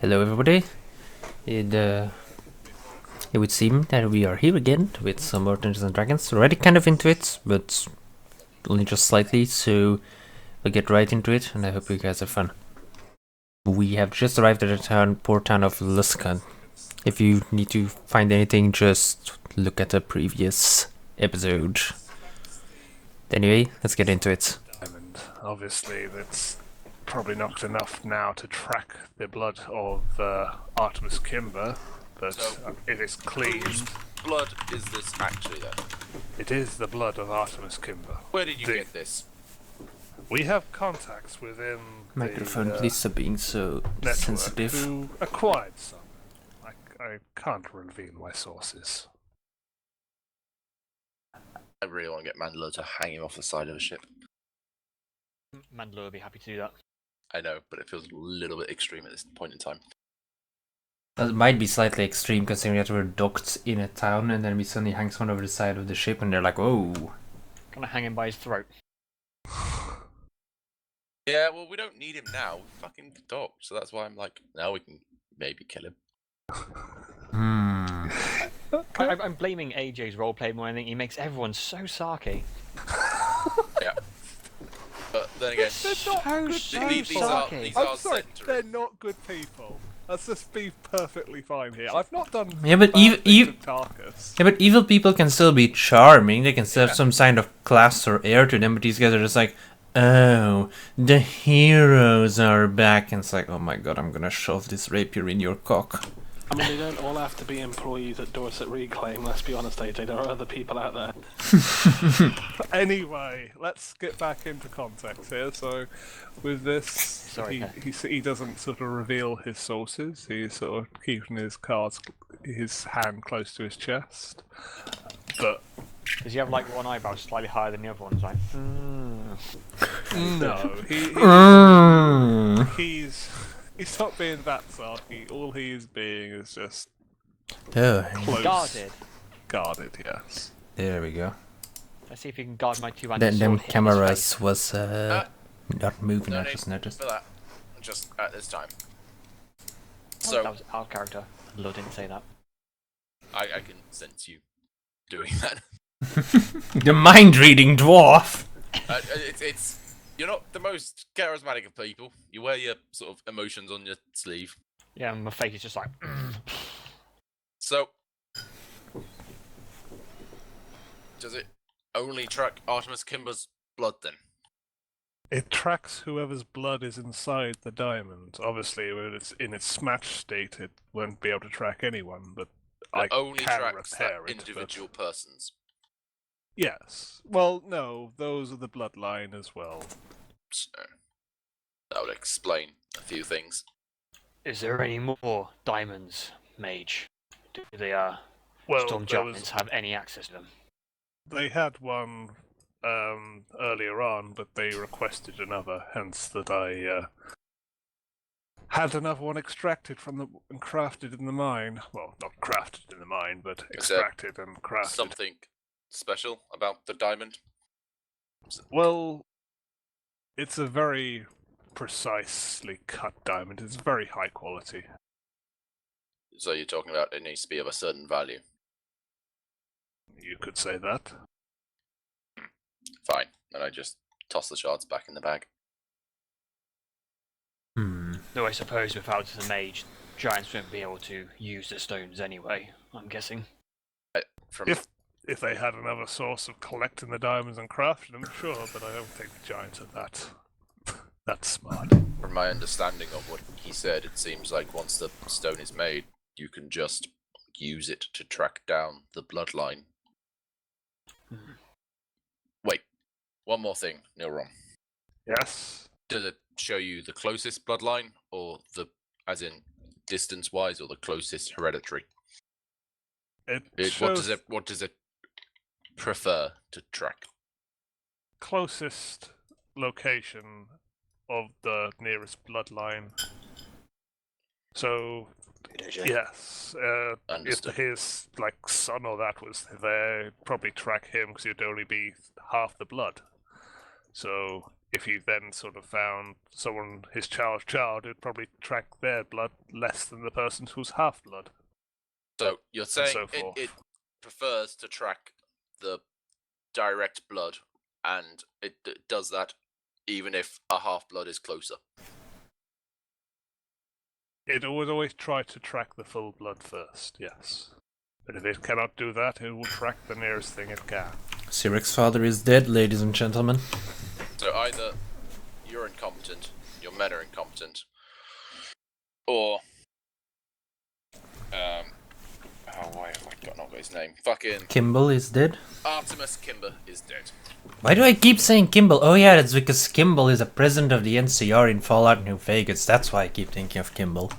Hello everybody. It would seem that we are here again with some more Dungeons and Dragons. Already kind of into it, but only just slightly, so we'll get right into it, and I hope you guys have fun. We have just arrived at the port town of Luskan. If you need to find anything, just look at the previous episode. Anyway, let's get into it. Diamond. Obviously, that's probably not enough now to track the blood of Artemis Kimber, but So, it is clean. Whose blood is this actually then? It is the blood of Artemis Kimber. Where did you get this? We have contacts within Microphone, the please stop being so network sensitive. who acquired some. I can't reveal my sources. I really want to get Mandela to hang him off the side of a ship. Mandela would be happy to do that. I know, but it feels a little bit extreme at this point in time. That might be slightly extreme considering that we're docked in a town and then we suddenly hang someone over the side of the ship and they're like, "Whoa." Gonna hang him by his throat. Yeah, well, we don't need him now. We fucking docked, so that's why I'm like, now we can maybe kill him. I'm blaming AJ's roleplay more than anything. He makes everyone so sarky. Yeah. But then again, These are I'm sorry, centuries. they're not good people. Let's just be perfectly fine here. I've not done Yeah, but bad things to Tarkus. Yeah, but evil people can still be charming. They can still have some kind of class or air to them. But these guys are just like, "Oh, the heroes are back," and it's like, "Oh my god, I'm gonna shove this rapier in your cock." I mean, they don't all have to be employees at Dorset Reclaim, let's be honest, AJ. There are other people out there. Anyway, let's get back into context here. So, with this, Sorry, he doesn't sort of reveal his sources. He's sort of keeping his hand close to his chest. But Does he have like one eyebrow slightly higher than the other ones? Like, no, he's not being that sarky. All he is being is just Oh, close. guarded. Yes. there we go. Let's see if he can guard my two-handed Then sword. them hitting his cameras face. was not moving. No I need just noticed. for that, just at this time. Oh, So, that was our character. Lord didn't say that. I can sense you doing that. The mind-reading dwarf. It's you're not the most charismatic of people. You wear your sort of emotions on your sleeve. Yeah, and my face is just like. So, does it only track Artemis Kimber's blood then? It tracks whoever's blood is inside the diamond. Obviously, when it's in its smash state, it won't be able to track anyone. But I It only can tracks repair that it. but- individual persons. Yes. Well, no, those are the bloodline as well. So, that would explain a few things. Is there any more diamonds, mage? Do the Well, storm there giants have any access to them? they had one earlier on, but they requested another. Hence, that I had another one extracted from and crafted in the mine. Well, not crafted in the mine, but extracted and crafted. Something special about the diamond? Well, it's a very precisely cut diamond. It's very high quality. So you're talking about it needs to be of a certain value. You could say that. Fine. And I just toss the shards back in the bag. Though I suppose without the mage, giants won't be able to use the stones anyway, I'm guessing. From If they had another source of collecting the diamonds and crafting them, sure, but I don't think the giants are that smart. From my understanding of what he said, it seems like once the stone is made, you can just use it to track down the bloodline. Wait, one more thing, Neilron. Yes. Does it show you the closest bloodline, or the, as in distance-wise, or the closest hereditary? What does it prefer to track? Closest location of the nearest bloodline. So, yes, if Understood. his son or that was there, it'd probably track him because he'd only be half the blood. So if you then sort of found someone his child's child, it'd probably track their blood less than the person who's half blood. So you're saying so forth. it prefers to track the direct blood, and it does that even if a half blood is closer. It would always try to track the full blood first, yes. But if it cannot do that, it will track the nearest thing it can. Cyrick's father is dead, ladies and gentlemen. So either you're incompetent, your men are incompetent, or why have I not got his name? Fucking Kimball is dead. Artemis Kimber is dead. Why do I keep saying Kimball? Oh yeah, that's because Kimball is a president of the NCR in Fallout New Vegas. That's why I keep thinking of Kimball.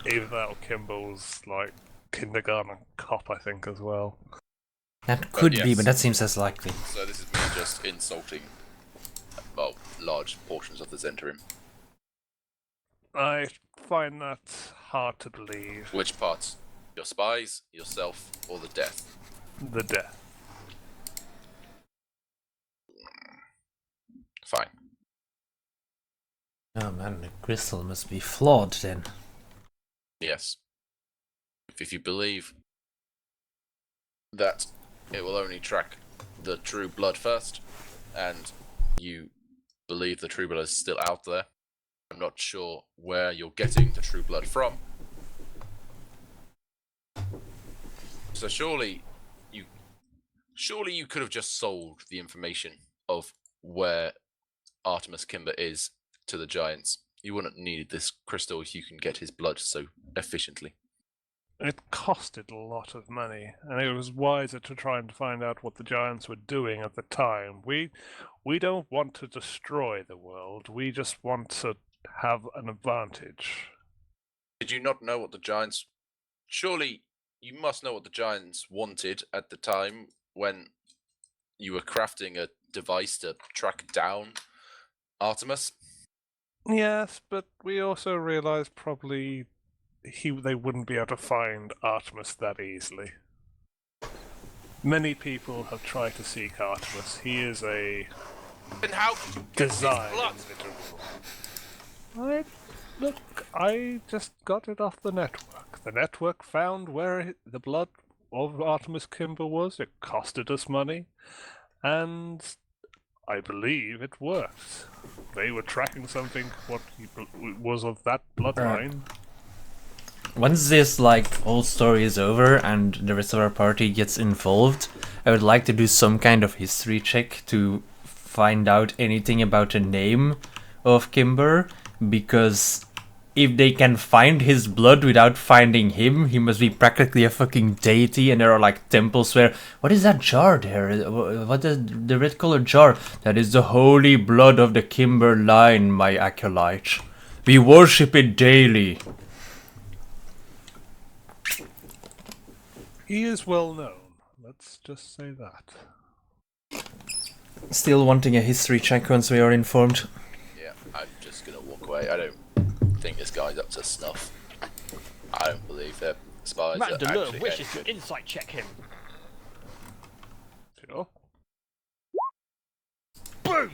Either that or Kimball's, like, kindergarten cop, I think, as well. That could be, yes. but that seems less likely. So this is me just insulting, well, large portions of the Zentarim. I find that hard to believe. Which parts? Your spies, yourself, or the death? The death. Fine. Oh man, the crystal must be flawed then. Yes. If you believe that it will only track the true blood first, and you believe the true blood is still out there, I'm not sure where you're getting the true blood from. So surely you could have just sold the information of where Artemis Kimber is to the Giants. You wouldn't need this crystal if you can get his blood so efficiently. It costed a lot of money, and it was wiser to try and find out what the Giants were doing at the time. We don't want to destroy the world, we just want to have an advantage. Did you not know what the Giants... Surely you must know what the Giants wanted at the time when you were crafting a device to track down Artemis? Yes, but we also realized probably they wouldn't be able to find Artemis that easily. Many people have tried to seek Artemis. He is a Then how get his design blood? individual. I just got it off the network. The network found where the blood of Artemis Kimber was. It costed us money, and I believe it worked. They were tracking something what was of that bloodline. Once this whole story is over and the rest of our party gets involved, I would like to do some kind of history check to find out anything about the name of Kimber, because if they can find his blood without finding him, he must be practically a fucking deity, and there are temples where... What is that jar there? What is the red colored jar? That is the holy blood of the Kimber line, my acolyte. We worship it daily. He is well known. Let's just say that. Still wanting a history check once we are informed. Yeah, I'm just gonna walk away. I don't think this guy's up to snuff. I don't believe that spies are Mandalore actually wishes any to good. insight check him. Sure. Boom!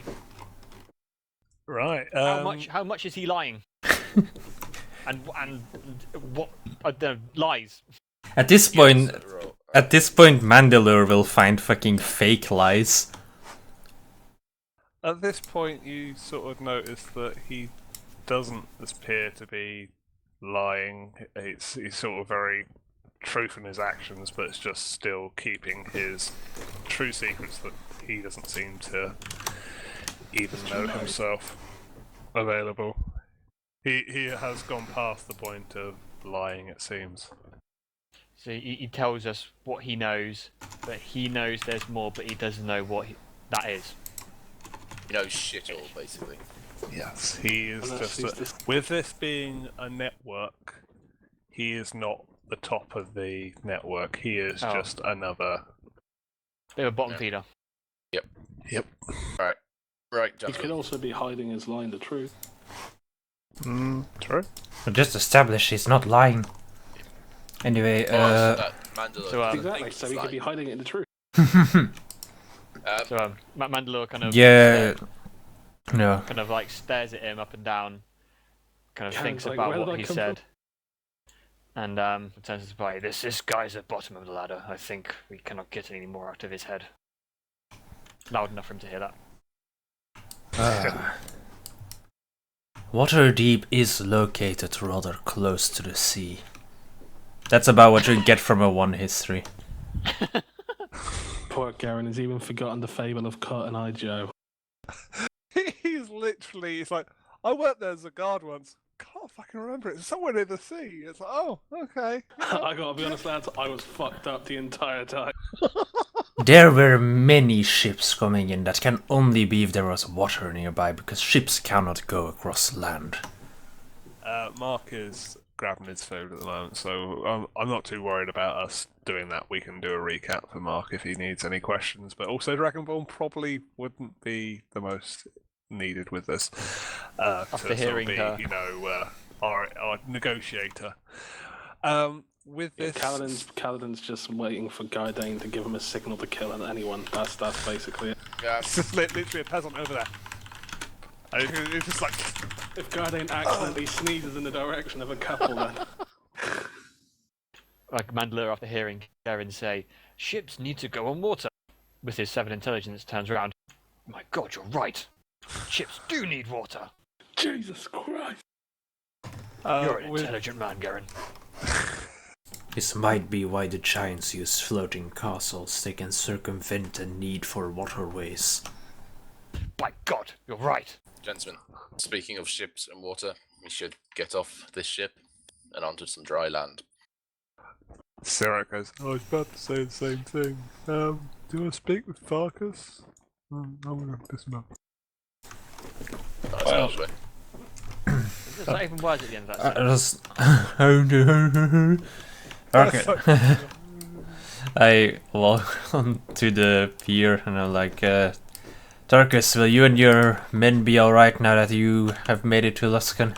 Right. How much is he lying? and what are the lies? At this point, Yes, roll. Mandalore will find fucking fake lies. At this point, you sort of notice that he doesn't appear to be lying. He's sort of very truth in his actions, but it's just still keeping his true secrets that he doesn't seem to even know himself available. He has gone past the point of lying, it seems. So he tells us what he knows, but he knows there's more, but he doesn't know what that is. You know, shit all, basically. Yes, he is Unless just... he's with this being a network, he is not the top of the network. He is Oh. just another... Bit of a bottom Yeah. feeder. Yep. Right, He gentlemen. could also be hiding his line to truth. True. But just established he's not lying. Anyway, Mandalore So, doesn't Exactly, think so he's he could lying. be hiding it in the truth. So Mandalore kind of... yeah, No. Kind of like stares at him up and down, kind of Karen's thinks like, about "Where did what I he come said, and turns to the party. This guy's at the bottom of the ladder. I think we cannot get any more out of his head. Loud enough for him to hear that. Waterdeep is located rather close to the sea. That's about what you get from a 1 history. Poor Garen has even forgotten the fable of Cotton Eye Joe. He's like, I worked there as a guard once. Can't fucking remember it. It's somewhere near the sea. It's like, oh, okay. I gotta be honest, lads, I was fucked up the entire time. There were many ships coming in that can only be if there was water nearby, because ships cannot go across land. Mark is grabbing his food at the moment, so I'm not too worried about us doing that. We can do a recap for Mark if he needs any questions, but also Dragonborn probably wouldn't be the most needed with this. After hearing her. Our negotiator. With this, Kaladin's just waiting for Gardane to give him a signal to kill anyone. That's basically it. Yeah. it's just literally a peasant over there. And it's just like, If Gardane accidentally sneezes in the direction of a couple, then Like Mandalore, after hearing Garen say, "Ships need to go on water," with his 7 intelligence, turns around. My God, you're right. Ships do need water. Jesus Christ. You're an intelligent man, Garen. This might be why the giants use floating castles. They can circumvent the need for waterways. By God, you're right. Gentlemen, speaking of ships and water, we should get off this ship and onto some dry land. Sirach goes, I was about to say the same thing. Do I speak with Farkas? I'm going to dismount. Nice, Well. actually. There's not even words at the end of that sentence. Okay. I walk onto the pier and I'm like, Tarkus, will you and your men be alright now that you have made it to Luskan?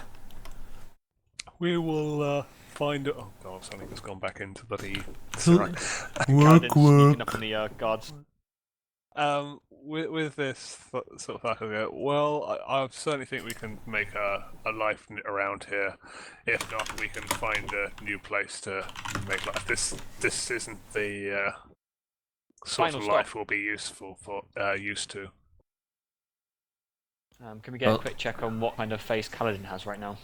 We will find it. Oh god, something has gone back into bloody Work, Kaladin's sneaking up on the guards. With this sort of fact, well, I certainly think we can make a life around here. If not, we can find a new place to make life. This isn't the sort Final of stop. life we'll be used to. Can we get a quick check on what kind of face Kaladin has right now?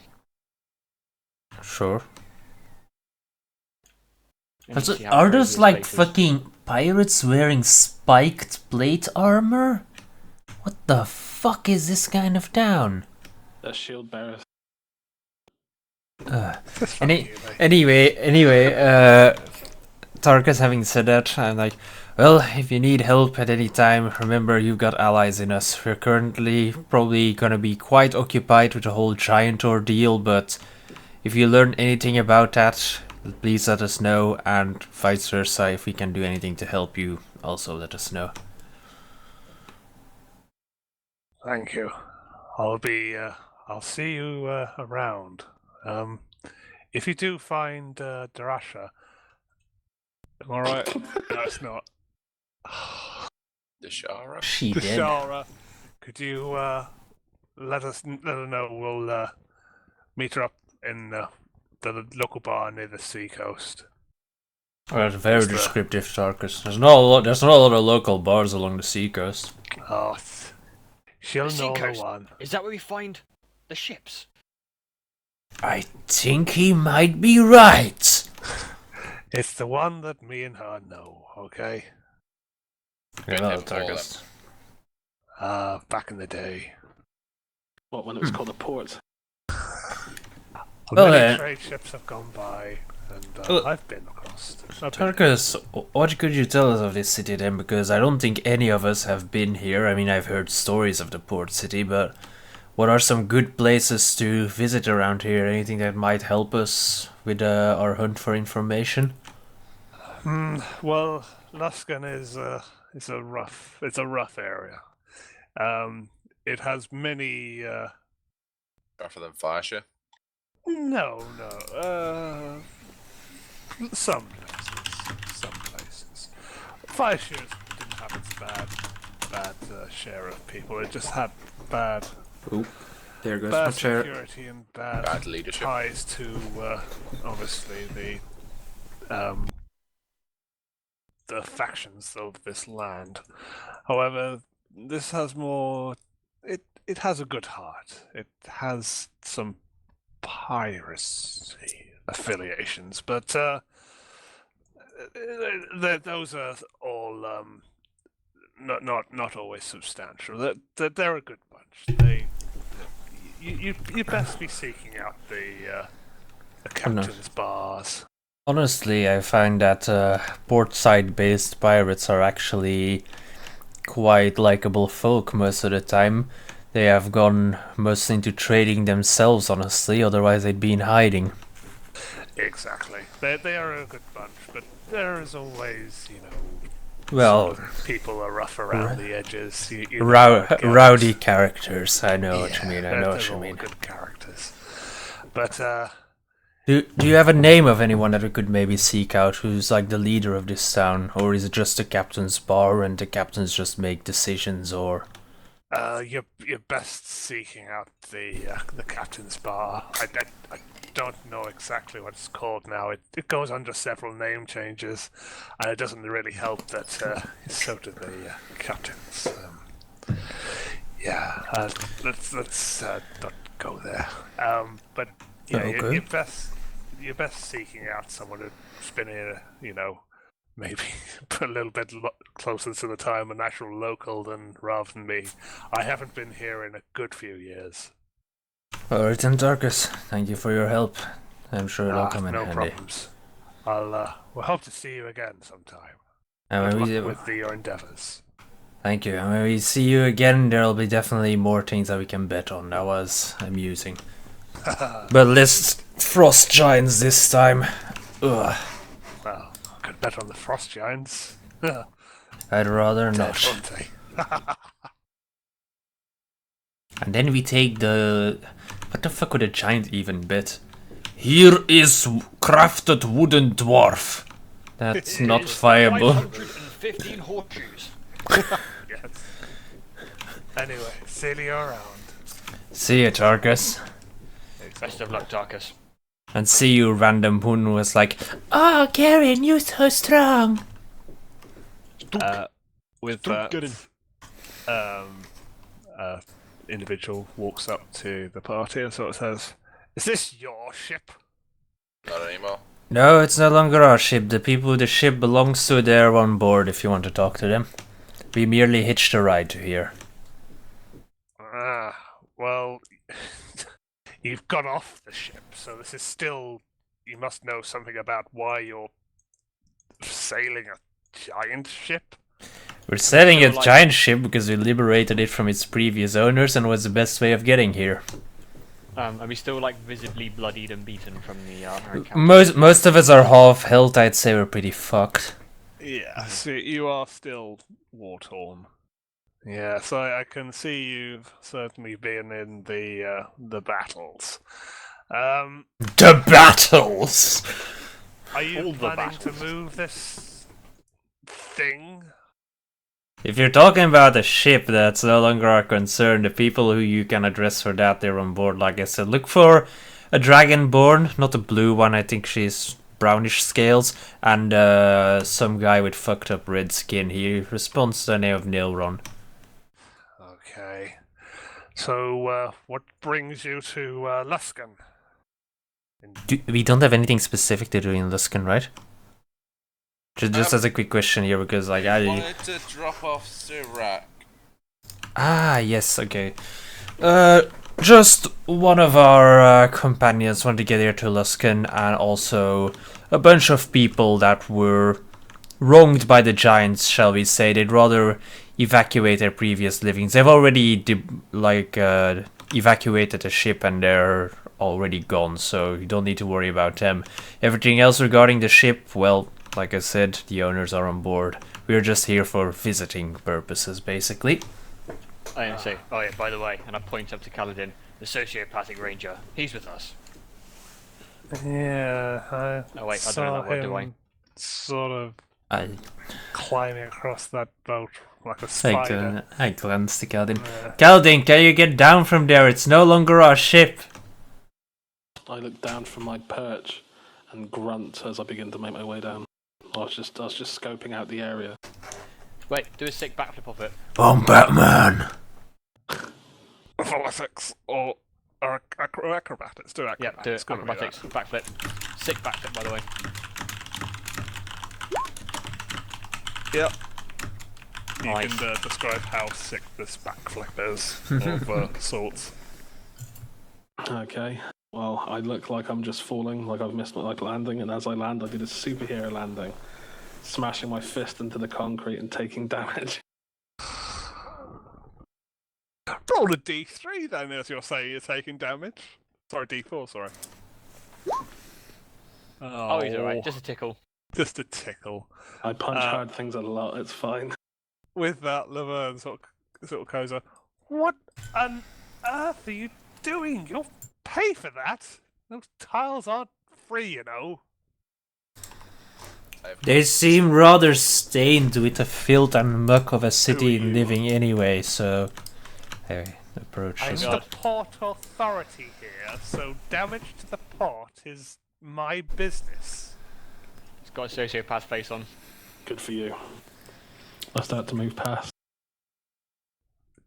Sure. We need to see how Are crazy those his like face is. fucking pirates wearing spiked plate armor? What the fuck is this kind of town? The shield bearers. Anyway, Tarkus, having said that, I'm like, well, if you need help at any time, remember you've got allies in us. We're currently probably gonna be quite occupied with the whole giant ordeal, but if you learn anything about that, please let us know, and vice versa. If we can do anything to help you, also let us know. Thank you. I'll see you around. If you do find Darasha, am I right? No, it's not. The Shara? She did. Dashara, could you let her know? We'll meet her up in the local bar near the sea coast. Well, that's very Is the- descriptive, Tarkus. There's not a lot of local bars along the seacoast. Oh, she'll The know the seacoast. one. Is that where we find the ships? I think he might be right. It's the one that me and her know. Okay. Okay, Well, well, call Tarkus. Back in the day. What, when it was called a port? Well, Many trade ships have gone by, and well, I've been across. Tarkus, what could you tell us of this city then? Because I don't think any of us have been here. I mean, I've heard stories of the port city, but what are some good places to visit around here? Anything that might help us with our hunt for information? Well, Luskan is a rough area. It has many. Rougher than Fireshire. No. Some places. Fire Shears didn't have its bad bad share of people. It just had bad Ooh, there goes my bad chair. security and bad Bad leadership. ties to obviously the factions of this land. However, this has more. It has a good heart. It has some piracy affiliations, but those are all not always substantial. They're a good bunch. You best be seeking out the captain's bars. Honestly, I find that portside-based pirates are actually quite likable folk most of the time. They have gone mostly into trading themselves, honestly, otherwise they'd be in hiding. Exactly. They are a good bunch, but there is always, Well, sort of people are rough around the edges. You know how it goes. rowdy characters, I know what you mean, I they're- know what they're you all mean. good characters. But Do you have a name of anyone that we could maybe seek out who's like the leader of this town? Or is it just the captain's bar and the captains just make decisions, or... you're best seeking out the captain's bar. I don't know exactly what it's called now. It goes under several name changes, and it doesn't really help that so do the captains. Let's not go there. But yeah, Okay. you're best seeking out someone who's been here, maybe a little bit closer to the time, a natural local rather than me. I haven't been here in a good few years. Alright then, Darkus, thank you for your help. I'm sure it'll come in no handy. problems. We'll hope to see you again sometime. And Good when luck we, with your endeavors. thank you. And when we see you again, there'll be definitely more things that we can bet on. That was amusing. But let's frost giants this time. Ugh. Well, I could bet on the frost giants. I'd rather Dead, not. won't they? And then we take the... What the fuck would a giant even bet? Here is crafted wooden dwarf. That's not viable. 515 horseshoes. Yes. Anyway, sail you around. See you, Tarkus. Best of luck, Darkus. And see you, random Hun who was like, oh, Karen, you're so strong. With that, individual walks up to the party and sort of says, "Is this your ship?" Not anymore. No, it's no longer our ship. The people the ship belongs to, they're on board if you want to talk to them. We merely hitched a ride to here. Well, you've got off the ship, so this is still. You must know something about why you're sailing a giant ship. We're sailing a So, like- giant ship because we liberated it from its previous owners and was the best way of getting here. Are we still like visibly bloodied and beaten from the encounter? Most of us are half health. I'd say we're pretty fucked. Yeah, so you are still war torn. Yeah, so I can see you've certainly been in the battles. The battles. Are you All the planning to battles. move this thing? If you're talking about a ship, that's no longer our concern. The people who you can address for that, they're on board. Like I said, look for a dragonborn, not a blue one. I think she's brownish scales, and some guy with fucked up red skin. He responds to the name of Nilron. Okay. So, what brings you to Luskan? We don't have anything specific to do in Luskan, right? Just as a quick question here, because like Wanted to drop off Surak. Ah, yes, okay. Just one of our companions wanted to get here to Luskan, and also a bunch of people that were wronged by the giants, shall we say. They'd rather evacuate their previous livings. They've already evacuated the ship and they're already gone, so you don't need to worry about them. Everything else regarding the ship, well, like I said, the owners are on board. We're just here for visiting purposes, basically. I say, oh yeah, by the way, and I point up to Kaladin, the sociopathic ranger. He's with us. Yeah, I Oh wait, I saw don't know that word, do I? him sort of climbing across that boat like a spider. I glanced to Kaladin. Yeah. Kaladin, can you get down from there? It's no longer our ship. I look down from my perch and grunt as I begin to make my way down. I was just scoping out the area. Wait, do a sick backflip off it. I'm Batman. Athletics or acrobatics. Do acrobatics. Yeah, do it. Gotta be Acrobatics, backflip. Sick backflip, by the way. that. Yep. You Nice. can describe how sick this backflip is of sorts. Okay. Well, I look like I'm just falling, like I've missed my landing, and as I land, I did a superhero landing, smashing my fist into the concrete and taking damage. Roll a d3 then, as you're saying you're taking damage. Sorry, d4, sorry. Oh, he's alright. Just a tickle. Just a tickle. I punch hard things a lot. It's fine. With that, Laverne sort of goes, "What on earth are you doing? You'll pay for that. Those tiles aren't free, you know." They seem rather stained with the filth and muck of a city Who are you? living anyway, so I approach I'm this. the port authority here, so damage to the port is my business. He's got a sociopath face on. Good for you. I start to move past.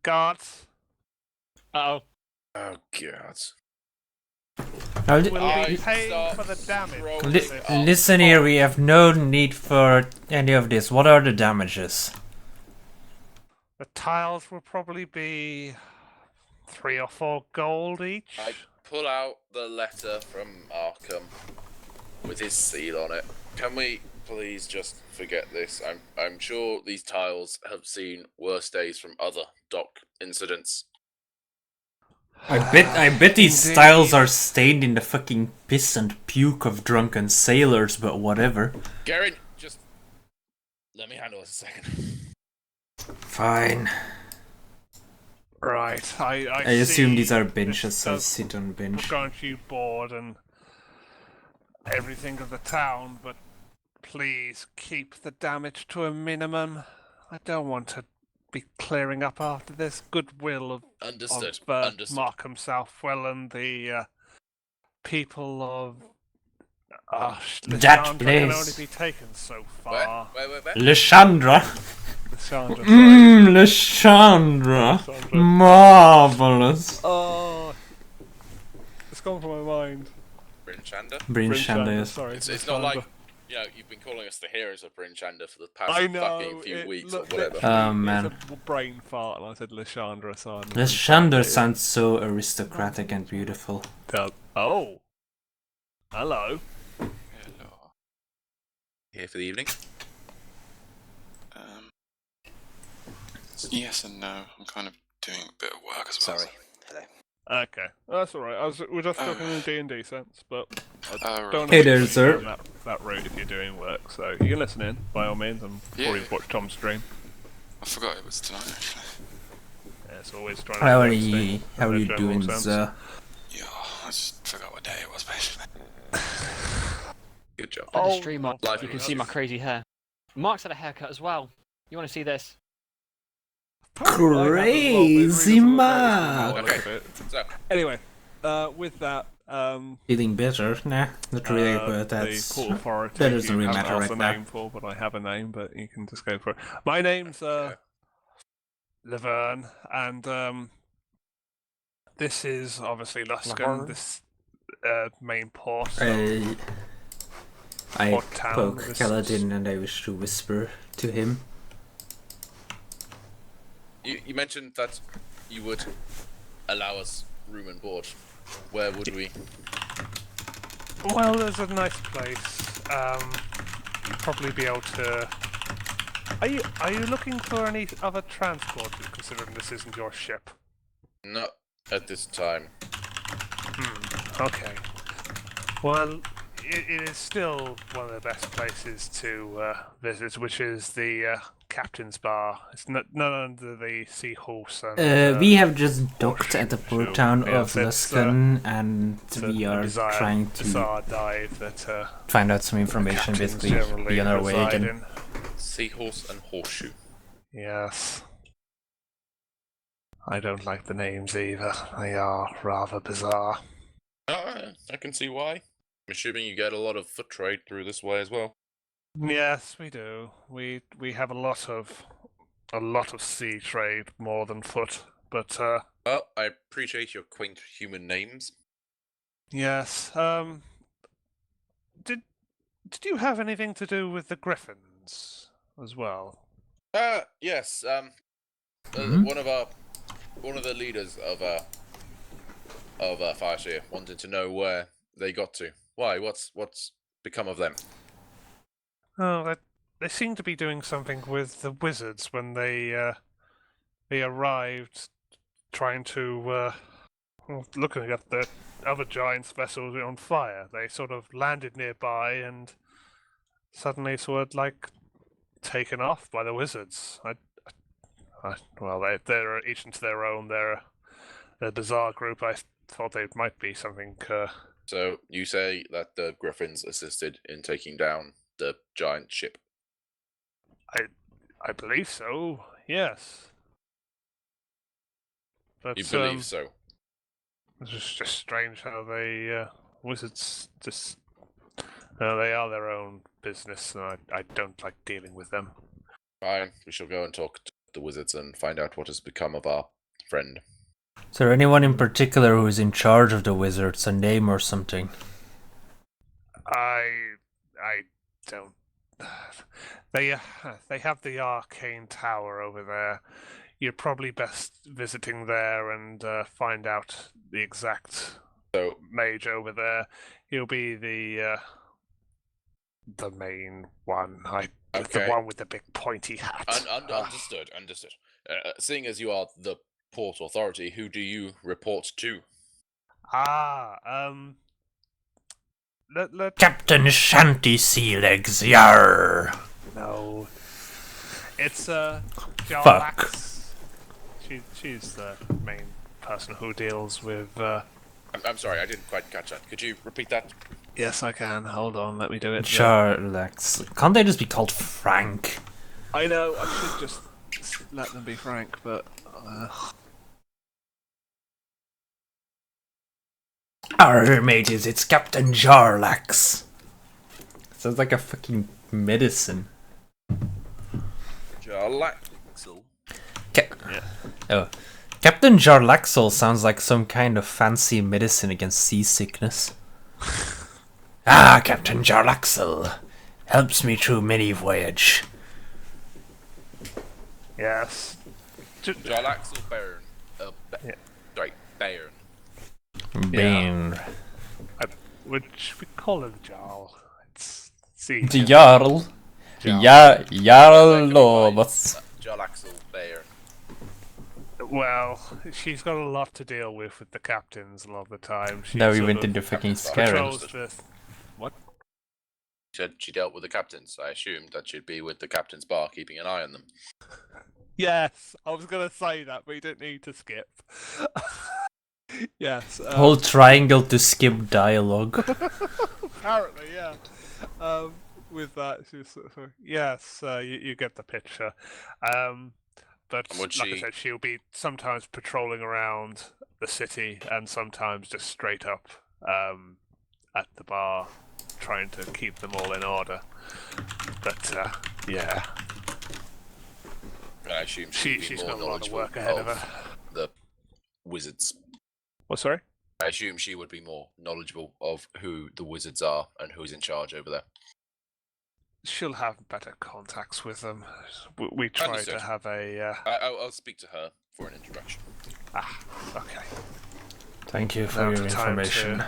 Guards Uh-oh. Oh god. Now, will be I paying start for the damage. throwing to li- this listen here, we have no need for any of this. What are the damages? The tiles will probably be 3 or 4 gold each. I pull out the letter from Arkham with his seal on it. Can we please just forget this? I'm sure these tiles have seen worse days from other dock incidents. I bet these Indeed. tiles are stained in the fucking piss and puke of drunken sailors, but whatever. Garen, just let me handle this a second. Fine. Right, I assume see these are this benches. I does sit on bench. grant you board and everything of the town, but please keep the damage to a minimum. I don't want to be clearing up after this. Goodwill of Understood. Understood. Markham Southwell and the people of That Lysandra can place. only be taken so Where? far. Where? Lysandra. Lysandra, sorry. Lysandra. Lysandra. Marvelous. Oh, it's gone from my mind. Bryn Shander? Bryn Bryn Shander, Shander, yes. sorry. It's not Lysandra. like, you know, you've been calling us the heroes of Bryn Shander for the past I know, fucking few it weeks or looked whatever. literally- Oh, man. It's a brain fart, and I said Lysandra, so I'm Lysandra sounds so aristocratic and beautiful. Oh. Hello. Hello. Here for the evening? Yes and no. I'm kind of doing a bit of work as well. Sorry. Hello. Okay, that's all right. We're just talking in D&D sense, but I Right. don't Hey know there, if sir. you're down that route if you're doing work. So you can listen in by all means, and Yeah. probably watch Tom's stream. I forgot it was tonight actually. Yeah, it's always trying to. How are do you? things How are in you a general doing, sense. sir? Yeah, I just forgot what day it was basically. Good job. On Oh, the stream, Mark, life you can is see my nice. crazy hair. Mark's had a haircut as well. You want to see this? Crazy Mark. Okay. So, Anyway, with that, Feeling better? Nah, not really, but that's... the court authority. that doesn't you really haven't matter asked right the now. name for, but I have a name, but you can just go for it. My name's Laverne, and this is obviously Luskan, Laverne? this main port. I Port town, poke this- Kaladin and I wish to whisper to him. you mentioned that you would allow us room and board. Where would we? Well, there's a nice place. You'd probably be able to. Are you looking for any other transport? Considering this isn't your ship. Not at this time. Okay. Well, it is still one of the best places to visit, which is the Captain's Bar. It's none under the Seahorse. And, We have just docked at the port sure. town Yeah, of it's, Luskan, and it's a we are trying to bizarre dive that find out some information captains basically generally be on our way reside again. in. Seahorse and Horseshoe. Yes. I don't like the names either. They are rather bizarre. I can see why. I'm assuming you get a lot of foot trade through this way as well. Yes, we do. We have a lot of sea trade more than foot, but Well, I appreciate your quaint human names. yes. Did you have anything to do with the griffins as well? Yes. Mhm. One of the leaders of Fireshare wanted to know where they got to. Why? What's become of them? Oh, they seem to be doing something with the wizards when they arrived, trying to well, looking at the other giant's vessels on fire. They sort of landed nearby and suddenly sort of like taken off by the wizards. Well, they're each into their own. They're a bizarre group. I thought they might be something. So you say that the Griffins assisted in taking down the giant ship. I believe so. Yes. But You believe so? it's just strange how they wizards just. They are their own business, and I don't like dealing with them. Fine. We shall go and talk to the wizards and find out what has become of our friend. Is there anyone in particular who is in charge of the wizards, a name or something? I don't. They have the arcane tower over there. You're probably best visiting there and find out the exact So mage over there. He'll be the main one. The okay. one with the big pointy hat. Understood. Understood. Seeing as you are the port authority, who do you report to? Let Captain Shanty Sea Legs, yar! no. It's Fuck. Jarlax. She's the main person who deals with. I'm sorry, I didn't quite catch that. Could you repeat that? Yes, I can. Hold on, let me do it. Jarlax. Can't they just be called Frank? I know. I should just let them be frank, but. Our mages, it's Captain Jarlax. Sounds like a fucking medicine. Jarlaxle. Oh. Captain Jarlaxle sounds like some kind of fancy medicine against seasickness. Captain Jarlaxle helps me through many voyage. Yes. Jarlaxle Baron. Yeah. Sorry, Baron. Bane. Which we call him Jarl. It's The Jarl. Jarl Lobos. Jarlaxle Baron. Well, she's got a lot to deal with the captains a lot of the time. She Now we sort went of into fucking patrols Skyrim. the. What? Said she dealt with the captains. I assumed that she'd be with the captain's bar, keeping an eye on them. Yes, I was gonna say that, but you didn't need to skip. Yes. Whole triangle to skip dialogue. Apparently, yeah. With that, she's sort of, yes, you get the picture. But And would like I she- said, she'll be sometimes patrolling around the city and sometimes just straight up at the bar, trying to keep them all in order. But yeah, I assume she'd be she's more got a lot of knowledgeable work ahead of her. the wizards. What? Sorry? I assume she would be more knowledgeable of who the wizards are and who's in charge over there. She'll have better contacts with them. We try Understood. to have a. I'll speak to her for an introduction. Okay. Thank you for Now's your the time information. to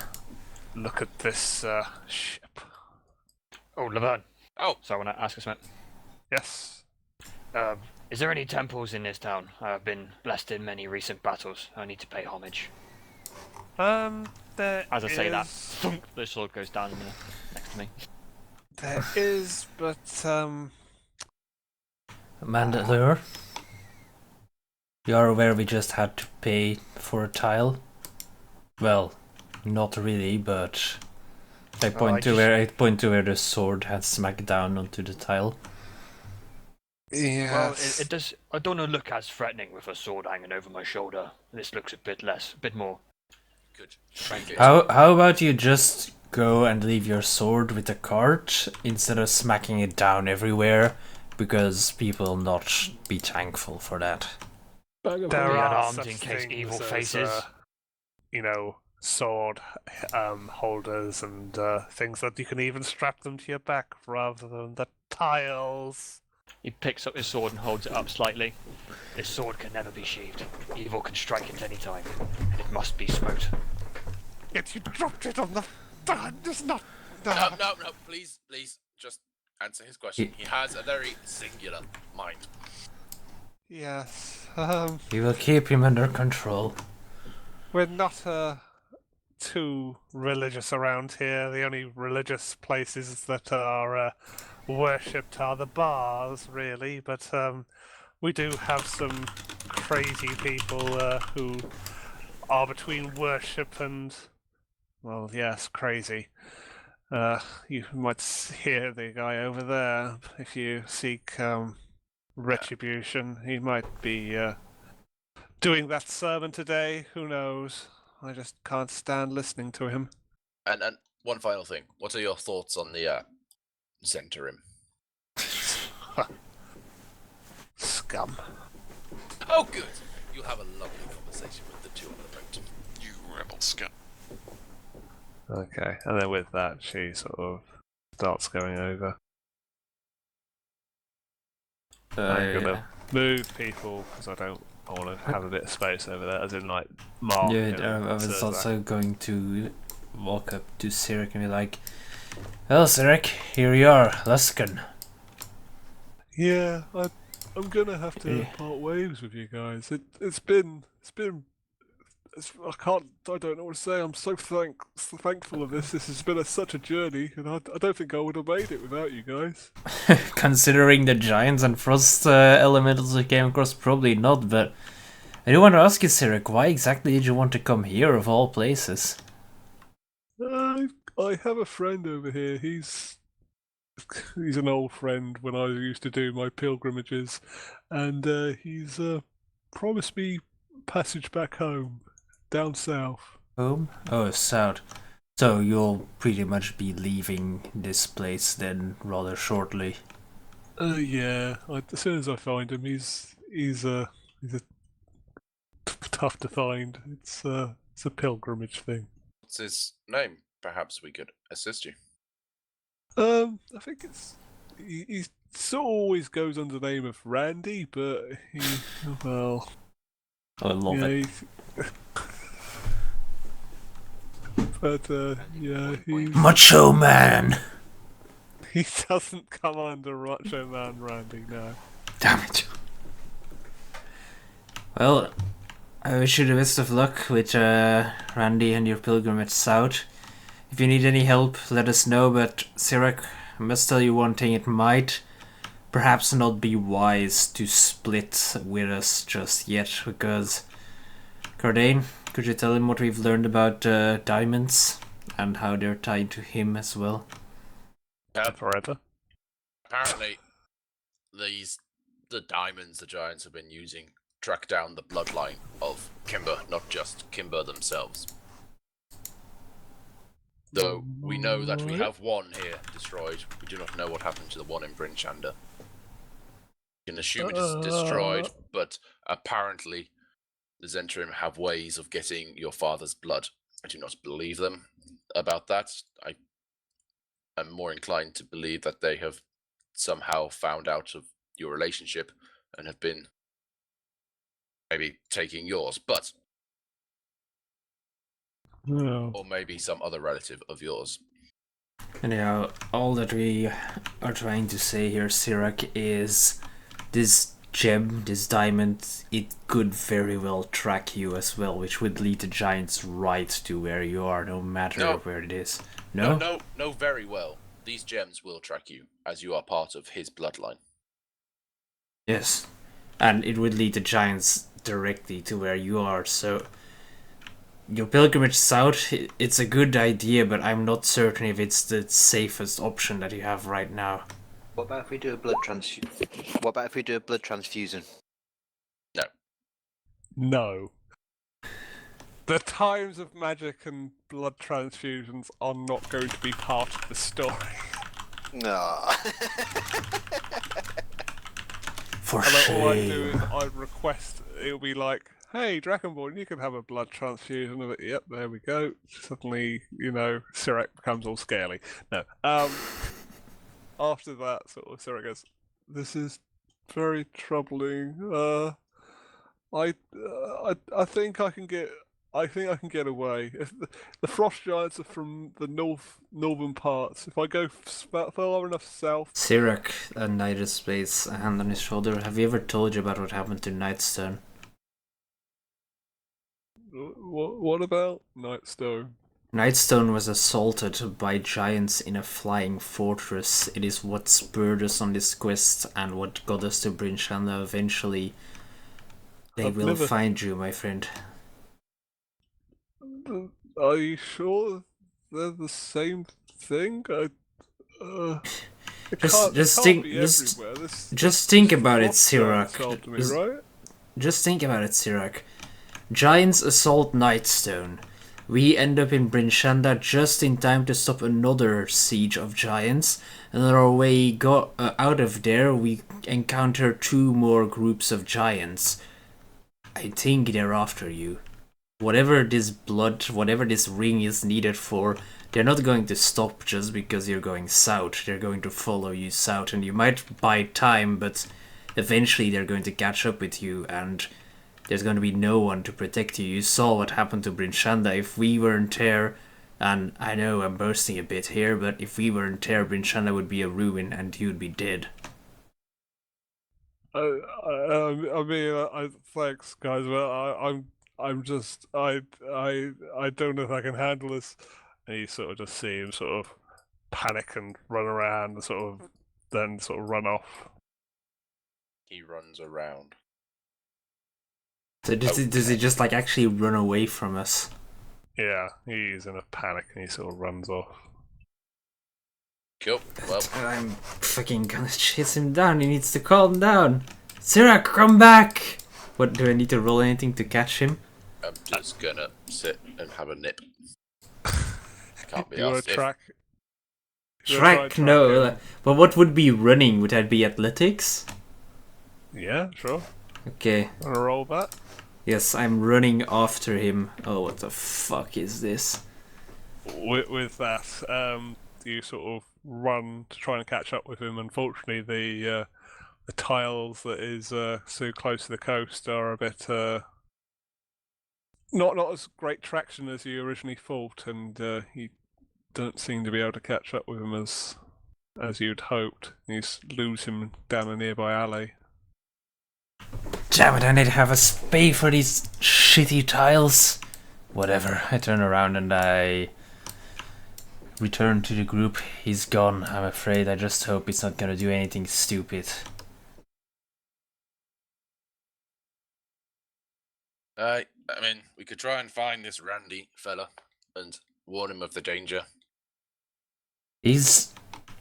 look at this ship. Oh, Laverne. Oh. So I want to ask a something. Yes. Is there any temples in this town? I've been blessed in many recent battles. I need to pay homage. There As I say that, is- thunk, the sword goes down in the, next to me. There is, but Mandalore, you are aware we just had to pay for a tile? Well, not really, but I point to where the sword had smacked down onto the tile. Yes. Well, it does. I don't want to look as threatening with a sword hanging over my shoulder. This looks a bit more. Good. Leave it. How about you just go and leave your sword with the cart instead of smacking it down everywhere, because people will not be thankful for that. Bag of There Be holding. are unarmed such in case things evil as, faces. sword holders and things that you can even strap them to your back rather than the tiles. He picks up his sword and holds it up slightly. This sword can never be sheathed. Evil can strike at any time, and it must be smote. Yet you dropped it on the. It's not. No, please, just answer his question. He has a very singular mind. Yes. We will keep him under control. We're not too religious around here. The only religious places that are worshipped are the bars, really. But we do have some crazy people who are between worship and, well, yes, crazy. You might hear the guy over there if you seek retribution. He might be doing that sermon today. Who knows? I just can't stand listening to him. And one final thing. What are your thoughts on the Zentarim? Scum. Oh, good. You'll have a lovely conversation with the two on the boat. You rebel scum. Okay, and then with that, she sort of starts going over. I'm gonna move people because I want to have a bit of space over there, as in like Mark. I was also going to walk up to Sirik and be like, "Well, Sirik, here you are, Luskan." Yeah, I'm gonna have to Yeah. part ways with you guys. I don't know what to say. I'm so thankful of this. This has been such a journey, and I don't think I would have made it without you guys. Considering the giants and frost elementals we came across, probably not, but I do want to ask you, Sirik, why exactly did you want to come here of all places? I have a friend over here. He's an old friend when I used to do my pilgrimages, and he's promised me passage back home, down south. Home? Oh, south. So you'll pretty much be leaving this place then rather shortly. Yeah. As soon as I find him, he's a tough to find. It's a pilgrimage thing. What's his name? Perhaps we could assist you. I think he sort of always goes under the name of Randy, but well, I love yeah, it. but yeah, Macho Man! he doesn't come under Macho Man Randy, no. Damn it. Well, I wish you the best of luck with Randy and your pilgrimage south. If you need any help, let us know, but Sirak, I must tell you one thing, it might perhaps not be wise to split with us just yet, because Cardane, could you tell him what we've learned about diamonds and how they're tied to him as well? Forever. Apparently, the diamonds the giants have been using track down the bloodline of Kimber, not just Kimber themselves. Though we know that we have one here destroyed, we do not know what happened to the one in Bryn Shander. You can assume it is destroyed, but apparently the Zentarim have ways of getting your father's blood. I do not believe them about that. I am more inclined to believe that they have somehow found out of your relationship and have been maybe taking yours, but No. or maybe some other relative of yours. Anyhow, all that we are trying to say here, Sirak, is this gem, this diamond, it could very well track you as well, which would lead the giants right to where you are, no matter No. where it is. No, very well. These gems will track you, as you are part of his bloodline. Yes. And it would lead the giants directly to where you are, so your pilgrimage south, it's a good idea, but I'm not certain if it's the safest option that you have right now. What about if we do a blood transfusion? What about if we do a blood transfusion? No. The times of magic and blood transfusions are not going to be part of the story. No. For And like, all I do shame. is I request, it'll be like, hey, Dragonborn, you can have a blood transfusion. I'm like, yep, there we go. Suddenly, Sirak becomes all scaly. No. After that, sort of, Sirak goes, this is very troubling. I think I can get away. If the frost giants are from the northern parts, if I go far enough south. Sirak, a knight displays a hand on his shoulder. Have you ever told you about what happened to Nightstone? What about Nightstone? Nightstone was assaulted by giants in a flying fortress. It is what spurred us on this quest and what got us to Bryn Shanda eventually. They will find you, my friend. Are you sure they're the same thing? Just think about it, Sirak. Right? Just think about it, Sirak. Giants assault Nightstone. We end up in Bryn Shanda just in time to stop another siege of giants, and on our way out of there we encounter 2 more groups of giants. I think they're after you. Whatever this ring is needed for, they're not going to stop just because you're going south. They're going to follow you south, and you might buy time, but eventually they're going to catch up with you, and there's going to be no one to protect you. You saw what happened to Bryn Shanda. If we weren't there, and I know I'm boasting a bit here, but if we weren't there, Bryn Shanda would be a ruin, and you'd be dead. Thanks, guys. But I'm just, I don't know if I can handle this. And you sort of just see him sort of panic and run around, and then run off. He runs around. So does he just actually run away from us? Yeah, he's in a panic and he sort of runs off. Cool. Well, I'm fucking gonna chase him down. He needs to calm down. Sirak, come back! What, do I need to roll anything to catch him? I'm just gonna sit and have a nip. Can't be You want asked. to track? Track? No. But what would be running? Would that be athletics? Yeah, sure. Okay. Wanna roll that? Yes, I'm running after him. Oh, what the fuck is this? With that, you sort of run to try and catch up with him. Unfortunately, the tiles that is so close to the coast are a bit not as great traction as you originally thought, and you don't seem to be able to catch up with him as you'd hoped. You lose him down a nearby alley. Damn it, I need to have a spay for these shitty tiles. Whatever, I turn around and I return to the group. He's gone, I'm afraid. I just hope he's not gonna do anything stupid. I mean, we could try and find this Randy fella and warn him of the danger.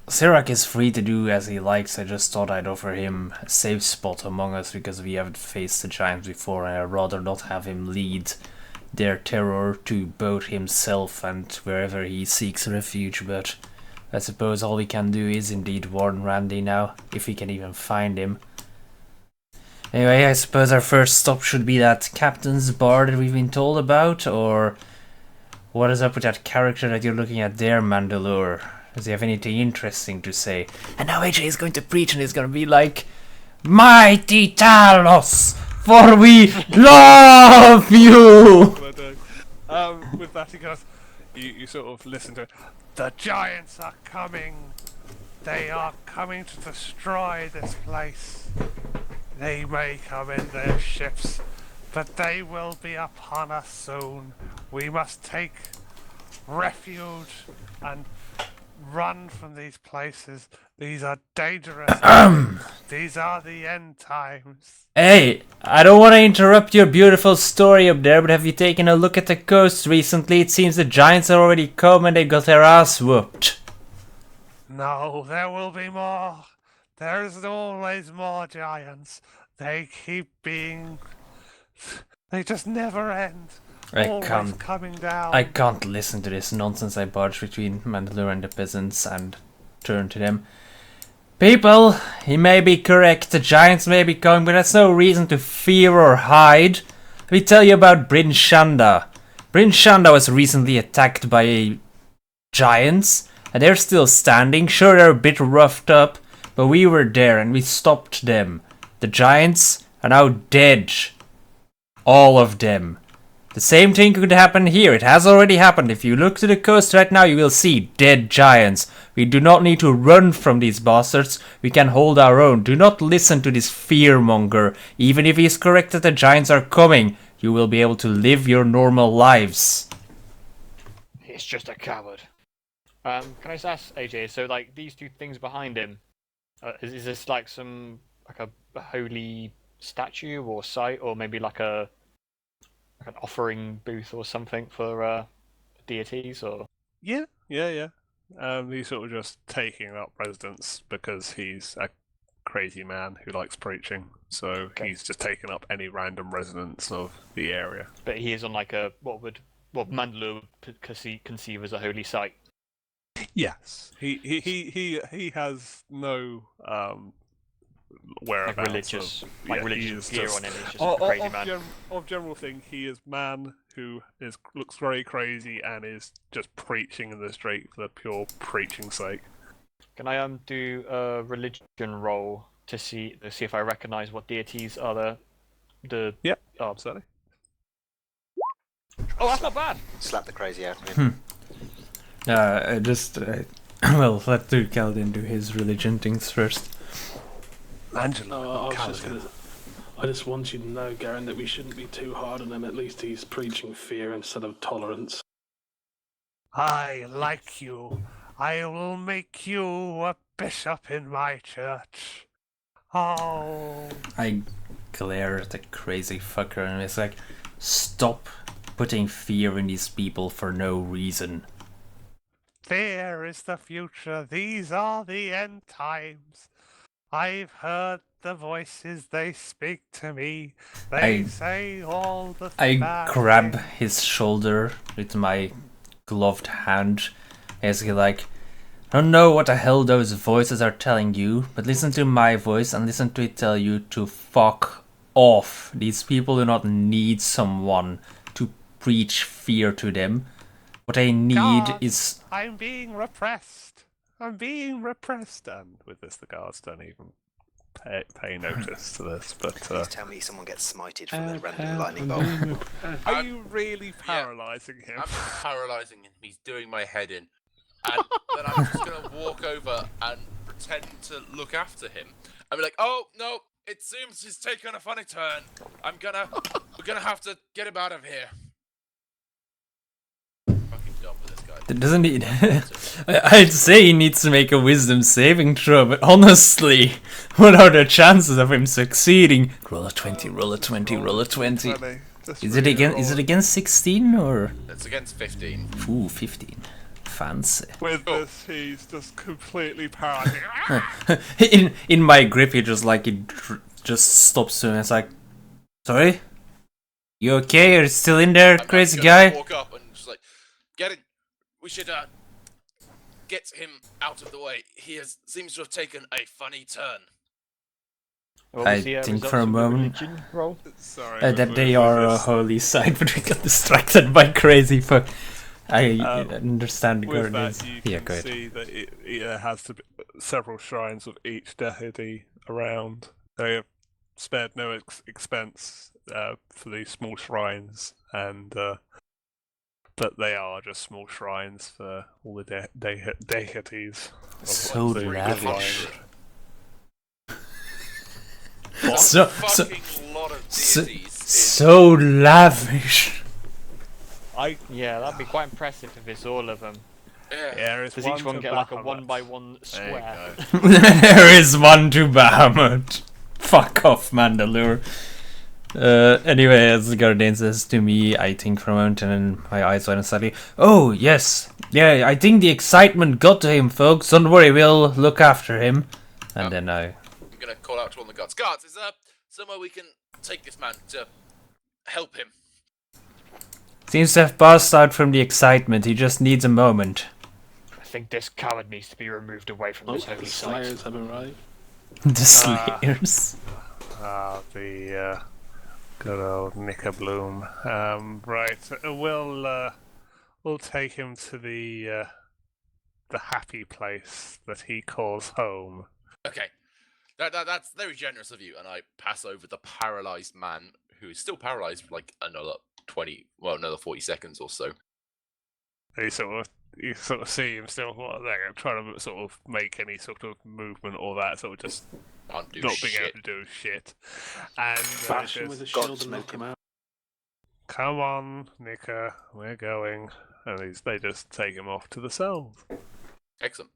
Sirak is free to do as he likes. I just thought I'd offer him a safe spot among us because we haven't faced the giants before, and I'd rather not have him lead their terror to both himself and wherever he seeks refuge, but I suppose all we can do is indeed warn Randy now, if we can even find him. Anyway, I suppose our first stop should be that captain's bar that we've been told about, or what is up with that character that you're looking at there, Mandalore? Does he have anything interesting to say? And now AJ is going to preach and he's going to be like, Mighty Talos, for we love you! With that, he goes, you sort of listen to it. The giants are coming. They are coming to destroy this place. They may come in their ships, but they will be upon us soon. We must take refuge and run from these places. These are dangerous. These are the end times. Hey, I don't want to interrupt your beautiful story up there, but have you taken a look at the coast recently? It seems the giants are already come and they got their ass whooped. No, there will be more. There's always more giants. They keep being. They just never end. Always coming down. I can't listen to this nonsense. I barge between Mandalore and the peasants and turn to them. People, he may be correct, the giants may be coming, but that's no reason to fear or hide. Let me tell you about Bryn Shanda. Bryn Shanda was recently attacked by giants, and they're still standing. Sure, they're a bit roughed up, but we were there and we stopped them. The giants are now dead. All of them. The same thing could happen here. It has already happened. If you look to the coast right now, you will see dead giants. We do not need to run from these bastards. We can hold our own. Do not listen to this fearmonger. Even if he is correct that the giants are coming, you will be able to live your normal lives. He's just a coward. Can I just ask, AJ, so like these two things behind him, is this like some like a holy statue or site, or maybe like an offering booth or something for deities, or? Yeah. He's sort of just taking up residence because he's a crazy man who likes preaching. So he's just taken up any random residence of the area. But he is on like a what Mandalore would conceive as a holy site. Yes, he has no whereabouts. Like religious gear on him. He's just a crazy man. Of general thing, he is man who looks very crazy and is just preaching in the street for the pure preaching sake. Can I do a religion roll to see if I recognise what deities are the Yep, absolutely. Oh, that's not bad. Slap the crazy out of him. Well, let do Kaladin do his religion things first. Angela, I just want you to know, Garen, that we shouldn't be too hard on him. At least he's preaching fear instead of tolerance. I like you. I will make you a bishop in my church. Oh. I glare at the crazy fucker and it's like, stop putting fear in these people for no reason. Fear is the future. These are the end times. I've heard the voices, they speak to me. They say all the I bad grab things. his shoulder with my gloved hand, basically like, I don't know what the hell those voices are telling you, but listen to my voice and listen to it tell you to fuck off. These people do not need someone to preach fear to them. What they need God, is... I'm being repressed. I'm being repressed. And with this, the guards don't even pay notice to this. But Please tell me someone gets smited from a random lightning bolt. are you really paralysing him? I'm paralysing him. He's doing my head in. And then I'm just going to walk over and pretend to look after him. I'll be like, oh, no, it seems he's taken a funny turn. We're going to have to get him out of here. Fucking done with this guy. Doesn't he? I'd say he needs to make a wisdom saving throw, but honestly, what are the chances of him succeeding? Roll a 20, roll a 20, roll a 20. Is it against 16 or? It's against 15. Ooh, 15. Fancy. With this, he's just completely paralysed. in my grip, he just like just stops to me. It's like, sorry, you okay? You're still in there, crazy guy? Walk up and just like, get it. We should get him out of the way. He seems to have taken a funny turn. I think for a moment Sorry, that they are a holy side, but we got distracted by crazy fuck. I understand with Gordon is... that, you Yeah, can go ahead. see that it has to be several shrines of each deity around. They have spared no expense for these small shrines, and but they are just small shrines for all the deities. of, So the lavish. That's So- a fucking lot of deities. So lavish. Yeah, that'd be quite impressive if it's all of them. Yeah, it's Does each one to get like a Bahamut. 1x1 square? There is one to Bahamut. Fuck off, Mandalore. Anyway, as Garden says to me, I think for a moment and then my eyes widen slightly. Oh, yes. Yeah, I think the excitement got to him, folks. Don't worry, we'll look after him. And then I... I'm gonna call out to one of the guards. Guards, is there somewhere we can take this man to help him? Seems to have passed out from the excitement. He just needs a moment. I think this coward needs to be removed away from this holy the site. Slayers have arrived. The Slayers. The good old Nicker Bloom. Right, we'll take him to the happy place that he calls home. Okay, that's very generous of you. And I pass over the paralyzed man, who is still paralyzed for like another 40 seconds or so. You sort of see him still trying to sort of make any sort of movement or that, sort of just Can't do not shit. being able to do shit. And Bash him with a shield and Godsmack knock him out. come on, Nicker, we're going. And they just take him off to the cells. Excellent.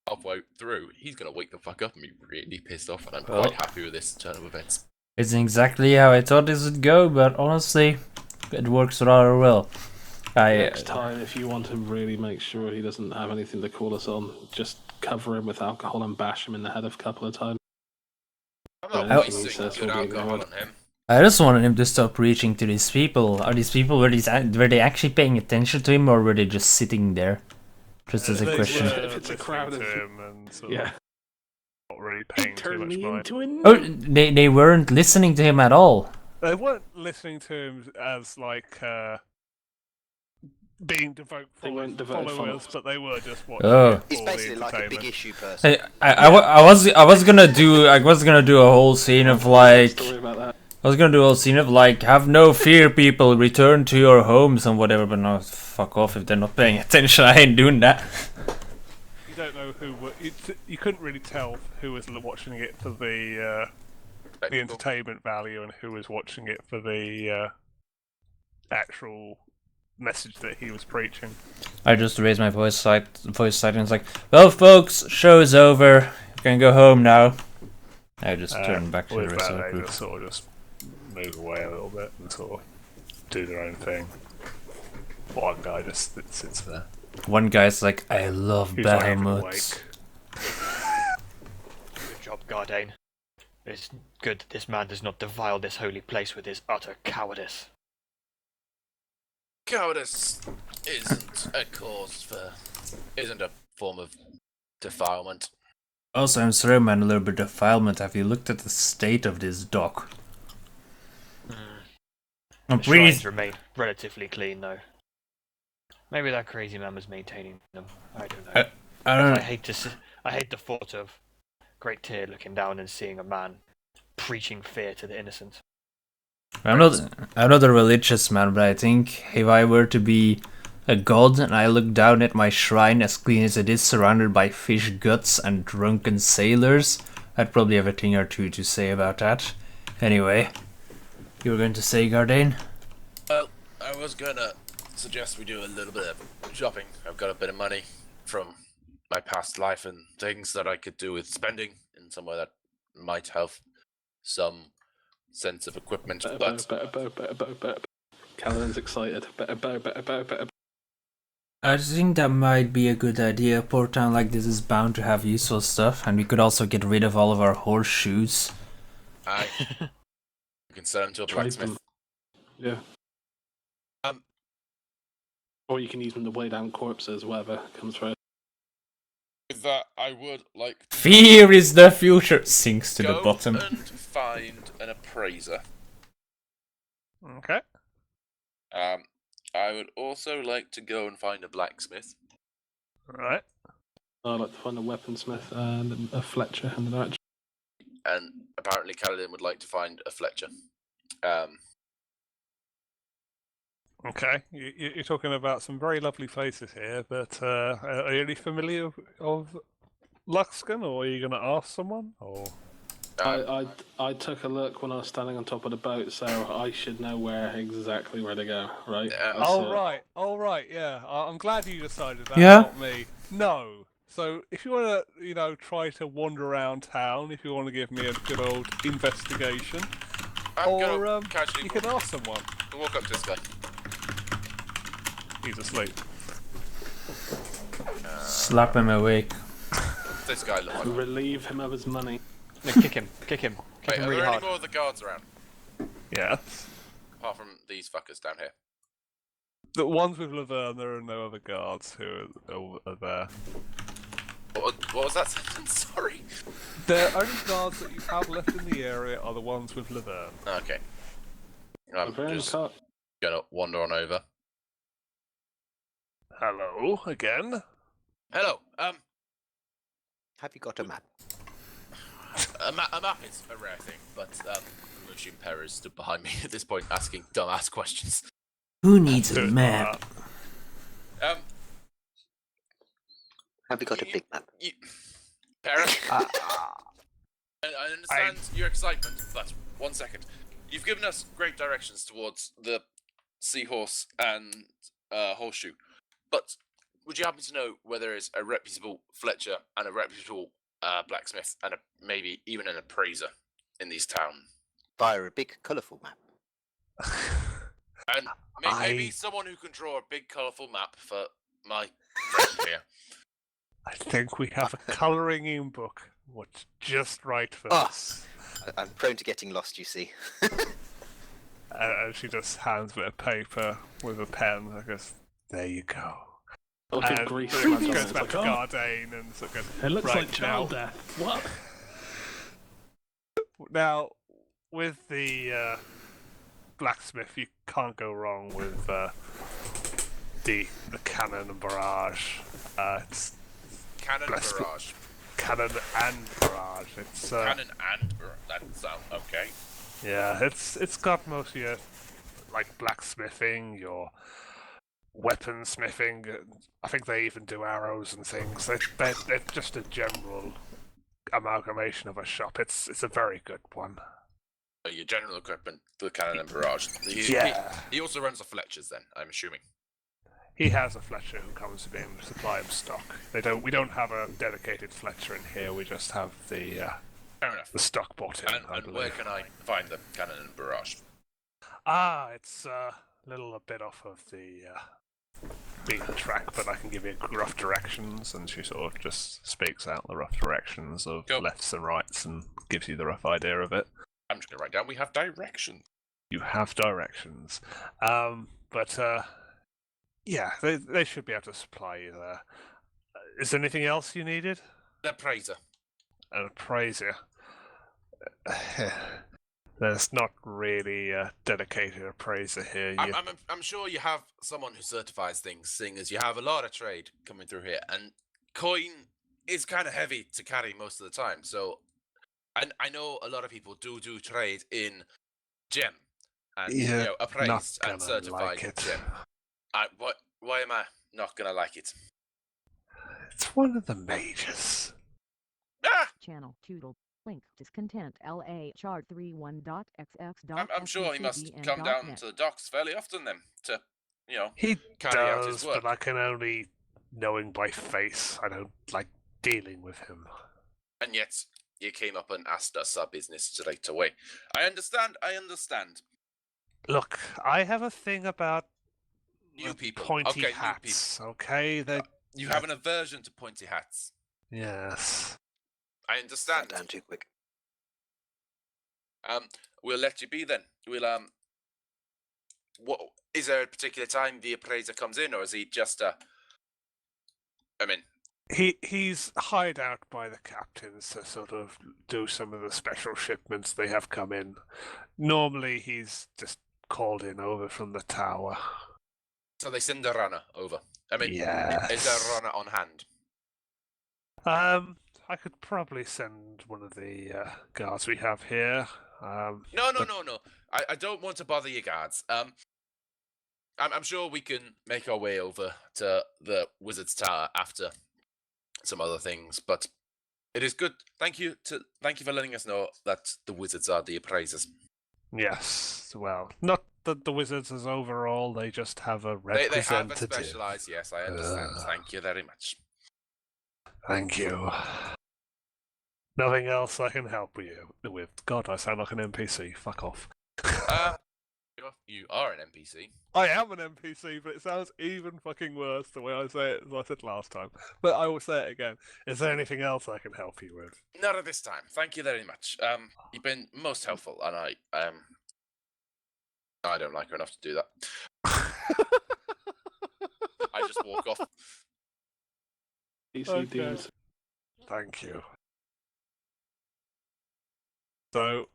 Halfway through, he's gonna wake the fuck up and be really pissed off, and I'm Well. quite happy with this turn of events. It's exactly how I thought this would go, but honestly, it works rather well. Next time, if you want to really make sure he doesn't have anything to call us on, just cover him with alcohol and bash him in the head a couple of times. I'm Yeah, not anything he wasting says good will be alcohol ignored. on him. I just wanted him to stop reaching to these people. Are these people, were they actually paying attention to him, or were they just sitting there? Just as a They question. were If it's a listening crowd to of- him and sort Yeah. of not really paying too Turn much me mind. into a Oh, they weren't listening to him at all. They weren't listening to him as like being devout They weren't devout followers, followers. but they were just watching Oh. it He's for the basically like a big entertainment. issue person. I was gonna do a whole scene of like Story about that. I was gonna do a whole scene of like, have no fear, people, return to your homes and whatever, but no, fuck off if they're not paying attention. I ain't doing that. You don't know who you couldn't really tell who was watching it for the Spectacle. entertainment value and who was watching it for the actual message that he was preaching. I just raised my voice side and it's like, well, folks, show's over. You can go home now. I just turned back to the With rest that, of the they group. just sort of just move away a little bit and sort of do their own thing. One guy just sits there. One guy's like, I love He's not even Bahamut. awake. Good job, Gardain. It's good that this man does not defile this holy place with his utter cowardice. Cowardice isn't a form of defilement. Also, I'm sorry, man, a little bit of defilement. Have you looked at the state of this dock? I'm The pretty... shrines remain relatively clean, though. Maybe that crazy man was maintaining them. I don't know. I don't I know. hate the thought of Great Tear looking down and seeing a man preaching fear to the innocent. I'm not a religious man, but I think if I were to be a god and I look down at my shrine as clean as it is, surrounded by fish guts and drunken sailors, I'd probably have a thing or two to say about that. Anyway, you were going to say, Gardain? Well, I was gonna suggest we do a little bit of shopping. I've got a bit of money from my past life and things that I could do with spending in somewhere that might have some sense of equipment. But Better. Callum's excited. Better. I think that might be a good idea. A port town like this is bound to have useful stuff, and we could also get rid of all of our horseshoes. we can sell them to a Trade blacksmith. them. Yeah. Or you can use them to weigh down corpses, whatever comes first. With that, I would like to Fear is the future. Sinks to the go bottom. and find an appraiser. Okay. I would also like to go and find a blacksmith. Right. I'd like to find a weaponsmith and a Fletcher and an archer. And apparently Kaladin would like to find a Fletcher. Okay. You're talking about some very lovely places here, but are you any familiar of Luxcan, or are you going to ask someone? Or I took a look when I was standing on top of the boat, so I should know exactly where to go, right? Yeah. all right, yeah. I'm glad you decided that, Yeah? not me. No. So if you want to, try to wander around town, if you want to give me a good old investigation, I'm or gonna casually you can ask someone. walk up to this guy. He's asleep. Slap him awake. this guy look like? Relieve him of his money. No, kick him. Kick him. Kick Wait, him are really there hard. any more of the guards around? Yeah. Apart from these fuckers down here. The ones with Laverne, there are no other guards who are there. What was that sentence? Sorry. The only guards that you have left in the area are the ones with Laverne. Okay. I'm Laverne just cut. gonna wander on over. Hello, again. Hello. Have you got a map? A map is a rare thing, but I'm assuming Perez stood behind me at this point, asking dumbass questions. Who needs a Good. map? Have you got a big map? Perez, Ah, I understand your excitement, but 1 second. You've given us great directions towards the seahorse and horseshoe, but would you happen to know where there is a reputable Fletcher and a reputable blacksmith and maybe even an appraiser in these towns? via a big, colourful map. And maybe someone who can draw a big, colourful map for my friend here. I think we have a colouring in book. What's just right for Ah. this. I'm prone to getting lost, you see. And she just hands me a paper with a pen. I guess, there you go. Look at And Greece. it man, goes it's back like, to oh, Gardane and sort of it looks right like child death. What? Now, with the blacksmith, you can't go wrong with the cannon and barrage. It's Cannon Bless me. barrage. cannon and barrage. It's Cannon and barrage. That sounds okay. yeah, it's got most of your like blacksmithing, your weaponsmithing. I think they even do arrows and things. They're just a general amalgamation of a shop. It's a very good one. Your general equipment, the cannon and barrage. Yeah. He also runs the Fletchers then, I'm assuming. He has a Fletcher who comes to be able to supply him stock. We don't have a dedicated Fletcher in here. We just have the Fair enough. stock bought in. And I where believe. can I find the cannon and barrage? It's a bit off of the beaten track, but I can give you rough directions, and she sort of just speaks out the rough directions of Cool. lefts and rights and gives you the rough idea of it. I'm just going to write down we have directions. You have directions, but yeah, they should be able to supply you there. Is there anything else you needed? The appraiser. An appraiser. There's not really a dedicated appraiser here. I'm sure you have someone who certifies things, seeing as you have a lot of trade coming through here, and coin is kind of heavy to carry most of the time. So, and I know a lot of people do trade in gem and Yeah, not appraised and gonna certified like it. gem. Why am I not gonna like it? It's one of the majors. Ah! Channel Toodle. Link discontent LA chart 31.xx. I'm sure he must come down to the docks fairly often then to, He carry out does, his work. but I can only know him by face. I don't like dealing with him. And yet you came up and asked us our business straight away. I understand. Look, I have a thing about New people. pointy Okay, new hats. Okay, You have an aversion to pointy hats. yes. I Sat understand. down too quick. We'll let you be then. We'll what is there a particular time the appraiser comes in, or is he just He's hired out by the captains to sort of do some of the special shipments they have come in. Normally, he's just called in over from the tower. so they send a runner over. Is there Yes. a runner on hand? I could probably send one of the guards we have here. No. I don't want to bother you guards. I'm sure we can make our way over to the Wizard's Tower after some other things, but it is good. Thank you for letting us know that the Wizards are the appraisers. Yes, well, not that the Wizards as overall, they just have a They representative. have a specialized. Yes, I understand. Thank you very much. Thank you. Nothing else I can help you with. God, I sound like an NPC. Fuck off. You're However, you are an NPC. I am an NPC, but it sounds even fucking worse the way I say it as I said last time. But I will say it again. Is there anything else I can help you with? Not at this time. Thank you very much. You've been most helpful, and I don't like her enough to do that. I just walk off. Okay. Thank you. So,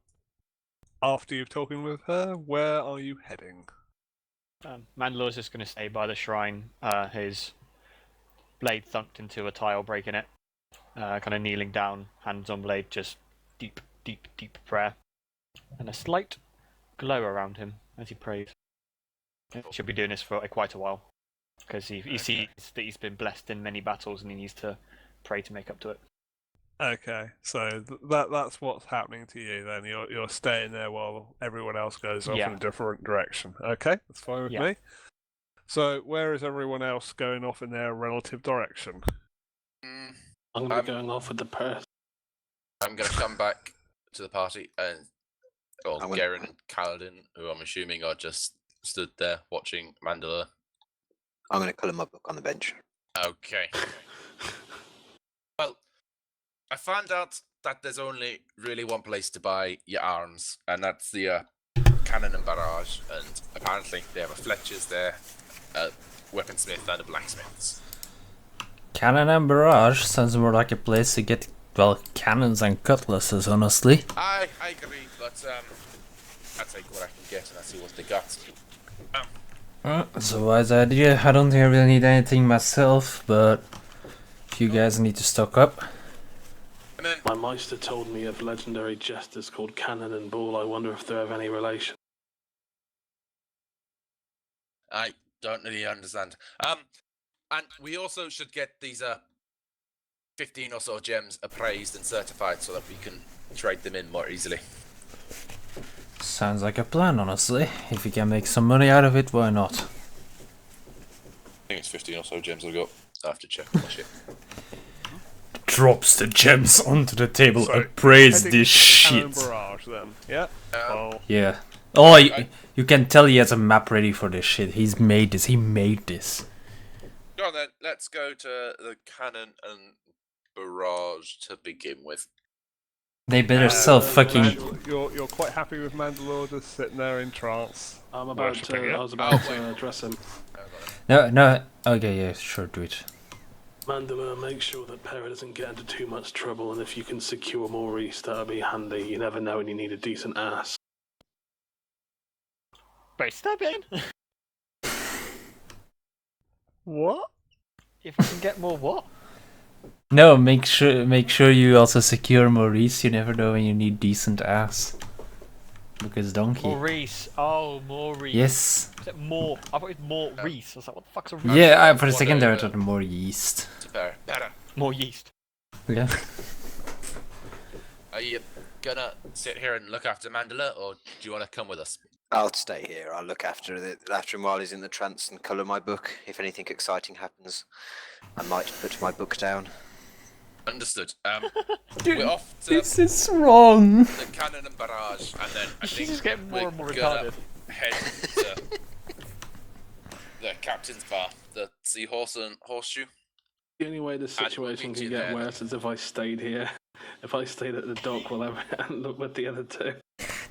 after you've talking with her, where are you heading? Mandalore's just going to stay by the shrine, his blade thunked into a tile, breaking it. Kind of kneeling down, hands on blade, just deep, deep, deep prayer. And a slight glow around him as he prays. He should be doing this for quite a while. Because he sees that he's been blessed in many battles and he needs to pray to make up to it. Okay, so that's what's happening to you then. You're staying there while everyone else goes off in a different direction. Okay, that's fine with me. So where is everyone else going off in their relative direction? I'm going to be going off with the purse. I'm going to come back to the party, and Garen and Kaladin, who I'm assuming are just stood there watching Mandalore. I'm going to colour my book on the bench. Okay. Well, I found out that there's only really one place to buy your arms, and that's the Cannon and Barrage, and apparently they have a Fletcher's there, a weaponsmith, and a blacksmith's. Cannon and Barrage sounds more like a place to get, well, cannons and cutlasses, honestly. I agree, but I take what I can get and I see what they got. That's a wise idea. I don't think I really need anything myself, but if you guys need to stock up. And then, My Meister told me of legendary jesters called Cannon and Ball. I wonder if they're of any relation. I don't really understand. And we also should get these 15 or so gems appraised and certified so that we can trade them in more easily. Sounds like a plan, honestly. If you can make some money out of it, why not? I think it's 15 or so gems I've got. I have to check all my shit. Drops the gems onto the table, So, appraise heading this to Cannon shit. Barrage then. Yeah. Well, Yeah. Oh, you can tell he has a map ready for this shit. He's made this. He made this. Go on then, let's go to the Cannon and Barrage to begin with. They better sell fucking... You're quite happy with Mandalore just sitting there in trance. I was Worshipping it. about to address him. No. Okay, yeah, sure, do it. Mandalore, make sure that Pera doesn't get into too much trouble, and if you can secure Maurice, that'll be handy. You never know when you need a decent ass. Wait, step in! What? If I can get more what? No, make sure you also secure Maurice. You never know when you need decent ass. Because donkey. Maurice. Oh, Maurice. Yes. Is it more? I thought it was more Reese. I was like, what the fuck's a Reese? Yeah, for a second there I thought more yeast. Better. More yeast. Yeah. Are you gonna sit here and look after Mandalore, or do you want to come with us? I'll stay here. I'll look after him while he's in the trance and colour my book. If anything exciting happens, I might put my book down. Understood. We're off to This is wrong. the Cannon and Barrage, and then I She's think just getting more and more gonna retarded. head to the Captain's Bar, the Seahorse and Horseshoe. The only way this situation meet can you get there. worse is if I stayed here. If I stayed at the dock while I look with the other two.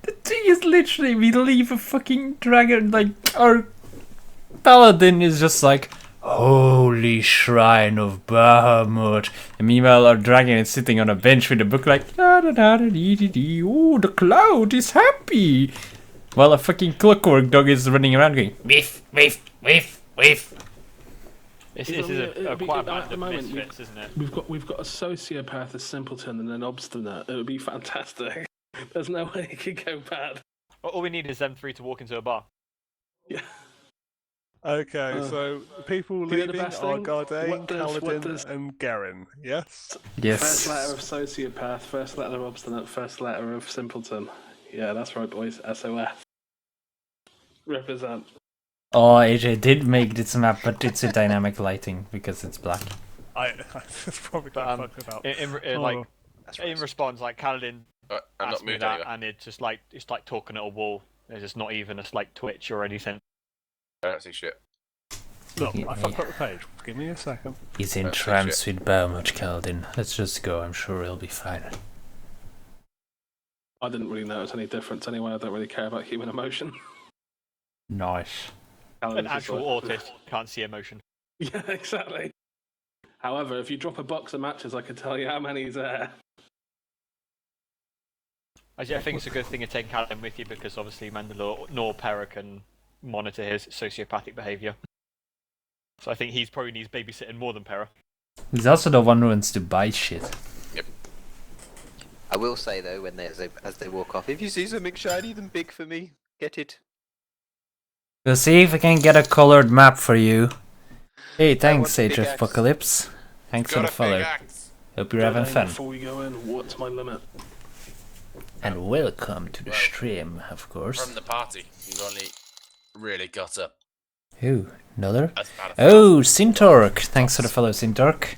The thing is literally we leave a fucking dragon, like our paladin is just like, holy shrine of Bahamut. And meanwhile our dragon is sitting on a bench with a book like, da da da da dee dee dee, oh the cloud is happy. While a fucking clockwork dog is running around going, whiff, whiff, whiff, whiff. This It'll is be- a it'll be- quite a at band the of moment, misfits, isn't it? We've got a sociopath, a simpleton, and an obstinate. It would be fantastic. There's no way it could go bad. All we need is them three to walk into a bar. Yeah. Okay, so people You know the leaving best are thing? Gardain, What Kaladin, does- and Garen. Yes. First letter Yes. of sociopath, first letter of obstinate, first letter of simpleton. Yeah, that's right, boys. SOF. Represent. Oh, AJ did make this map, but it's a dynamic lighting because it's black. I it's probably But, don't fuck it up. Like Oh. That's in right. response, like Kaladin I'm not asked me moving that, anywhere. and it's like talking at a wall. There's just not even a slight twitch or anything. I don't see shit. Look, Yeah, I fucked up the page. Give me a second. He's in That's trance with Beaumont Kaladin. Let's just go, I'm sure he'll be fine. I didn't really notice any difference anyway. I don't really care about human emotion. Nice. An actual autist can't see emotion. Yeah, exactly. However, if you drop a box of matches, I could tell you how many's there. Actually, I think it's a good thing you're taking Callum with you because obviously Mandalore nor Pera can monitor his sociopathic behaviour. So I think he's probably needs babysitting more than Pera. He's also the one who wants to buy shit. I will say though, when as they walk off, if you see something shiny, then big for me. Get it. We'll see if I can get a colored map for you. Hey, thanks, want a Age big of axe. Apocalypse. Thanks for Got the a big follow. axe. Hope you're having fun. Before we go in, what's my limit? And welcome to the Well, stream, of course. From the party, you've only really got a. Who? Another? That's about a Oh, Sintork! Thanks for the follow, Sintork.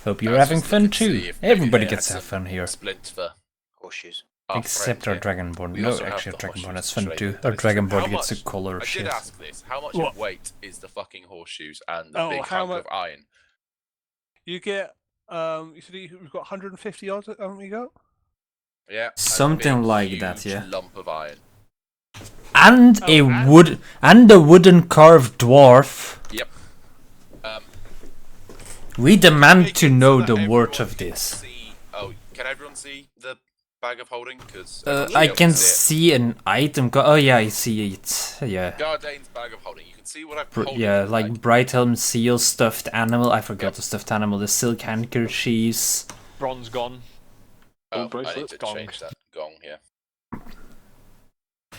Hope you're I was having just fun looking to see too. if maybe Everybody they gets to had have fun here. Splint for Horseshoes. our Except our friend Dragonborn. We No, also have actually, our the Dragonborn horseshoes, has fun actually. too. That Our is true. How Dragonborn gets a much- color I shit. did ask this. How much What? weight is the fucking horseshoes and the Oh, big how hunk of iron? You get, you said you've got 150 odds, haven't you got? Yeah. and a Something big, like that, huge yeah. lump of iron. And Oh, a and- and a wooden carved dwarf. Yep. Um, We demand make to it so know that the worth everyone of can this. see- Oh, can everyone see the bag of holding? Because I can see an item. Oh yeah, I see it. Yeah. Gardane's bag of holding. You can see what I'm holding. Yeah, in the like bag. Brighthelm seal, stuffed animal. I forgot Yep. the stuffed animal. The silk handkerchiefs. Bronze gone. Oh, I need bracelet? to Gong. change that. Gong, yeah.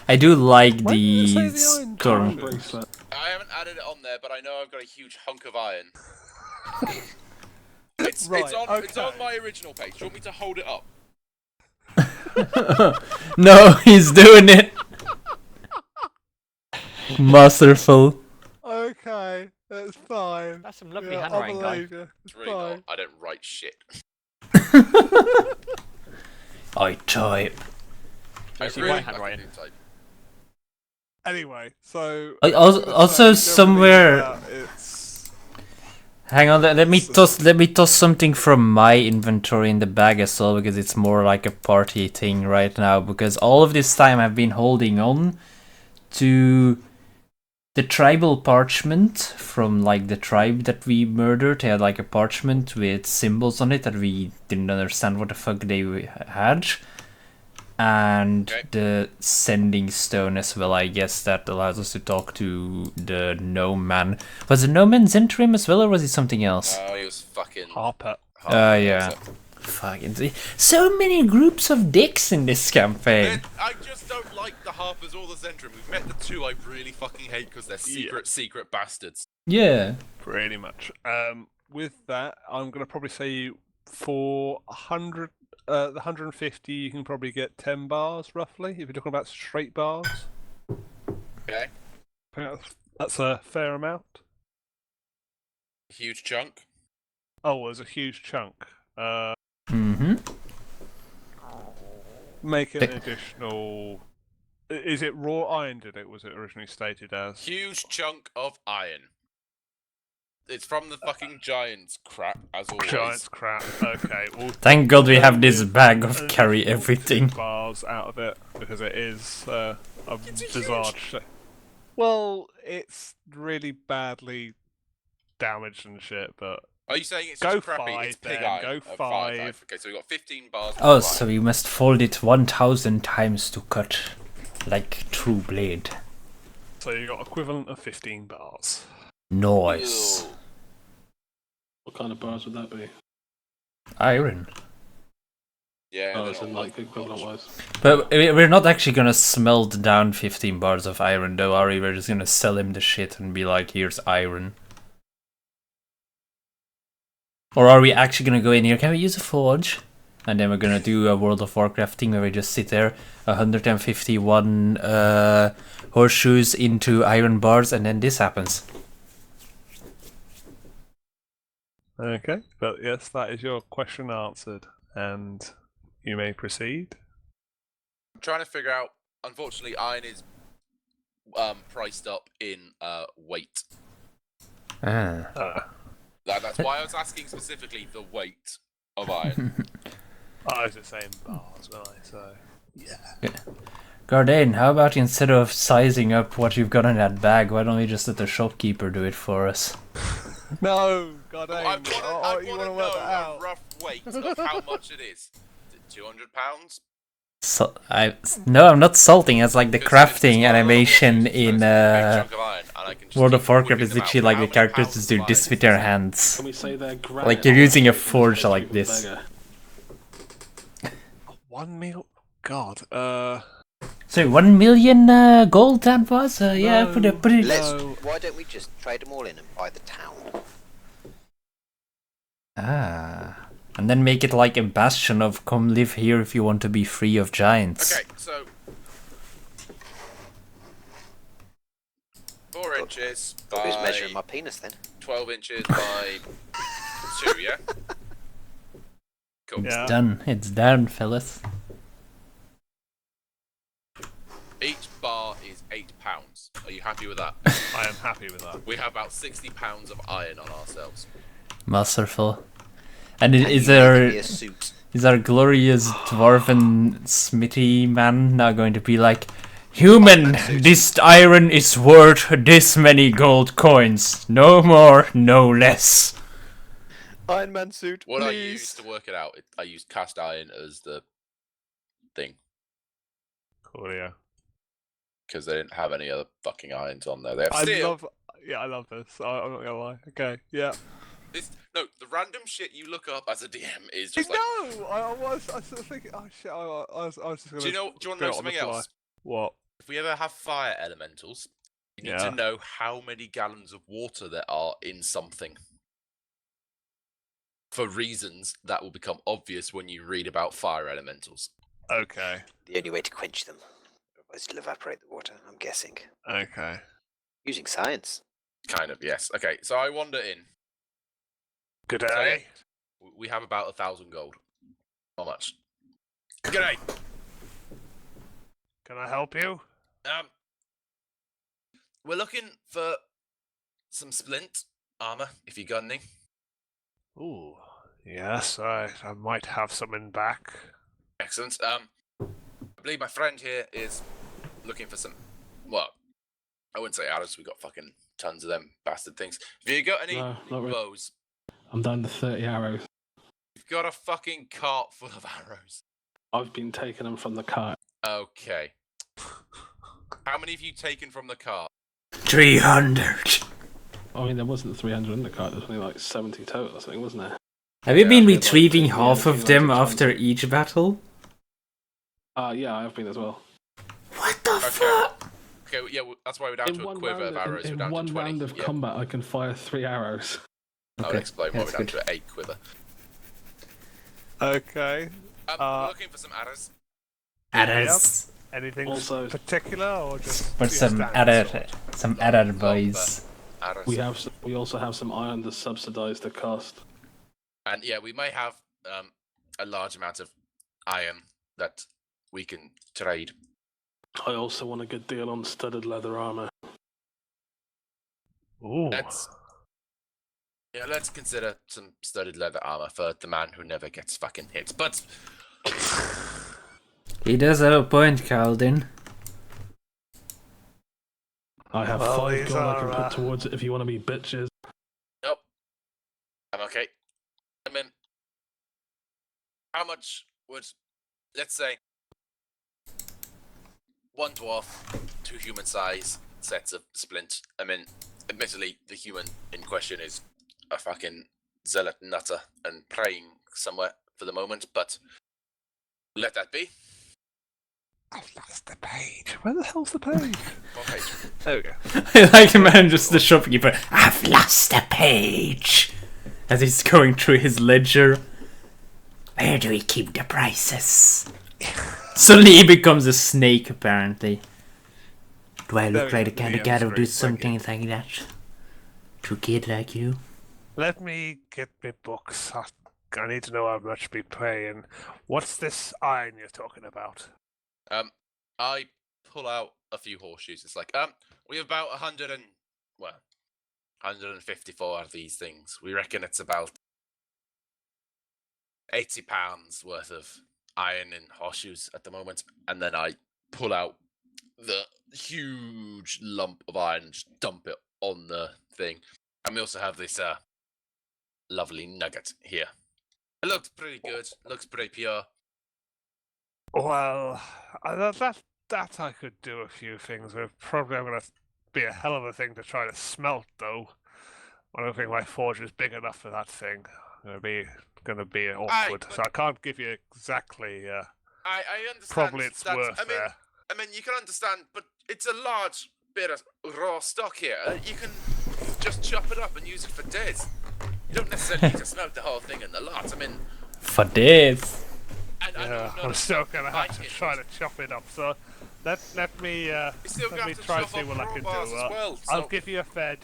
I do like Why did it say the the iron storm. collar? Bracelet. I haven't added it on there, but I know I've got a huge hunk of iron. It's Right, it's on okay. my original page. Do you want me to hold it up? No, he's doing it. Masterful. Okay, that's fine. That's some lovely Yeah, I handwriting, guy. believe you. It's really not. I don't write shit. I type. I see really my fucking handwriting. do type. Anyway, so I I'm also- gonna also say generally, somewhere- it's Hang on, let me toss something from my inventory in the bag as well, because it's more like a party thing right now. Because all of this time I've been holding on to the tribal parchment from like the tribe that we murdered. They had like a parchment with symbols on it that we didn't understand what the fuck they had. And Okay. the sending stone as well, I guess, that allows us to talk to the gnome man. Was the gnome man Zentrim as well, or was it something else? Oh, he was fucking. Harper. Yeah. Fucking so many groups of dicks in this campaign. I just don't like the Harpers or the Zentrum. We've met the two I really fucking hate because they're secret bastards. Yeah. Pretty much. With that, I'm gonna probably say for 100, the 150, you can probably get 10 bars roughly. If you're talking about straight bars, Okay. I think that's a fair amount. Huge chunk. Oh, there's a huge chunk. Mm-hmm. Make it an additional. Is it raw iron? Did it? Was it originally stated as? Huge chunk of iron. It's from the fucking Giants crap, as always. Giant's crap. Okay. Well, Thank God we have this with bag of an carry additional everything. 2 bars out of it because it is a It's a bizarre. huge- Well, it's really badly damaged and shit, but Are you saying it's Go just crappy? 5 It's pig then, iron. go Oh, 5. Okay, so we got 15 bars. Oh, of so iron. you must fold it 1,000 times to cut like true blade. so you got equivalent of 15 bars. Nice. Ew. What kind of bars would that be? Iron. Yeah. Oh, they're it's not in like equivalent wise. But we're not actually gonna smelt down 15 bars of iron though, are we? We're just gonna sell him the shit and be like, here's iron. Or are we actually gonna go in here? Can we use a forge? And then we're gonna do a World of Warcraft thing where we just sit there, 151 horseshoes into iron bars, and then this happens. Okay, but yes, that is your question answered, and you may proceed. I'm trying to figure out unfortunately, iron is priced up in weight. Ah. That's why I was asking specifically the weight of iron. I was the same bars, wasn't I? So, yeah. Gardain, how about instead of sizing up what you've got in that bag, why don't we just let the shopkeeper do it for us? No, God, I want to know a rough weight of how much it is. Is it 200 pounds? So, no, I'm not salting. It's like the crafting animation in World of Warcraft is literally like the characters just do this with their hands. Can we say they're Like you're using a forge like this. 1 mil? God, So 1 million gold that was? Yeah, put it. Why don't we just trade them all in and buy the town? Ah. And then make it like a bastion of come live here if you want to be free of giants. Okay, so 4 inches by Who's measuring my penis then? 12 inches by 2, yeah? Cool. yeah. Done. It's done, fellas. Each bar is £8. Are you happy with that? I am happy with that. We have about 60 pounds of iron on ourselves. Masterful. And Can is you there... make me a suit? Is our glorious dwarven smithy man now going to be like, human, this iron is worth this many gold coins. No more, no less. Iron Man suit, What I please. used to work it out, I used cast iron as the thing. Cool, yeah. Because they didn't have any other fucking irons on there. They have steel. I love this. I'm not gonna lie. Okay, yeah. No, the random shit you look up as a DM is just like... No! I was sort of thinking, oh shit, I was just gonna... Do you want to know something else? What? If we ever have fire elementals, you need to know how many gallons of water there are in something. For reasons that will become obvious when you read about fire elementals. Okay. The only way to quench them is to evaporate the water, I'm guessing. Okay. Using science. Kind of, yes. Okay, so I wander in. Good Say day. it. We have about 1,000 gold. How much? G'day. Can I help you? We're looking for some splint armor, if you got any. Ooh. Yes, I might have some in back. Excellent. I believe my friend here is looking for some... Well, I wouldn't say arrows, we got fucking tons of them bastard things. Have you got any No, not really. bows? I'm down to 30 arrows. You've got a fucking cart full of arrows. I've been taking them from the cart. Okay. How many have you taken from the cart? 300. I mean, there wasn't 300 in the cart. There was only like 70 total or something, wasn't there? Have you been I had, retrieving like, half of them 20. after each battle? Yeah, I have been as well. What the fuck? Okay, yeah, that's why we're down to a quiver of arrows. In we're down one to 20. round of Yep. combat, I can fire 3 arrows. I'll Okay, explain why we're that's down good. to 8 quiver. Okay. We're looking for some arrows. Adders. Anything Also- particular or just... But your some standard sword? adder boys. Arrows. We also have some iron to subsidise the cost. And yeah, we may have a large amount of iron that we can trade. I also want a good deal on studded leather armor. Ooh. Let's consider some studded leather armor for the man who never gets fucking hit. But He does have a point, Calden. I have Well, 5 these gold I can are, put towards it if you want to be bitches. nope, I'm okay. I mean, how much would, let's say, 1 dwarf, 2 human size sets of splint? I mean, admittedly, the human in question is a fucking zealot nutter and praying somewhere for the moment, but let that be. I've lost the page. Where the hell's the page? What page? There we go. I like imagine just the shopkeeper. I've lost a page. As he's going through his ledger. Where do we keep the prices? Suddenly he becomes a snake, apparently. Do I look There like we the go, kind of DM guy who do screen, thank you. something like that? To a kid like you? Let me get my books. I need to know how much we paying. What's this iron you're talking about? I pull out a few horseshoes. It's like, we have about 154 of these things. We reckon it's about £80 worth of iron in horseshoes at the moment. And then I pull out the huge lump of iron and just dump it on the thing. And we also have this lovely nugget here. It looks pretty good. Looks pretty pure. Well, that I could do a few things with. Probably I'm going to be a hell of a thing to try to smelt, though. I don't think my forge is big enough for that thing. Going to be awkward. So I can't give you exactly. I understand. Probably it's that, worth there. I mean, you can understand, but it's a large bit of raw stock here. You can just chop it up and use it for days. You don't necessarily need to smelt the whole thing in the lot. I mean, For days. I'm still going to have to try to chop it up. So let me try to see what I can do. I'll give you a fair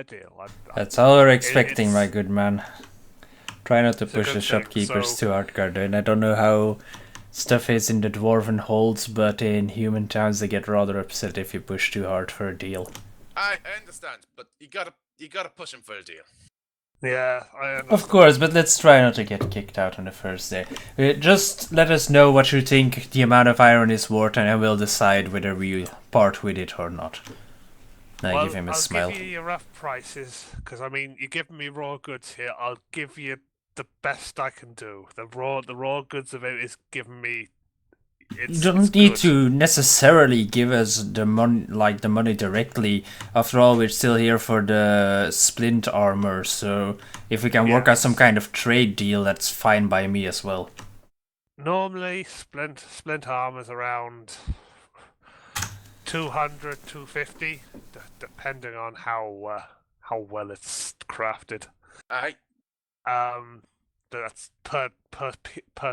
deal. That's all we're expecting, my good man. Try not to push the shopkeepers too hard, Garden. I don't know how stuff is in the dwarven holds, but in human towns they get rather upset if you push too hard for a deal. I understand, but you gotta push them for a deal. Yeah, I understand. Of course, but let's try not to get kicked out on the first day. Just let us know what you think the amount of iron is worth, and I will decide whether we part with it or not. I give him a smile. I'll give you your rough prices, because I mean, you're giving me raw goods here. I'll give you the best I can do. The raw goods of it is giving me. You don't need to necessarily give us the money directly. After all, we're still here for the splint armor, so if we can work out some kind of trade deal, that's fine by me as well. Normally, splint armor's around 200, 250, depending on how well it's crafted. Aye. That's per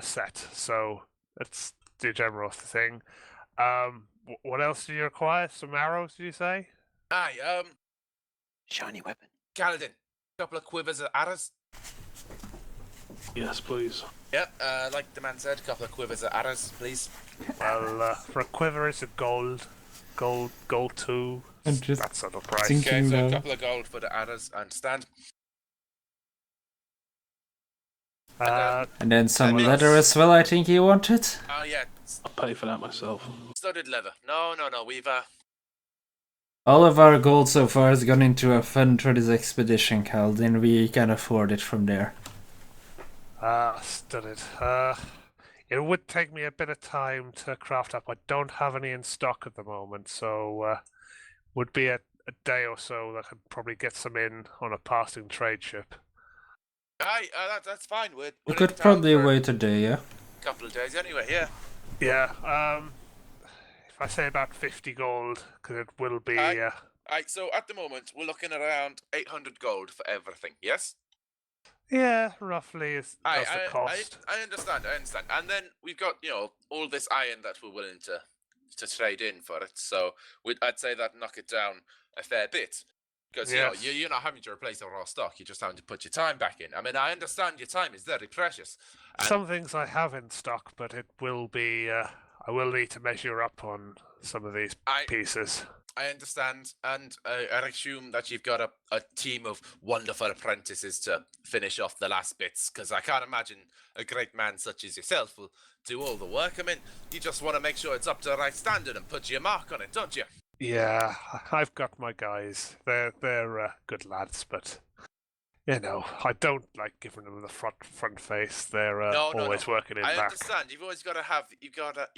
set, so it's the general thing. What else do you require? Some arrows, did you say? Aye, Shiny weapon. Kaladin, a couple of quivers of arrows. Yes, please. Yep, like the man said, a couple of quivers of arrows, please. Well, for a quiver, it's a gold 2. I'm just that sort of price. Okay, so a couple of gold for the arrows, I understand. And then some leather as well, I think you wanted. Oh yeah, I'll pay for that myself. studded leather. No, we've All of our gold so far has gone into a fund for this expedition, Caldin. We can afford it from there. Studded. It would take me a bit of time to craft up. I don't have any in stock at the moment, so would be a day or so that I could probably get some in on a passing trade ship. aye, that's fine. We're We in could town probably for wait a day, yeah? a couple of days anyway. Yeah. Yeah. If I say about 50 gold, because it will be. Aye, so at the moment we're looking at around 800 gold for everything. Yes. Yeah, roughly is the cost. I understand. And then we've got, all this iron that we're willing to trade in for it. So I'd say that knock it down a fair bit. Because, you're not having to replace the raw stock. You're just having to put your time back in. I mean, I understand your time is very precious. Some things I have in stock, but it will be. I will need to measure up on some of these pieces. I understand, and I assume that you've got a team of wonderful apprentices to finish off the last bits, because I can't imagine a great man such as yourself will do all the work. I mean, you just want to make sure it's up to the right standard and put your mark on it, don't you? Yeah, I've got my guys. They're good lads, but I don't like giving them the front face. They're always working in back. I understand. You've always got to you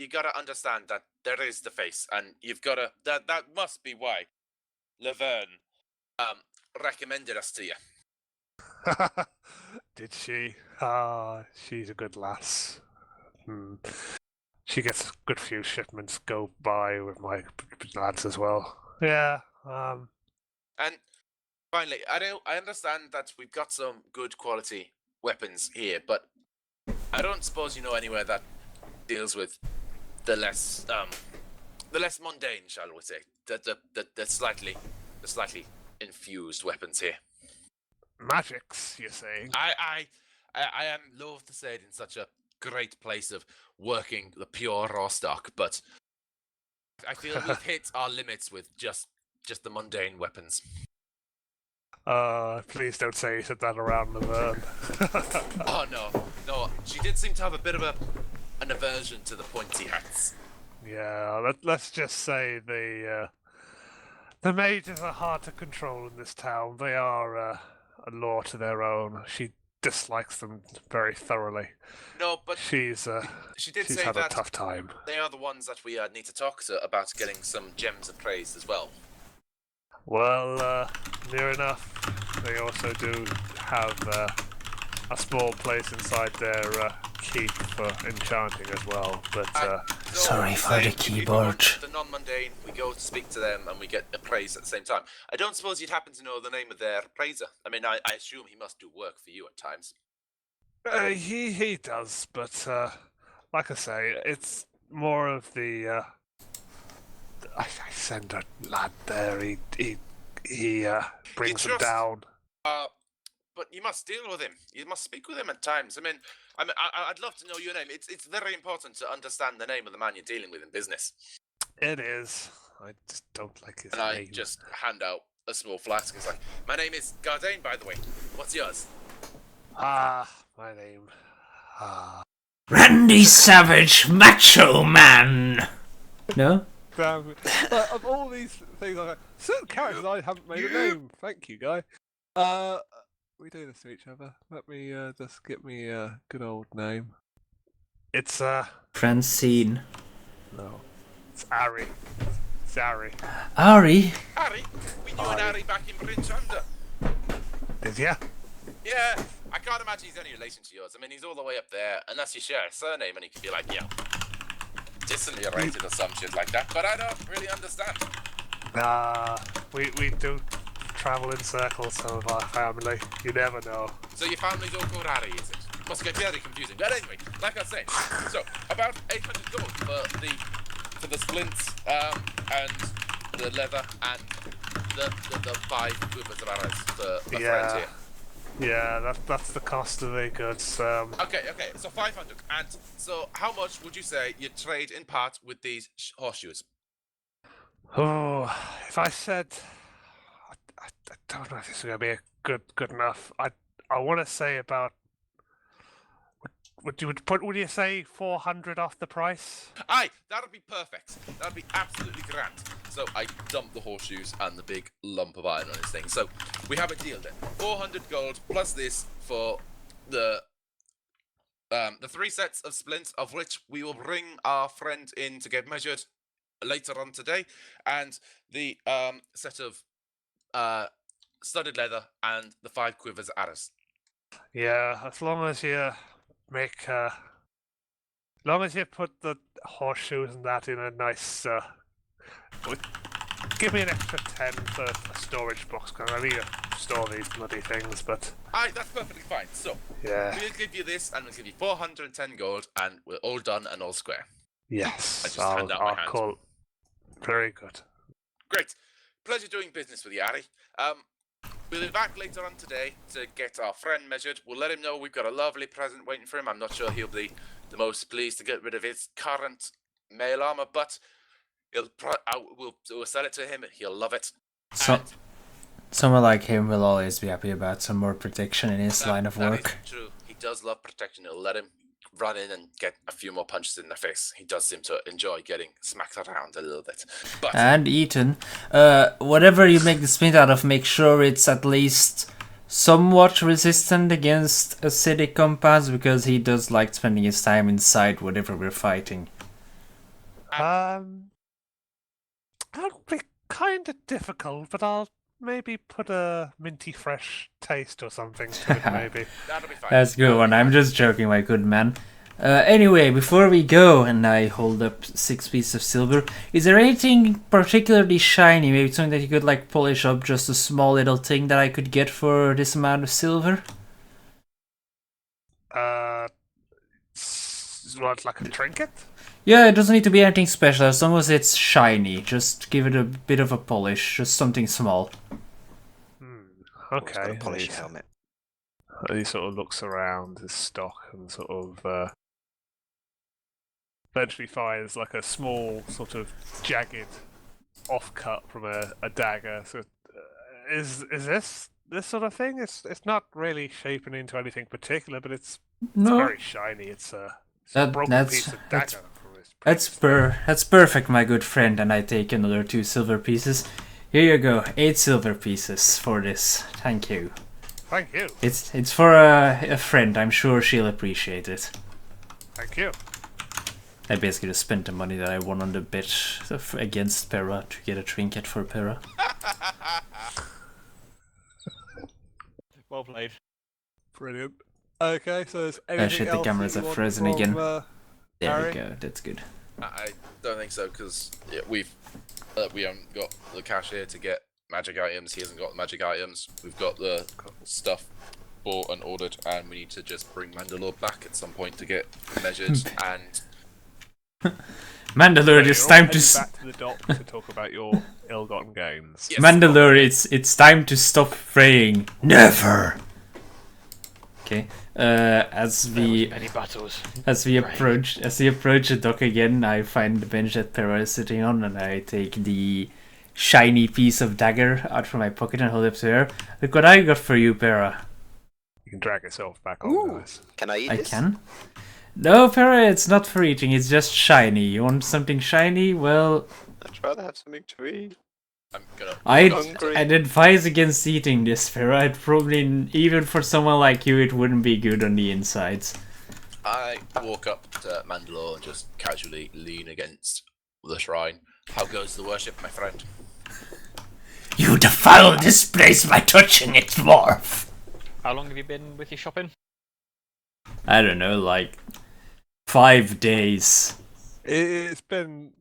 gotta understand that there is the face, and you've got to that must be why Laverne recommended us to you. Did she? She's a good lass. She gets a good few shipments go by with my lads as well. Yeah. And finally, I understand that we've got some good quality weapons here, but I don't suppose you know anywhere that deals with the less mundane, shall we say, the slightly infused weapons here. Magics, you're saying? I am loath to say it in such a great place of working the pure raw stock, but I feel we've hit our limits with just the mundane weapons. Please don't say you said that around Laverne. Oh no. She did seem to have a bit of an aversion to the pointy hats. Yeah, let's just say the mages are hard to control in this town. They are a law to their own. She dislikes them very thoroughly. No, but She did say had a that tough time. they are the ones that we need to talk to about getting some gems of praise as well. Well, near enough. They also do have a small place inside their keep for enchanting as well. But Sorry for the keyboard. The non-mundane, we go to speak to them and we get a praise at the same time. I don't suppose you'd happen to know the name of their praiser. I mean, I assume he must do work for you at times. he does, but like I say, it's more of the. I send a lad there. He brings them down. But you must deal with him. You must speak with him at times. I mean, I'd love to know your name. It's very important to understand the name of the man you're dealing with in business. It is. I just don't like his name. I just hand out a small flask. It's like, my name is Gardain, by the way. What's yours? My name. Randy Savage, Macho Man! No? Damn it. Of all these things, certain characters I haven't made a name. Thank you, guy. We do this to each other. Let me just get me a good old name. It's Francine. No. It's Ari. It's Ari. Ari? Ari? We knew an Ari back in Bridge Under. Did ya? Yeah. I can't imagine he's any relation to yours. I mean, he's all the way up there, unless you share a surname and he could be like, yeah, distantly related or some shit like that, but I don't really understand. We do travel in circles, some of our family. You never know. So your family's all called Ari, is it? Must get very confusing. But anyway, like I was saying, so about 800 gold for the splints, and the leather, and the 5 quivers of arrows for the friends here. Yeah, that's the cost of the goods. Okay, so 500. And so how much would you say you'd trade in part with these horseshoes? Oh, if I said, I don't know if this is going to be good enough. I want to say about. Would you say 400 off the price? Aye, that'd be perfect. That'd be absolutely grand. So I dump the horseshoes and the big lump of iron on this thing. So we have a deal then. 400 gold plus this for the 3 sets of splints, of which we will bring our friend in to get measured later on today, and the set of studded leather and the 5 quivers of arrows. Yeah, as long as you make, as long as you put the horseshoes and that in a nice, give me an extra 10 for storage box, because I need to store these bloody things, but. Aye, that's perfectly fine. So, yeah, we'll give you this, and we'll give you 410 gold, and we're all done and all square. yes, I just hand out my hand. Call. Very good. Great. Pleasure doing business with you, Ari. We'll be back later on today to get our friend measured. We'll let him know we've got a lovely present waiting for him. I'm not sure he'll be the most pleased to get rid of his current mail armor, but we'll sell it to him. He'll love it. Someone like him will always be happy about some more protection in his line of work. That is true. He does love protection. It'll let him run in and get a few more punches in the face. He does seem to enjoy getting smacked around a little bit. But and eaten. Whatever you make the splint out of, make sure it's at least somewhat resistant against acidic compounds, because he does like spending his time inside whatever we're fighting. That'll be kind of difficult, but I'll maybe put a minty fresh taste or something to it, maybe. that'll be fine. That's a good one. I'm just joking, my good man. Anyway, before we go, and I hold up 6 pieces of silver, is there anything particularly shiny, maybe something that you could like polish up, just a small little thing that I could get for this amount of silver? What, like a trinket? Yeah, it doesn't need to be anything special, as long as it's shiny. Just give it a bit of a polish, just something small. Okay. Polish helmet. He sort of looks around his stock and sort of eventually finds like a small sort of jagged offcut from a dagger. So, is this sort of thing? It's not really shaping into anything particular, but it's No, very shiny. It's a broken piece of dagger from his that's perfect, my good friend. And I take another 2 silver pieces. Here you go, 8 silver pieces for this. Thank you. Thank you. It's for a friend. I'm sure she'll appreciate it. Thank you. I basically just spent the money that I won on the bet against Pera to get a trinket for Pera. Well played. Brilliant. Okay, so there's Oh anything shit, the else cameras you are want frozen from, again. There Harry? we go, that's good. I don't think so because we haven't got the cash here to get magic items. He hasn't got the magic items. We've got the stuff bought and ordered, and we need to just bring Mandalore back at some point to get measured. And Mandalore, So it's you're time all to heading back to the dock to talk about your ill-gotten gains. Yes. Mandalore, it's time to stop praying. Never. Okay. As we Many battles. As we approach the dock again, I find the bench that Pera is sitting on, and I take the shiny piece of dagger out from my pocket and hold it up to her. Look what I got for you, Pera. You can drag yourself back on, Ooh. guys. Can I eat I this? can. No, Pera, it's not for eating. It's just shiny. You want something shiny? Well, I'd rather have something to eat. I'm gonna. I'd advise against eating this, Pera. I'd probably, even for someone like you, it wouldn't be good on the insides. I walk up to Mandalore and just casually lean against the shrine. How goes the worship, my friend? You defile this place by touching its dwarf. How long have you been with your shopping? I don't know, like 5 days. It's been,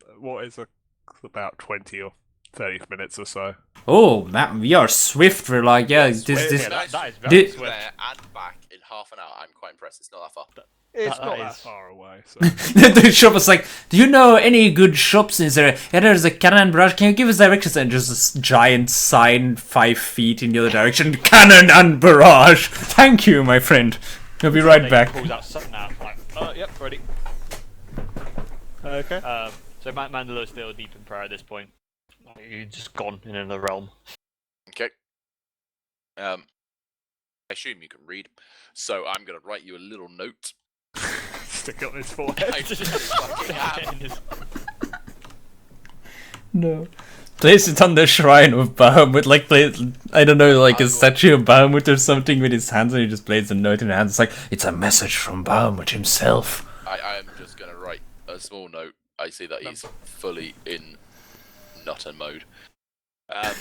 about 20 or 30 minutes or so. Oh man, we are swift. We're like, yeah, this. Yeah, that is very This- swift. There and back in half an hour. I'm quite impressed. It's not that far. It's That not that is- far away, so... The shop was like, do you know any good shops? Is there? Yeah, there's a Cannon Barrage. Can you give us directions? And just this giant sign 5 feet in the other direction. Cannon and Barrage. Thank you, my friend. I'll be right They back. Pulls out something out. Like, yep, ready. Okay. So Mandalore's still deep in prayer at this point. You're just gone in another realm. Okay. I assume you can read, so I'm gonna write you a little note. Stick it on his forehead. I just fucking have. No. Place it on the shrine of Bahamut, like I don't know, like a statue of Bahamut or something with his hands, and he just plays a note in the hands. It's like, it's a message from Bahamut himself. I am just gonna write a small note. I see that he's fully in nutter mode. And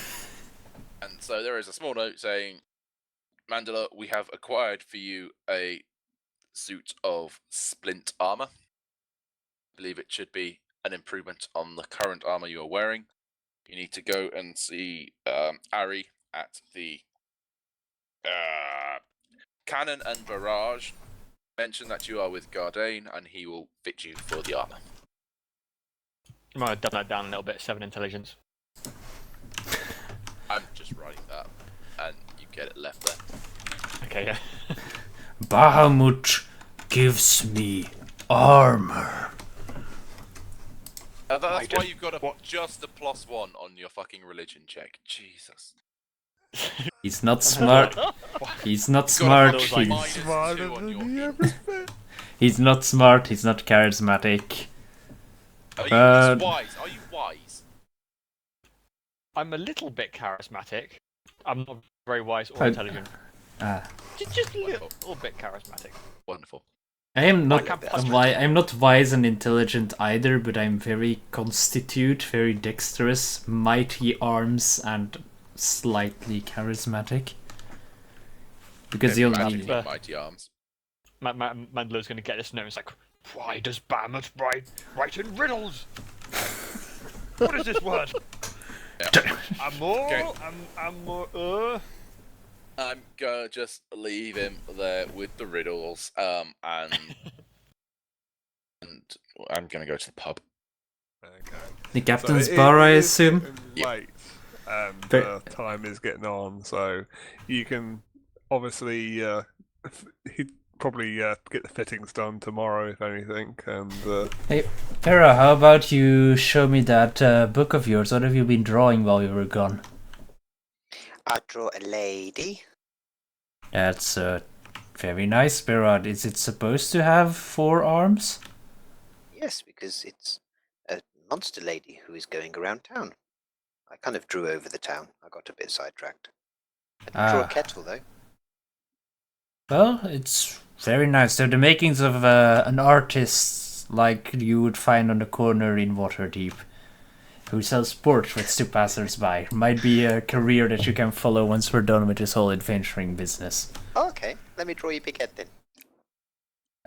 so there is a small note saying, Mandala, we have acquired for you a suit of splint armor. I believe it should be an improvement on the current armor you are wearing. You need to go and see Ari at the Cannon and Barrage. Mention that you are with Gardain, and he will fit you for the armor. You might have done that down a little bit. 7 intelligence. I'm just writing that, and you get it left there. Okay, yeah. Bahamut gives me armor. That's why you've got just a +1 on your fucking religion check. Jesus. He's not smart. He's not smart. those, like, He's, Smarter than he ever been. he's not smart. He's not charismatic. Are you wise? Are you wise? I'm a little bit charismatic. I'm not very wise or I- intelligent. Just a little bit charismatic. Wonderful. I am not. can't pass I'm not wise and intelligent either, but I'm very constitute, very dexterous, mighty arms, and slightly charismatic. Because the only Imagine your mighty arms. Mandalore's going to get this note. It's like, why does Bahamut write in riddles? What is this word? Yeah. Amor? Okay. Amor? I'm gonna just leave him there with the riddles, and I'm gonna go to the pub. Okay. the So captain's it bar, I is assume. getting late, and But- time is getting on, so you can obviously probably get the fittings done tomorrow, if anything. And Hey, Farah, how about you show me that book of yours? What have you been drawing while you were gone? I draw a lady. That's very nice, Farah. Is it supposed to have 4 arms? Yes, because it's a monster lady who is going around town. I kind of drew over the town. I got a bit sidetracked. I did draw a kettle, though. Well, it's very nice. They're the makings of an artist like you would find on the corner in Waterdeep, who sells portraits to passers-by. Might be a career that you can follow once we're done with this whole adventuring business. Oh, okay, let me draw you a big head then.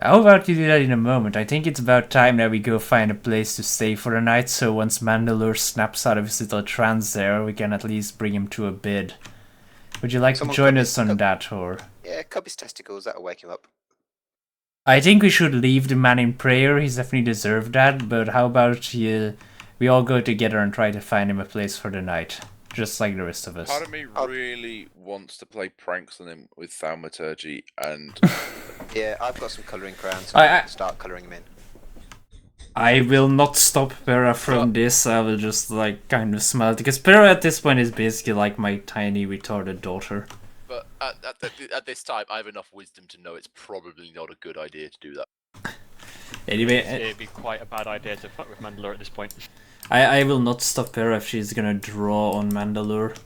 How about you do that in a moment? I think it's about time that we go find a place to stay for the night, so once Mandalore snaps out of his little trance there, we can at least bring him to a bed. Would you like Someone to join cut us on that, or...? Yeah, cub his testicles, that'll wake him up. I think we should leave the man in prayer, he's definitely deserved that, but how about we all go together and try to find him a place for the night, just like the rest of us. Part of me really wants to play pranks on him with thaumaturgy and... Yeah, I've got some colouring crayons, so I I can start colouring him in. I will not stop Pera from this, I will just like kind of smile, because Pera at this point is basically like my tiny retarded daughter. But at this time, I have enough wisdom to know it's probably not a good idea to do that. Anyway, It'd be quite a bad idea to fuck with Mandalore at this point. I will not stop Pera if she's gonna draw on Mandalore.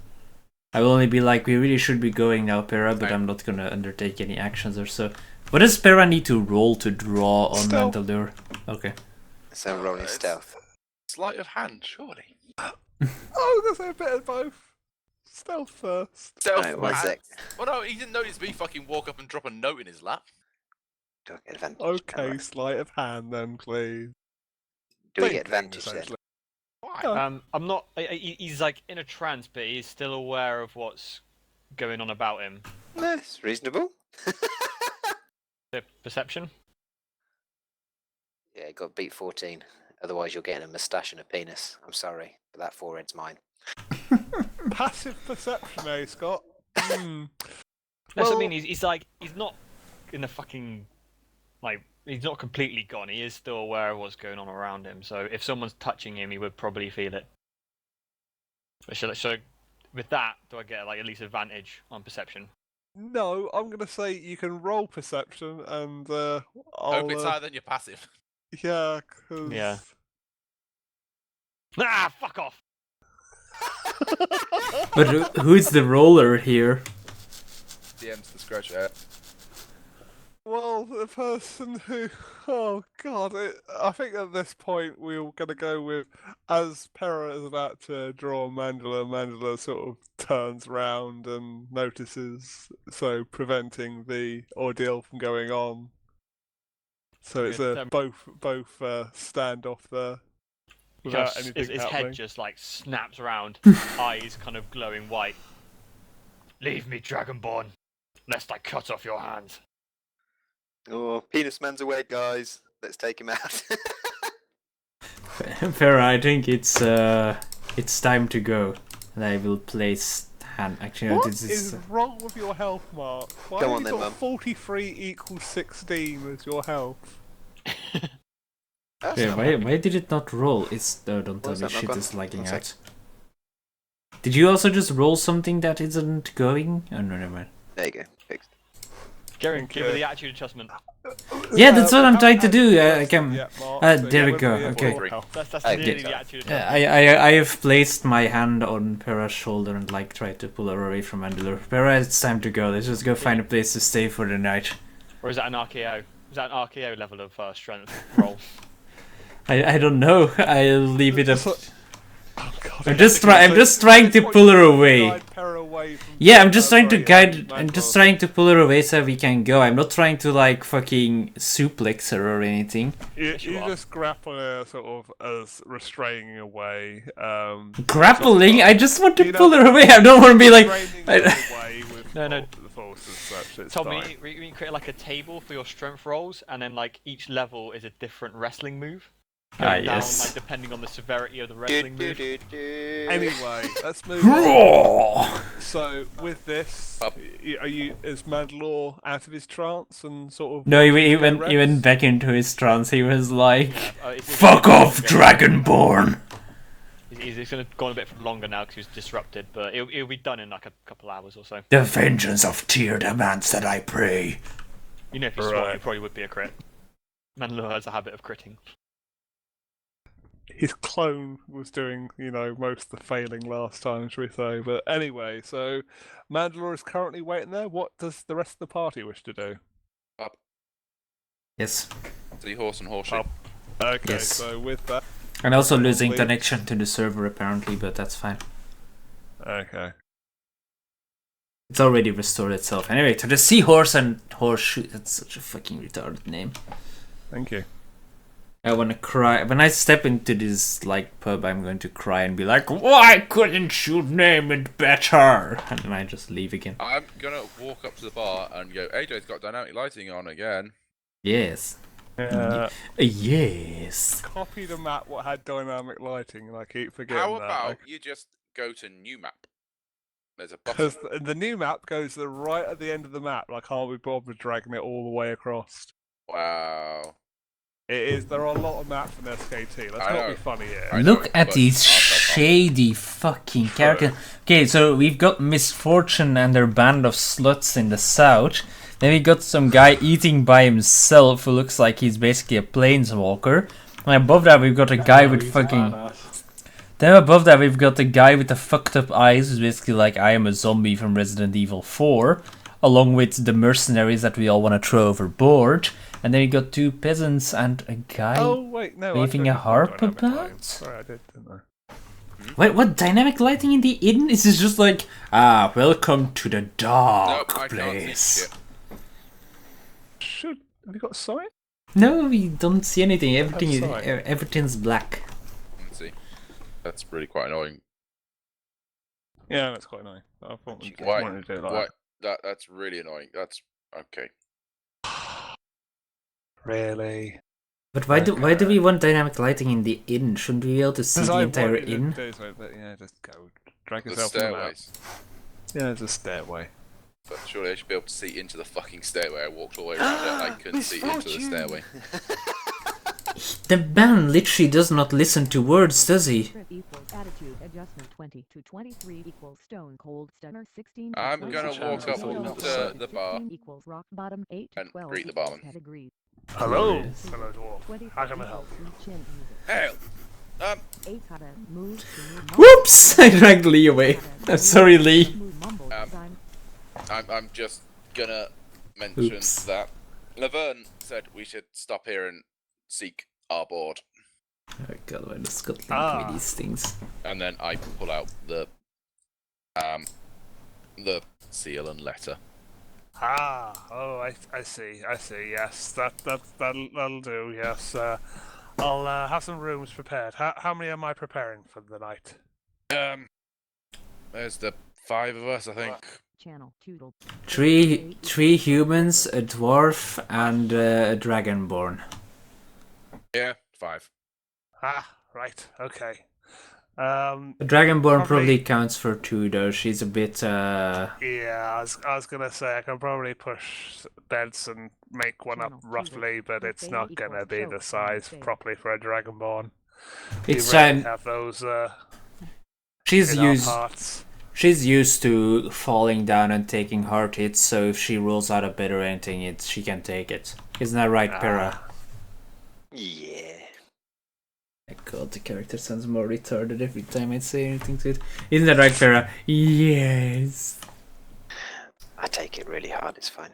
I will only be like, we really should be going now, Pera, but I'm not gonna undertake any actions or so. What does Pera need to roll to draw on Stealth. Mandalore? Okay. So I'm rolling stealth. Sleight of hand, surely. oh, there's a bit of both. Stealth first. Stealth Right, one sec. Well, no, he didn't notice me fucking walk up and drop a note in his lap. Do I get advantage? Okay, Alright. sleight of hand then, please. Do we Thinking, get advantage then? essentially. Why? I'm not. He's like in a trance, but he's still aware of what's going on about him. That's reasonable. The perception. Yeah, got beat 14. Otherwise, you're getting a moustache and a penis. I'm sorry, but that forehead's mine. Passive perception, eh, Scott? That's what I mean. He's like he's not in a fucking like he's not completely gone. He is still aware of what's going on around him. So if someone's touching him, he would probably feel it. But so with that, do I get like at least advantage on perception? No, I'm gonna say you can roll perception and I'll... Hope it's higher than your passive. Yeah, because... Yeah. Ah, fuck off! But who's the roller here? DM's the scratcher. Well, the person who... Oh, God. I think at this point we're going to go with... As Pera is about to draw Mandela sort of turns round and notices, so preventing the ordeal from going on. So it's Good, both stand off there. Without Just, anything his happening. head just like snaps around, eyes kind of glowing white. Leave me, Dragonborn, lest I cut off your hands. Oh, penis man's away, guys. Let's take him out. Farah, I think it's time to go. And I will place hand. Actually, no, What this is is wrong with your health, Mark? Why Go have on you then, got Mum. 43 equals 16 as your health? That's yeah. not Why did it not roll? It's don't tell What's me that not shit gone? is lagging One sec. out. Did you also just roll something that isn't going? Oh no, never mind. There you go. Fixed. Garen, give her Okay. the attitude adjustment. Yeah, that's what we I'm trying to haven't do. had I this can. yet, Mark, There we we're go, here okay. for health. That's Okay. nearly the attitude adjustment. I have placed my hand on Pera's shoulder and like tried to pull her away from Mandalore. Pera, it's time to go. Let's just go find a place to stay for the night. Or is that an RKO? Is that an RKO level of strength roll? I don't know. I'll leave it up. Oh, God. I'm just trying to pull her away. Guide Pera away from- Yeah, I'm just trying to sorry, guide. I'm Mandalore. just trying to pull her away so we can go. I'm not trying to like fucking suplex her or anything. You you are. just grapple her sort of as restraining away. Grappling? I just want to You know, pull her away. I don't want to be like. restraining I- her away with No. the force as such. It's Tom, fine. we create like a table for your strength rolls, and then like each level is a different wrestling move. going down, yes. like depending on the severity of the wrestling move. Anyway, let's move on. So with this, is Mandalore out of his trance and sort of? No, he wanting to go went rest? back into his trance. He was like, It's "Fuck off, gonna- Dragonborn!" He's going to go on a bit longer now because he was disrupted, but it'll be done in like a couple hours or so. The vengeance of Tyr demands that I pray. You know, if you swore, it probably would be a crit. Mandalore has a habit of critting. His clone was doing, most of the failing last time, shall we say? But anyway, so Mandalore is currently waiting there. What does the rest of the party wish to do? Up. Yes. Seahorse and horseshoe. Up. Okay, Yes. so with that, And also losing Probably. connection to the server apparently, but that's fine. okay. It's already restored itself. Anyway, to the seahorse and horseshoe. That's such a fucking retarded name. Thank you. I wanna cry. When I step into this pub, I'm going to cry and be like, "Why couldn't you name it better?" And then I just leave again. I'm gonna walk up to the bar and go, AJ's got dynamic lighting on again. Yes. Yes. Copy the map what had dynamic lighting, and I keep forgetting How that. about you just go to new map? There's a button. Because the new map goes to the right at the end of the map, and I can't be bothered dragging it all the way across. Wow. It is. There are a lot of maps in SKT. Let's I not know. be funny here. I know, Look at but these I'll stop. shady fucking characters. Okay, so we've got Misfortune and their band of sluts in the south. Then we got some guy eating by himself who looks like he's basically a planeswalker. And above that we've got a guy with He's fucking... badass. Then above that we've got the guy with the fucked up eyes who's basically like, I am a zombie from Resident Evil 4. Along with the mercenaries that we all want to throw overboard. And then we got two peasants and a guy... Oh wait, no. waving I a thought harp dynamic lighting. about? Sorry, I did, didn't I? Wait, what? Dynamic lighting in the inn? Is this just like, welcome to the dark Nope, I can't see place? shit. Have you got a sign? No, we don't see anything. Everything is, Outside. everything's black. Let's see. That's really quite annoying. Yeah, that's quite annoying. I thought we Why? wanted to do it like Why? That's really annoying. That's okay. that. Really? But why do we want dynamic lighting in the inn? Shouldn't we be able to see the entire inn? Just go. Drag The yourself to the map. stairways. Yeah, there's a stairway. But surely I should be able to see into the fucking stairway. I walked all the way around it and I couldn't see into the stairway. The man literally does not listen to words, does he? Equals attitude adjustment 20 to 23 equals stone cold stunner 16. to I'm 20 gonna equals walk up stone to cold the bar 16 equals rock bottom 8 to and 12 greet the equals barman. categories. Hello, Yes. fellow dwarf. 20 How can I help? equals chin music. Hey, 8 how to move to move mumble. Whoops! I dragged Lee away. I'm sorry, Lee. Move mumble design. I'm just gonna mention Oops. that Laverne said we should stop here and seek our board. Oh god, why does Scott link Ah. me these things? And then I pull out the seal and letter. I see. Yes, that'll do. Yes, I'll have some rooms prepared. How many am I preparing for the night? There's the 5 of us, I think. Channel Toodle. Three humans, a dwarf, and a dragonborn. Yeah, 5. Right. Okay. The dragonborn probably Probably- counts for 2 though. She's a bit Yeah, I was gonna say I can probably push beds and make one up Channel roughly, but it's not gonna be the size properly for a dragonborn. it's We rarely have those she's in our used parts. she's used to falling down and taking hard hits, so if she rolls out a bed or anything, she can take it. Isn't that right, Pera? Yeah. My god, the character sounds more retarded every time I say anything to it. Isn't that right, Pera? Yes. I take it really hard, it's fine.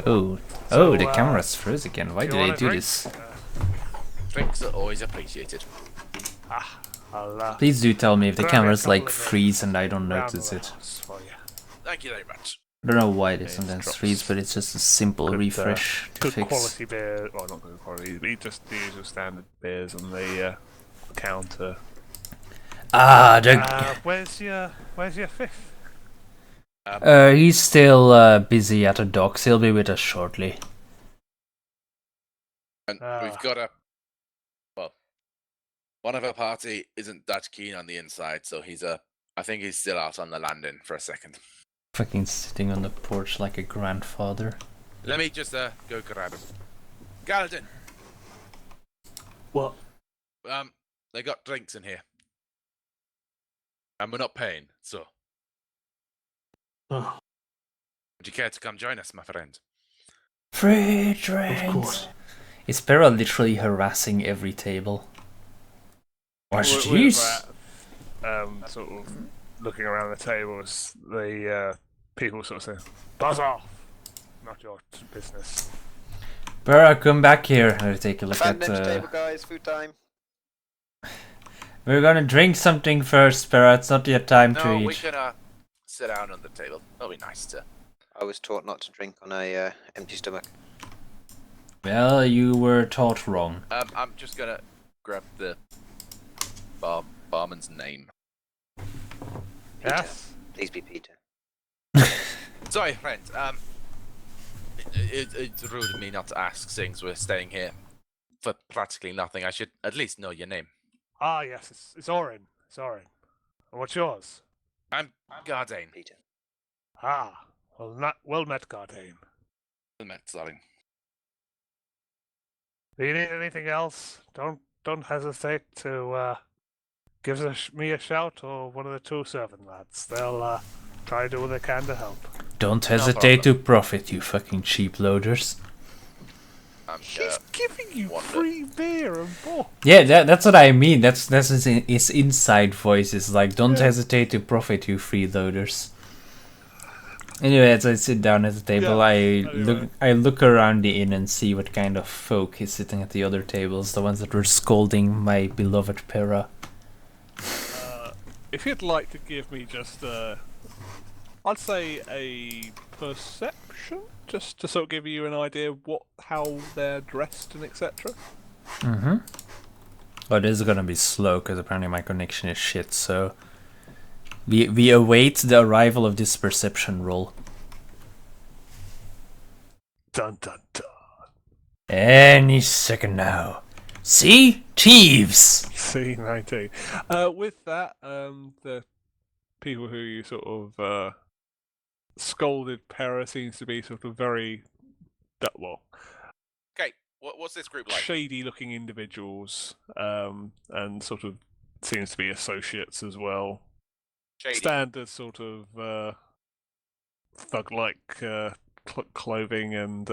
Oh, So, the camera's froze again. Why Do did you I want a do drink? this? Drinks are always appreciated. I'll Please do tell me if the grab me a camera's couple like of drinks freeze and I don't round notice the it. house for you. Thank you very much. I don't know why they It sometimes drops. freeze, but it's just a simple Good, refresh to Good fix. quality beer, well not good quality, but just the usual standard beers on the counter. Where's your fifth? He's still busy at the docks. He'll be with us shortly. And we've got a. Well, one of our party isn't that keen on the inside, so I think he's still out on the landing for a second. Fucking sitting on the porch like a grandfather. Let me just go grab him. Galadin! What? They got drinks in here. And we're not paying, so. Oh, Would you care to come join us, my friend? Free of drinks! course. Is Pera literally harassing every table? Watch With these! that, sort of looking around the tables, the people sort of say, "Buzz off! Not your business." Pera, come back here. I'll take a look Abandon at. empty table, guys. Food time. We're gonna drink something first, Pera. It's not yet time to No, eat. we can sit down on the table. That'll be nice to. I was taught not to drink on a empty stomach. Well, you were taught wrong. I'm just gonna grab the barman's name. Peter. Yes. Please be Peter. Sorry, friend. It's rude of me not to ask, since we're staying here for practically nothing. I should at least know your name. Ah, yes, it's Orin. It's Orin. And what's yours? I'm Gardane. Peter. Ah, well met, Gardane. Sorry. Do you need anything else? Don't hesitate to give me a shout or one of the two servant lads. They'll try to do what they can to help. Don't hesitate to profit, you fucking cheap loaders. He's giving you wonder. free beer and books. Yeah, that's what I mean. That's his inside voice. Is like, don't hesitate to profit, you freeloaders. Anyway, as I sit down at the table, I look around the inn and see what kind of folk is sitting at the other tables, the ones that were scolding my beloved Pera. If you'd like to give me just I'd say a perception, just to sort of give you an idea of how they're dressed and etc. Mm-hmm. Oh, this is gonna be slow because apparently my connection is shit. So we await the arrival of this perception roll. Dun dun dun. Any second now. See, thieves. C19. With that, the people who you sort of scolded Pera seems to be sort of very Okay, what's this group like? shady-looking individuals, and sort of seems to be associates as well. Shady. Standard sort of thug-like clothing and.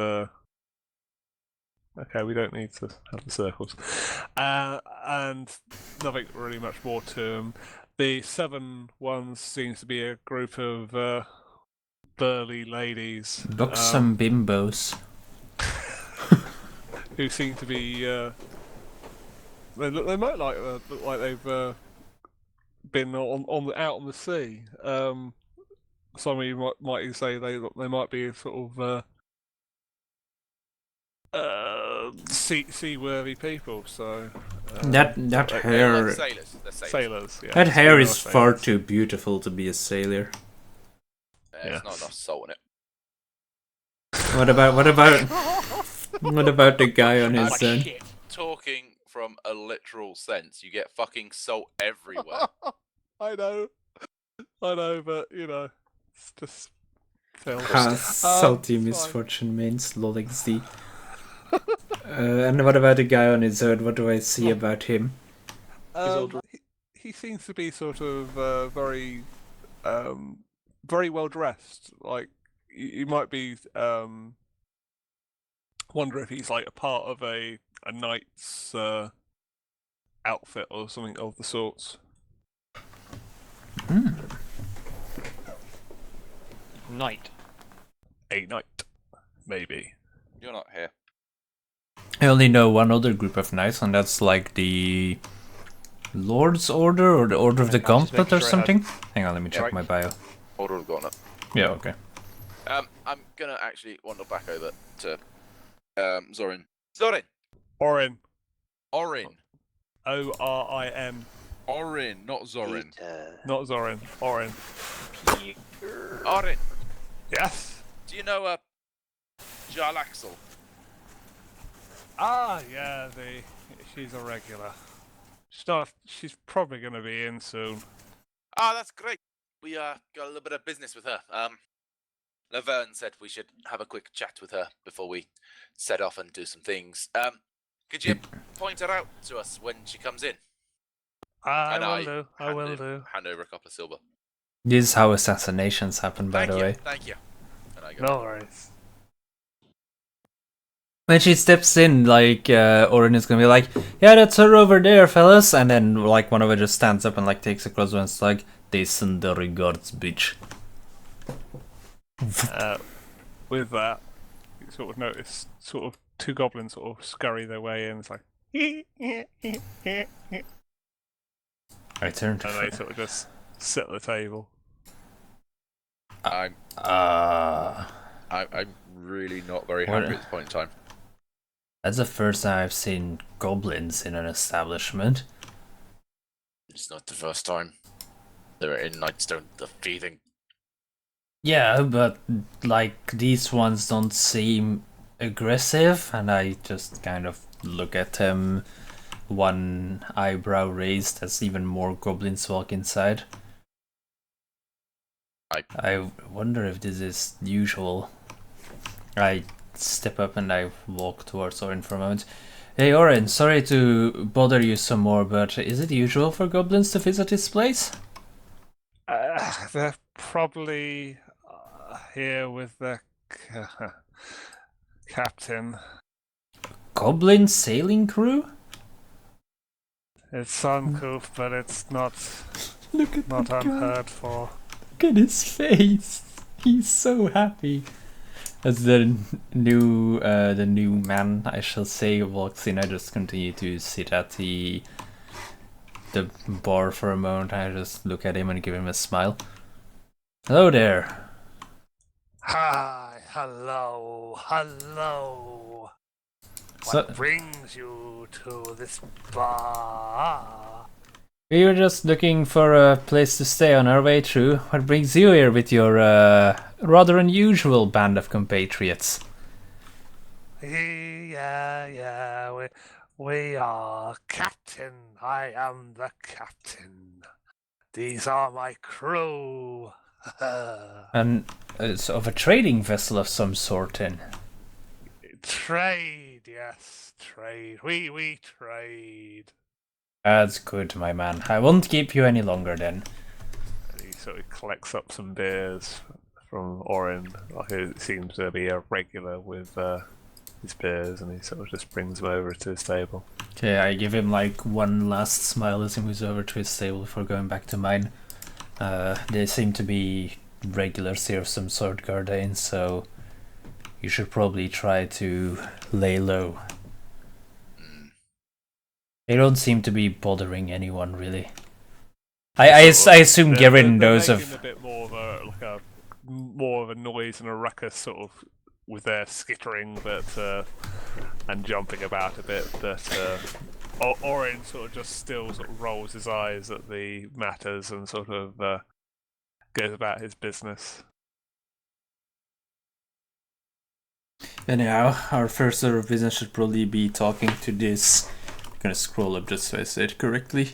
Okay, we don't need to have the circles. And nothing really much more to them. The 7 ones seems to be a group of burly ladies. Buxom bimbos. Who seem to be. They might look like they've been out on the sea. Some of you might say they might be sort of seaworthy people. So That They're hair. like sailors. They're sailors. sailors. Yeah, That hair they is are far sailors. too beautiful to be a sailor. There's not enough salt in it. What about the guy on his own? Shit. Talking from a literal sense, you get fucking salt everywhere. I know, but it's just. Salty it's misfortune means LOLXD. And what about the guy on his own? What do I see about him? He seems to be sort of very well dressed. Like you might be wonder if he's like a part of a knight's outfit or something of the sorts. Knight. A knight, maybe. You're not here. I only know one other group of knights, and that's like the Lord's Order or the Order of the I'm just Gauntlet making or sure I something. Hang on, let me check Right. my bio. Order of Gauntlet. Yeah, okay. I'm gonna actually wander back over to Zorin. Zorin! Orin. Orin. Orin. Orin, not Zorin. Peter. Not Zorin. Orin. Orin, Yes. do you know Jarl Axel? Ah, yeah, she's a regular. She's probably going to be in soon. Ah, that's great. We got a little bit of business with her. Laverne said we should have a quick chat with her before we set off and do some things. Could you point her out to us when she comes in? I will do. I will do. Hand over a couple of silver. This is how assassinations happen, by the way. Thank you. And I go No back. worries. When she steps in, like, Orin is gonna be like, yeah, that's her over there, fellas. And then, like, one of her just stands up and, like, takes a close one. It's like, they send the regards, bitch. With that, you sort of notice sort of two goblins sort of scurry their way in. It's like, I turn to and they sort of just sit at the table. I'm really not very What- hungry at this point in time. That's the first time I've seen goblins in an establishment. It's not the first time. They're in Nightstone, the feeding. Yeah, but, like, these ones don't seem aggressive, and I just kind of look at him, one eyebrow raised as even more goblins walk inside. I wonder if this is usual. I step up and I walk towards Orin for a moment. Hey Orin, sorry to bother you some more, but is it usual for goblins to visit this place? They're probably here with the captain. Goblin sailing crew? It's uncouth, but it's not Look at not that guy. unheard for. Look at his face. He's so happy. As the new man, I shall say, walks in, I just continue to sit at the bar for a moment. I just look at him and give him a smile. Hello there. Hi, hello. So, What brings you to this bar? we were just looking for a place to stay on our way through. What brings you here with your rather unusual band of compatriots? Yeah, we are captain. I am the captain. These are my crew. And sort of a trading vessel of some sort, then. Trade, yes, trade. We trade. That's good, my man. I won't keep you any longer then. And he sort of collects up some beers from Orin, like it seems to be a regular with his beers, and he sort of just brings them over to his table. Okay, I give him like one last smile as he moves over to his table before going back to mine. They seem to be regulars here of some sort, Gardain, so you should probably try to lay low. They don't seem to be bothering anyone, really. I assume Garen knows they're of... making a bit more of more of a noise and a ruckus, sort of with their skittering, but and jumping about a bit. But Orin sort of just still sort of rolls his eyes at the matters and sort of goes about his business. Anyhow, our first order of business should probably be talking to this... I'm gonna scroll up just so I say it correctly.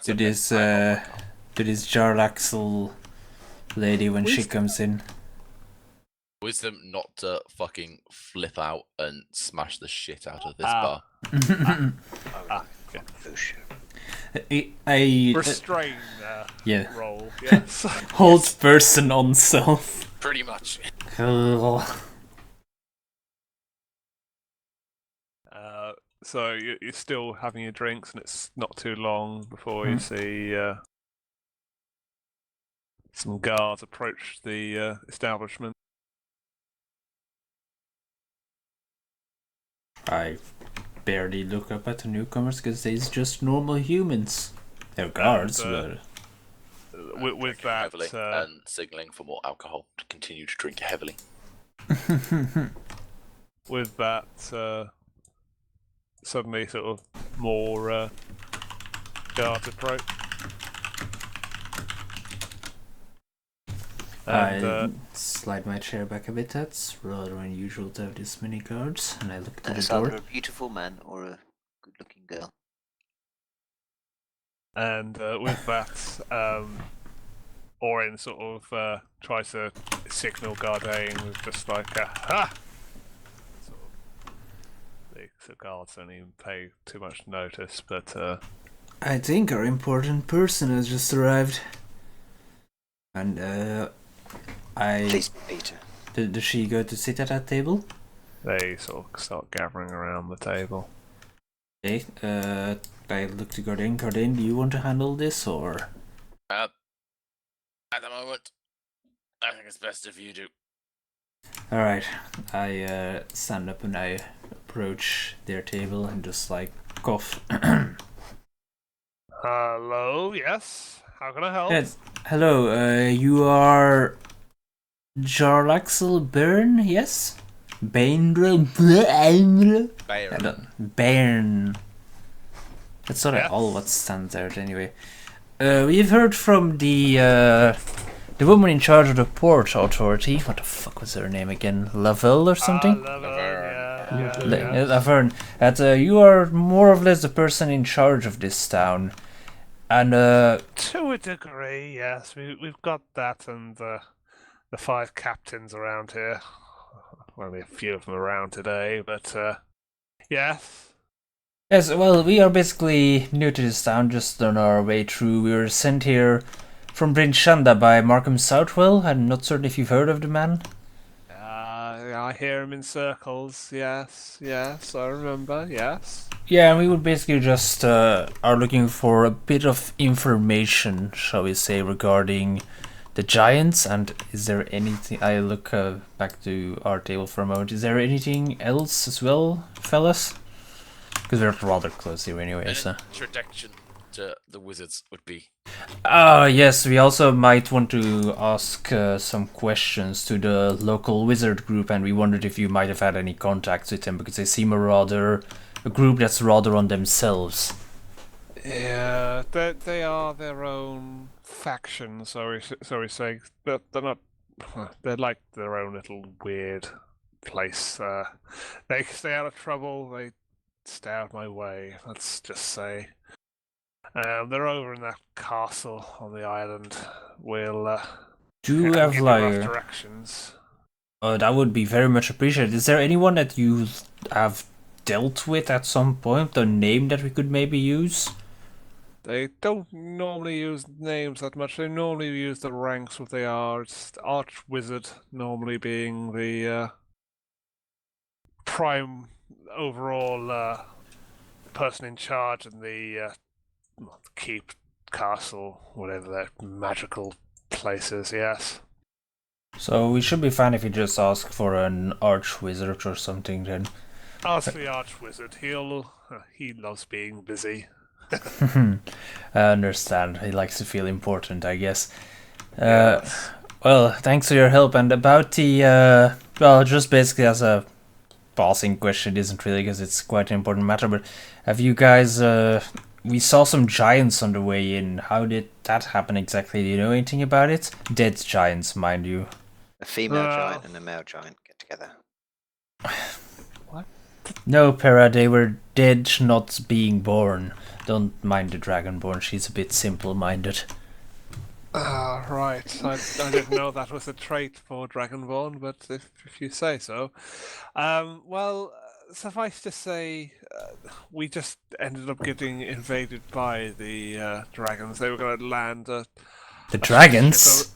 To this Jarlaxle lady when she comes in. Wisdom not to fucking flip out and smash the shit out of this Ah. bar. Yeah. For sure. I Restrain yeah. roll, yes. Holds person on self. Pretty much. Cool. So you're still having your drinks, and it's not too long before you see some guards approach the establishment. I barely look up at the newcomers because they's just normal humans. They're guards, And, with Drinking that, heavily and signalling for more alcohol to continue to drink heavily. with that, suddenly sort of more guards approach. And I slide my chair back a bit. That's rather unusual to have this many guards. And I look to the That's door. either a beautiful man or a good-looking girl. with that, Orin sort of tries to signal Gardain with just like a ha! Sort of, the guards don't even pay too much notice, but I think our important person has just arrived. And Please, Peter. Does she go to sit at that table? they sort of start gathering around the table. Okay, I look to Gardain. Gardain, do you want to handle this, or...? At the moment, I think it's best if you do. Alright, I stand up and I approach their table and just like cough. Hello, yes? How can I help? Yes, hello, you are Jarlaxle Byrne, yes? Bairn. Bairn. That's sort of Yes. all what stands out anyway. We've heard from the woman in charge of the port authority. What the fuck was her name again? Lavelle or something? Laverne. That you are more or less the person in charge of this town. And To a degree, yes. We've got that and the 5 captains around here. Only a few of them around today, but yes. yes, well, we are basically new to this town, just on our way through. We were sent here from Bryn Shanda by Markham Southwell. I'm not certain if you've heard of the man. I hear him in circles. Yes, I remember. Yes. Yeah, and we would basically just are looking for a bit of information, shall we say, regarding the giants. And is there anything... I look back to our table for a moment. Is there anything else as well, fellas? Because we're rather close here anyway, so... Introduction to the wizards would be... yes, we also might want to ask some questions to the local wizard group, and we wondered if you might have had any contacts with them, because they seem a group that's rather on themselves. Yeah, they are their own faction. Sorry, saying, but they're not. They're like their own little weird place. They stay out of trouble. They stay out of my way. Let's just say. They're over in that castle on the island. We'll Do you give have you like... rough directions. that would be very much appreciated. Is there anyone that you have dealt with at some point? A name that we could maybe use? They don't normally use names that much. They normally use the ranks what they are. It's Archwizard normally being the prime overall person in charge in the keep, castle, whatever that magical place is, yes. So we should be fine if we just ask for an Archwizard or something then. Ask the Archwizard. He loves being busy. I understand. He likes to feel important, I guess. Yes. Well, thanks for your help. And about the... well, just basically as a passing question, it isn't really, because it's quite an important matter, but have you guys... we saw some giants on the way in. How did that happen exactly? Do you know anything about it? Dead giants, mind you. A female giant and a male giant get together. No, Para, they were dead, not being born. Don't mind the Dragonborn, she's a bit simple-minded. Right. I didn't know that was a trait for Dragonborn, but if you say so. Well, suffice to say, we just ended up getting invaded by the dragons. They were going to land The dragons?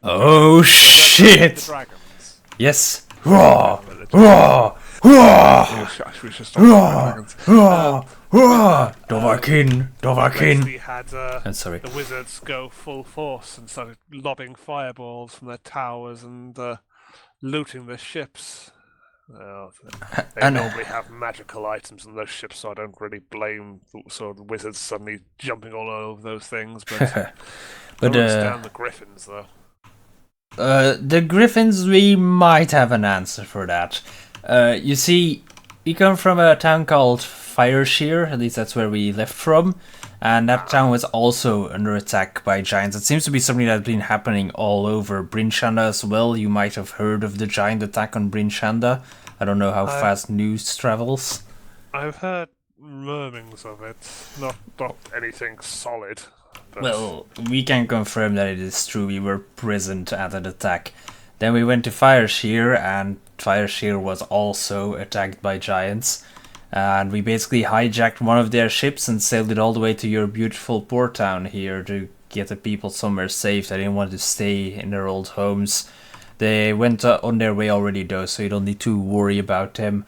Oh, The shit! dragons. Yes. Raw! Raw! Raw! We should stop the dragons. Dovahkiin! We had I'm sorry. the wizards go full force and started lobbing fireballs from their towers and looting the ships. They normally have magical items on those ships, so I don't really blame the wizards suddenly jumping all over those things. But But don't understand the griffins, though. The griffins, we might have an answer for that. You see, we come from a town called Fireshear, at least that's where we left from, And that town was also under attack by giants. It seems to be something that's been happening all over Bryn Shanda as well. You might have heard of the giant attack on Bryn Shanda. I don't know how fast news travels. I've heard murmurings of it, not anything solid. But... Well, we can confirm that it is true. We were present at an attack. Then we went to Fireshire, and Fireshire was also attacked by giants. And we basically hijacked one of their ships and sailed it all the way to your beautiful port town here to get the people somewhere safe. They didn't want to stay in their old homes. They went on their way already though, so you don't need to worry about them.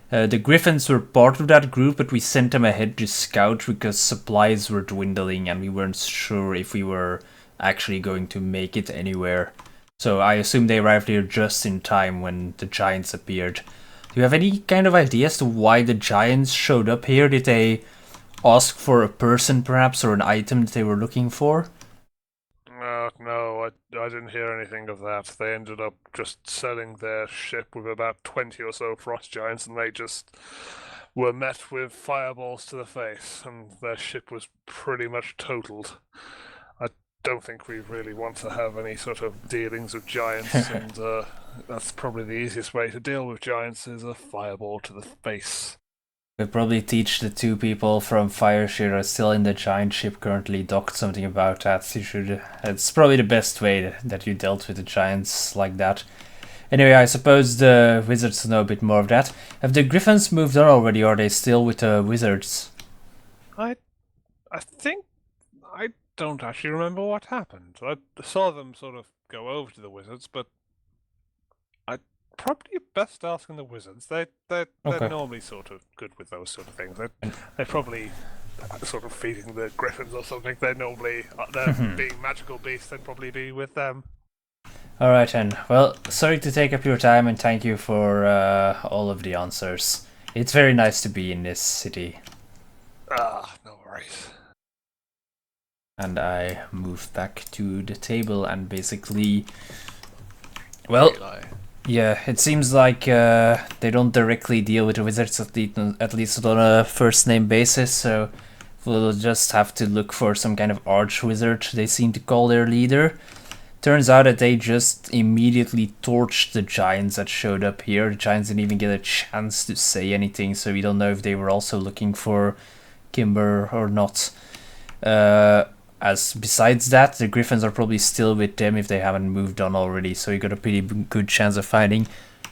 The Griffins were part of that group, but we sent them ahead to scout because supplies were dwindling and we weren't sure if we were actually going to make it anywhere. So I assume they arrived here just in time when the giants appeared. Do you have any kind of idea as to why the giants showed up here? Did they ask for a person perhaps, or an item that they were looking for? No, I didn't hear anything of that. They ended up just selling their ship with about 20 or so frost giants, and they just were met with fireballs to the face, and their ship was pretty much totaled. I don't think we really want to have any sort of dealings with giants, and that's probably the easiest way to deal with giants is a fireball to the face. We'll probably teach the two people from Fireshire who are still in the giant ship currently docked something about that. It's probably the best way that you dealt with the giants like that. Anyway, I suppose the wizards know a bit more of that. Have the Griffins moved on already, or are they still with the wizards? I think I don't actually remember what happened. I saw them sort of go over to the wizards, but I probably best asking the wizards. They're normally sort of good with those sort of things. They're probably sort of feeding the griffins or something. They're normally being magical beasts. They'd probably be with them. All right then. Well, sorry to take up your time, and thank you for all of the answers. It's very nice to be in this city. No worries. And I moved back to the table and basically, well, yeah, it seems like they don't directly deal with the wizards, at least on a first name basis, so we'll just have to look for some kind of arch-wizard they seem to call their leader. Turns out that they just immediately torched the giants that showed up here. The giants didn't even get a chance to say anything, so we don't know if they were also looking for Kimber or not. As besides that, the Griffins are probably still with them if they haven't moved on already, so you got a pretty good chance of finding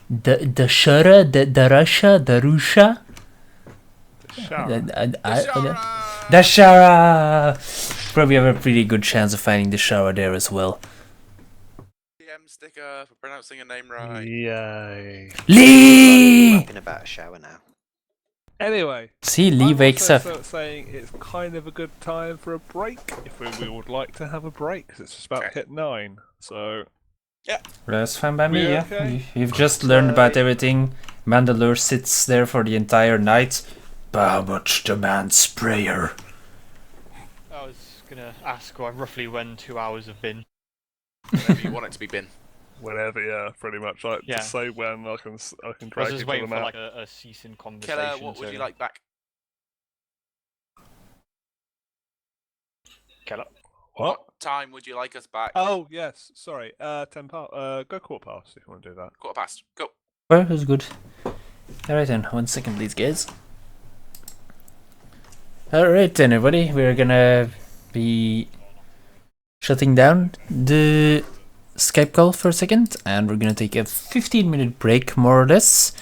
the Shara, the Russia, the Rusha? The Shara! Probably have a pretty good chance of finding the Shara there as well. DM sticker for pronouncing a name right. Yay. Lee! Talking about a shower now. Anyway, See, Lee wakes up. Saying it's kind of a good time for a break if we would like to have a break because it's just about to hit 9. So That's fine by me, We yeah. okay? You've just learned about everything. Mandalore sits there for the entire night. How much demands prayer? I was gonna ask roughly when 2 hours have been. Whenever you want it to be bin. whenever, yeah, pretty much. Like, Yeah. just say when I can I drag was just people waiting them for out. like a ceasing conversation. Keller, what would you like back? Keller. What? Time would you like us back? Oh yes, sorry. 10 past. Go quarter past if you want to do that. Quarter past. Go. Well, that's good. Alright then, 1 second please guys. Alright then everybody, we're gonna be shutting down the Skype call for a second, and we're gonna take a 15-minute break more or less.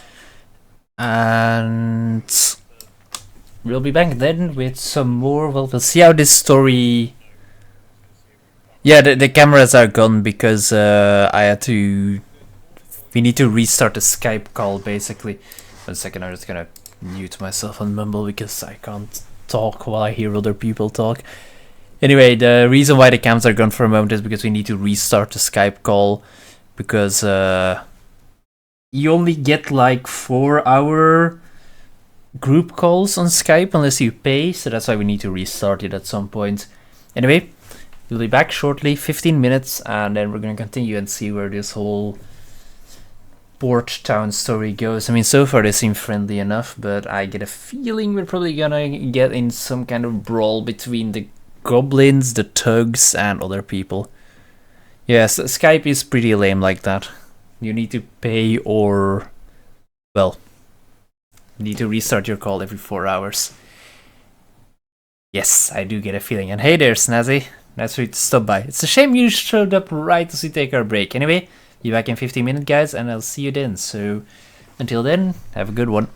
And we'll be back then with some more. Well, we'll see how this story... Yeah, the cameras are gone because I had to... We need to restart the Skype call, basically. 1 second, I'm just gonna mute myself on Mumble because I can't talk while I hear other people talk. Anyway, the reason why the cams are gone for a moment is because we need to restart the Skype call. Because you only get like 4-hour group calls on Skype unless you pay. So that's why we need to restart it at some point. Anyway, we'll be back shortly, 15 minutes. And then we're going to continue and see where this whole Port Town story goes. I mean, so far they seem friendly enough, but I get a feeling we're probably gonna get in some kind of brawl between the goblins, the thugs, and other people. Yes, Skype is pretty lame like that. You need to pay or, well, you need to restart your call every 4 hours. Yes, I do get a feeling. And hey there, Snazzy. Nice for you to stop by. It's a shame you showed up right as we take our break. Anyway, be back in 15 minutes, guys, and I'll see you then. So, until then, have a good one.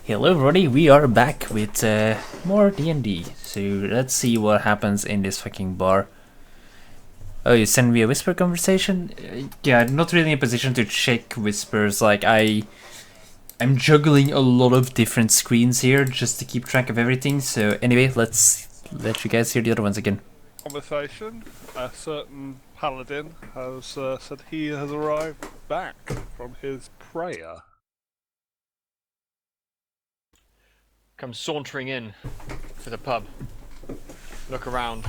Hello everybody, we are back with more D&D. So let's see what happens in this fucking bar. Oh, you send me a whisper conversation? Yeah, not really in a position to check whispers. Like I'm juggling a lot of different screens here just to keep track of everything. So anyway, let's let you guys hear the other ones again. Conversation. A certain paladin has said he has arrived back from his prayer. Come sauntering in to the pub. Look around.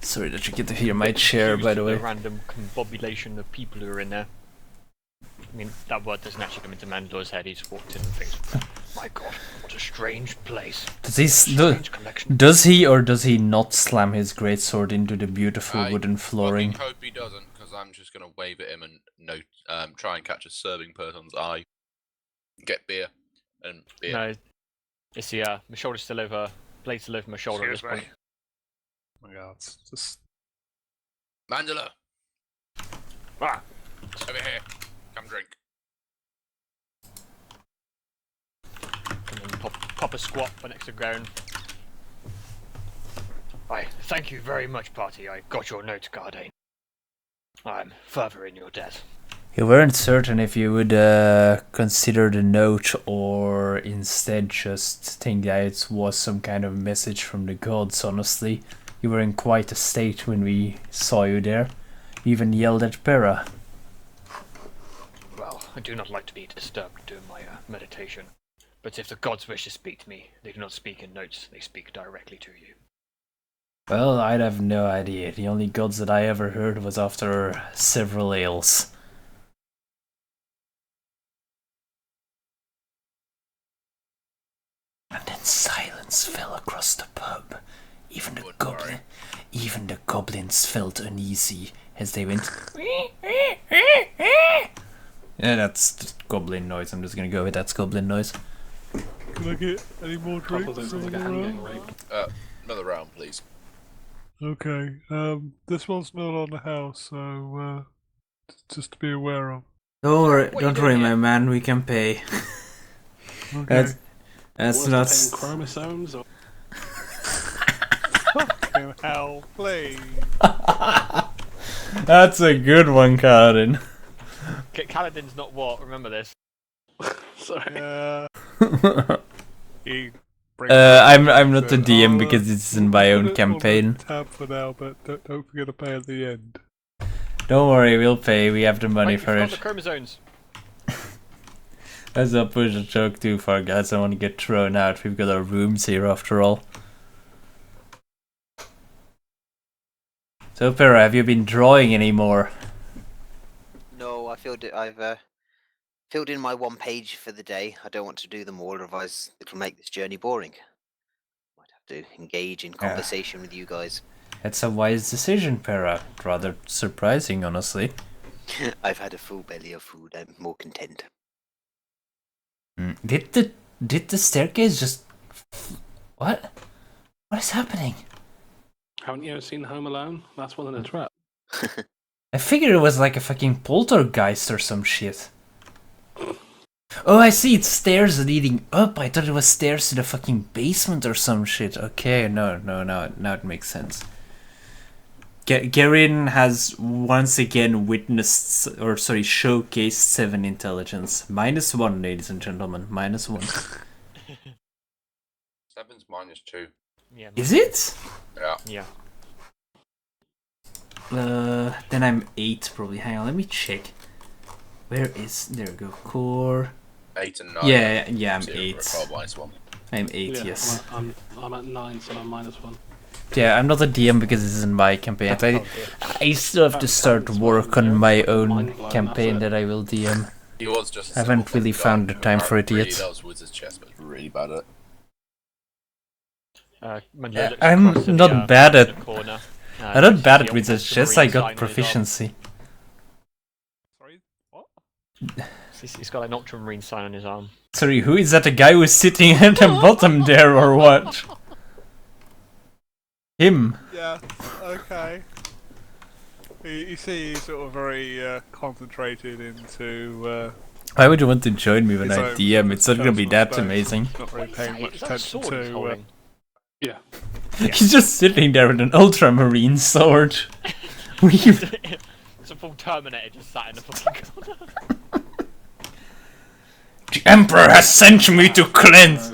Sorry that you get to hear my chair, by the way. The random combobulation of people who are in there. I mean, that word doesn't actually come into Mandalor's head. He's walked in and thinks, "My God, what a strange place." Does he or does he not slam his greatsword into the beautiful wooden flooring? I hope he doesn't, because I'm just going to wave at him and try and catch a serving person's eye. Get beer and beer. No, it's the my shoulder's still over, blade still over my shoulder at this Excuse me. point. Oh my God, it's just Mandela, Ah, over here. Come drink. and then pop a squat by next to the ground. Aye, thank you very much, party. I got your note, Gardain. I'm further in your debt. You weren't certain if you would consider the note or instead just think that it was some kind of message from the gods, honestly. You were in quite a state when we saw you there. You even yelled at Pera. Well, I do not like to be disturbed during my meditation. But if the gods wish to speak to me, they do not speak in notes, they speak directly to you. Well, I'd have no idea. The only gods that I ever heard was after several ales. And then silence fell across the pub. Even the goblins felt uneasy as they went. Yeah, that's just goblin noise. I'm just gonna go with that's goblin noise. Can I get any more drinks? Like a hand getting raped. Another round, please. Okay. This one's not on the house, so just to be aware of. Don't worry, my man. We can pay. Okay. That's Worse not. than paying chromosomes. Or... Fucking hell, please. That's a good one, Karin. Kaladin's not what, remember this. Sorry. I'm not the DM because it's in my own campaign. Tab for now, but don't forget to pay at the end. Don't worry, we'll pay. We have the money Wait, for you it. forgot the chromosomes. Let's not push the joke too far, guys. I want to get thrown out. We've got our rooms here after all. So, Pera, have you been drawing anymore? No, I've filled in my one page for the day. I don't want to do them all, otherwise it'll make this journey boring. Might have to engage in conversation with you guys. It's a wise decision, Pera. Rather surprising, honestly. I've had a full belly of food. I'm more content. Did the staircase just... What? What is happening? Haven't you ever seen Home Alone? That's one in a trap. I figured it was like a fucking poltergeist or some shit. Oh, I see, it's stairs leading up. I thought it was stairs to the fucking basement or some shit. Okay, no, now it makes sense. Garin has once again showcased 7 intelligence. -1, ladies and gentlemen, -1. 7's -2. Yeah. Is it? Yeah. Yeah. Then I'm 8 probably. Hang on, let me check. There we go. Core. 8 and 9. Yeah, I'm 0 8. for a -1. I'm 8, Yeah, yes. I'm at 9, so I'm -1. Yeah, I'm not a DM because this isn't my campaign. I still have to start work on my own campaign that I will DM. He was just. I haven't really found the time for it yet. That was Wizard's chest, but really bad at it. I'm not bad at. I'm not bad at Wizard's chess. I got proficiency. Sorry, what? He's got an ultramarine sign on his arm. Sorry, who is that? The guy who's sitting at the bottom there, or what? Him. Yeah. Okay. You see, he's sort of very concentrated into Why would you want to join me when His I own DM? It's not gonna be personal that space. amazing. Not really paying much Is that attention sword he's to. holding? Yeah. He's just sitting there with an ultramarine sword. It's a full Terminator just sat in the fucking corner. The Emperor has sent me to cleanse.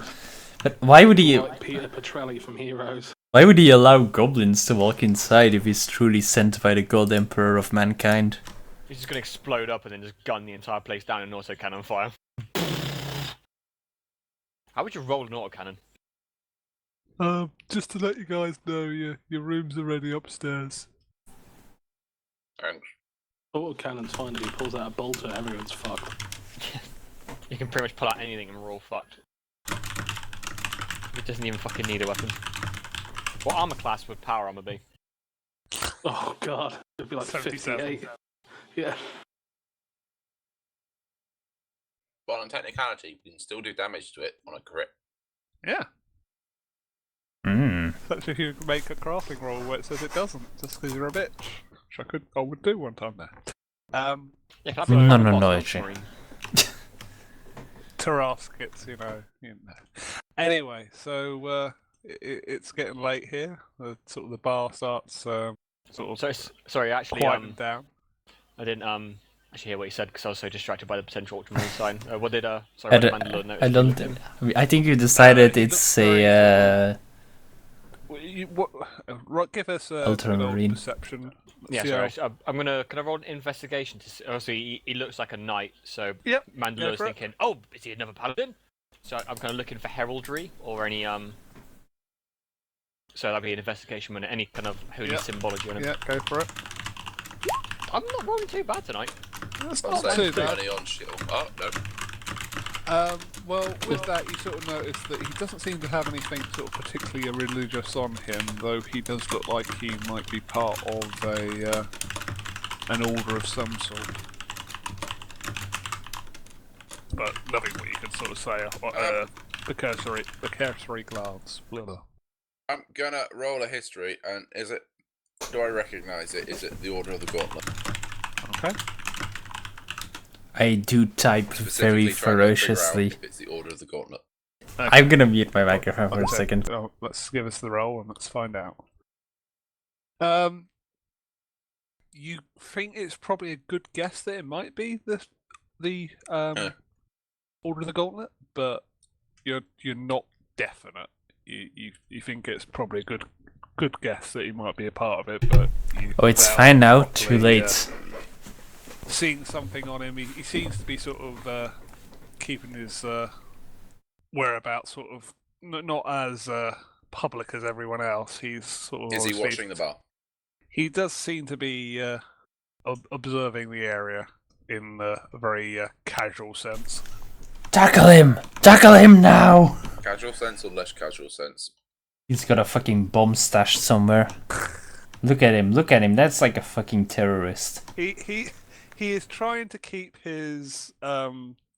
But why would he? Like Peter Petrelli from Heroes. Why would he allow goblins to walk inside if he's truly sent by the God Emperor of mankind? He's just gonna explode up and then just gun the entire place down in autocannon fire. How would you roll an autocannon? Just to let you guys know, your room's already upstairs. Thanks. Autocannon's fine if he pulls out a bolter, everyone's fucked. You can pretty much pull out anything and we're all fucked. He doesn't even fucking need a weapon. What armor class would power armor be? Oh god, it'd be like 77. 58. Yeah. But on technicality, you can still do damage to it on a crit. Yeah. Hmm. Such if you make a crafting roll where it says it doesn't, just because you're a bitch. Which I would do one time there. Yeah, can I So- put No, on no, the no, boss actually. marine? Tarask, it's you know. Anyway, so it's getting late here. Sort of the bar starts sort of Sorry, actually, quieting down. I didn't actually hear what you said because I was so distracted by the potential ultramarine sign. What did I what did don't. Mandalore notice? I don't. I think you decided he it's looks very a. Give us a good old Ultramarine. perception. Yeah, See sorry. how- Can I roll an investigation to see? Obviously, he looks like a knight, so Yep, Mandalore's for it. thinking, oh, is he another paladin? So I'm kind of looking for heraldry or any So that'd be an investigation when any kind of holy Yep. symbology. On him. Yeah, go for it. I'm not rolling too bad tonight. That's I'll not say too bad. money on shield. Oh, no. Well, with that, you sort of notice that he doesn't seem to have anything sort of particularly religious on him, though he does look like he might be part of an order of some sort. But nothing what you can sort of say. The cursory glance. Blah, blah. I'm gonna roll a history, and is it? Do I recognise it? Is it the Order of the Gauntlet? Okay. I do type very Specifically trying to figure out ferociously. if it's the Order of the Gauntlet. I'm gonna mute my microphone for a Okay. second. Well, let's give us the roll and let's find out. You think it's probably a good guess that it might be the Order of the Gauntlet, but you're not definite. You think it's probably a good guess that he might be a part of it, but Oh, it's without fine now. properly, Too late. Seeing something on him, he seems to be sort of keeping his whereabouts sort of not as public as everyone else. He's sort of Is he obviously- watching the bar? He does seem to be observing the area in a very casual sense. Tackle him! Tackle him now! Casual sense or less casual sense? He's got a fucking bomb stashed somewhere. Look at him! Look at him! That's like a fucking terrorist. He is trying to keep his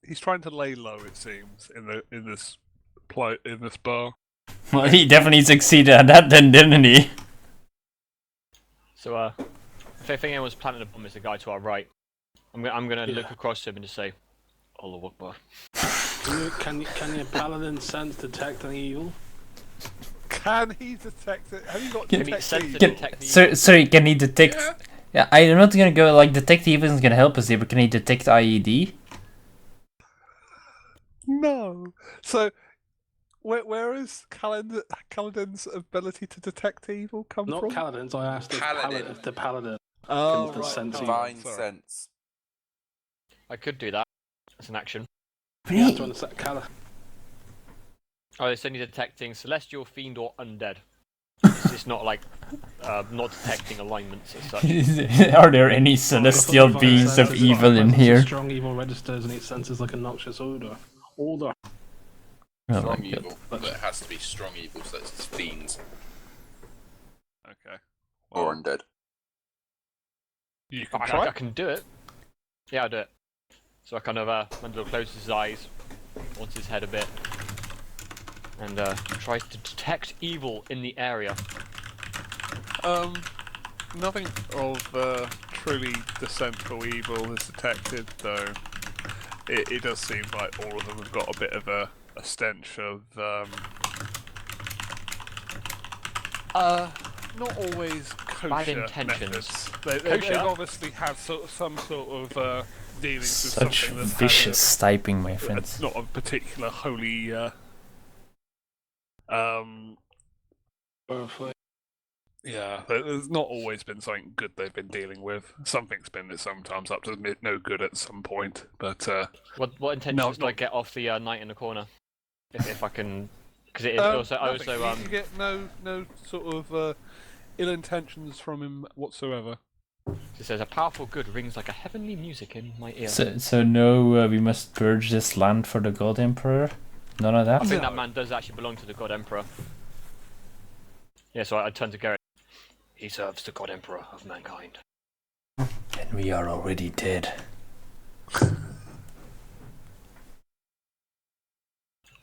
he's trying to lay low. It seems in this bar. Well, he definitely succeeded at that, then, didn't he? So if I think anyone's planting a bomb, it's the guy to our right. I'm gonna look across to him and just say, "Allah Akbar." Can your paladin sense detect any evil? Can he detect it? Have you got Can he detect sense evil? it? Detect the Sorry, can he detect... Yeah, I'm not gonna go, like, detect evil isn't gonna help us here, but can he detect IED? No. So, where is Kaladin's ability to detect evil come Not from? paladins, I asked Paladin. if the paladin Oh, can right. sense evil. Divine sorry. sense. I could do that. That's an action. You have to understand, Oh, it's only detecting celestial, fiend, or undead. It's just not like not detecting alignments as such. Are there any celestial Divine beings sense of is evil in presence of here? Strong evil registers and it senses like a noxious odor. Oh my Strong god. evil, but it has to be strong evil, so it's fiends Okay. or Well, undead. you can I try. can do it. Yeah, I'll do it. So I kind of Mandel closes his eyes, wants his head a bit, and tries to detect evil in the area. Nothing of truly dissentful evil is detected, though. it does seem like all of them have got a bit of a stench of not always kosher intentions. methods. They've Kosher? obviously had some sort of dealings Such with something that's vicious typing, my had friends. not a particular holy yeah, there's not always been something good they've been dealing with. Something's been sometimes up to no good at some point, but What intentions do I not- get off the night in the corner? If I can, because it is nothing. also You get no sort of ill intentions from him whatsoever. it says a powerful good rings like a heavenly music in my ear. So no, we must purge this land for the God Emperor? None of that? I think that man does actually belong to the God Emperor. Yeah, so I turn to Garrett. He serves the God Emperor of mankind. And we are already dead.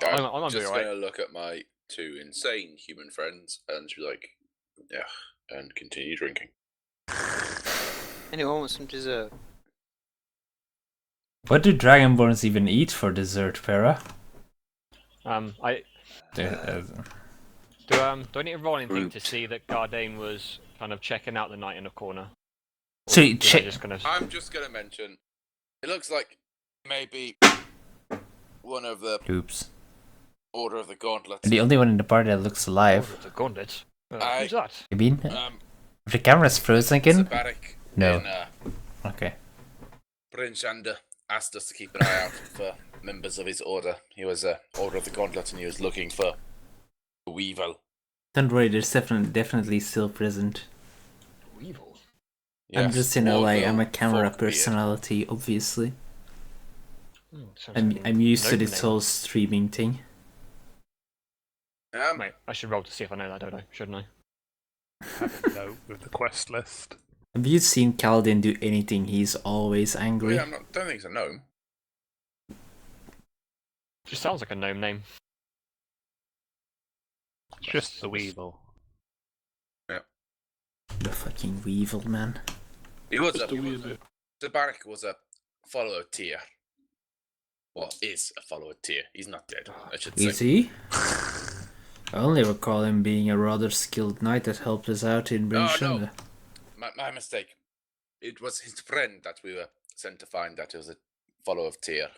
I'm gonna be just alright. gonna look at my 2 insane human friends and just be like, yeah, and continue drinking. Anyone want some dessert? What do Dragonborns even eat for dessert, Para? I do I need to roll anything to see that Gardain was kind of checking out the night in the corner? Or So you was I check. just gonna... I'm just gonna mention, it looks like maybe one of the Oops. Order of the Gauntlet. The only one in the party that looks alive. The gauntlets. I- Who's that? You mean? Um, If the camera's frozen again? Zabarik No. in Okay. Prince Shander asked us to keep an eye out for members of his order. He was Order of the Gauntlet and he was looking for a Weevil. Don't worry, there's definitely still present. Weevil. I'm Yes, just, I'm a Wargo, camera Forkbeard. personality, obviously. Sounds I'm like a I'm used to noble this name. whole streaming thing. Wait, I should roll to see if I know that, don't I? Shouldn't I? Have a note with the quest list. Have you seen Kaladin do anything? He's always angry. Yeah, don't think it's a gnome. Just sounds like a gnome name. It's just the Weevil. The fucking Weevil, man. He was Just a weirdo. Zabarik was a follower of Tyr. Well, is a follower of Tyr. He's not dead, I should say. Is he? I only recall him being a rather skilled knight that helped us out in No, Brynshund. no. My mistake. It was his friend that we were sent to find that he was a follower of Tyr.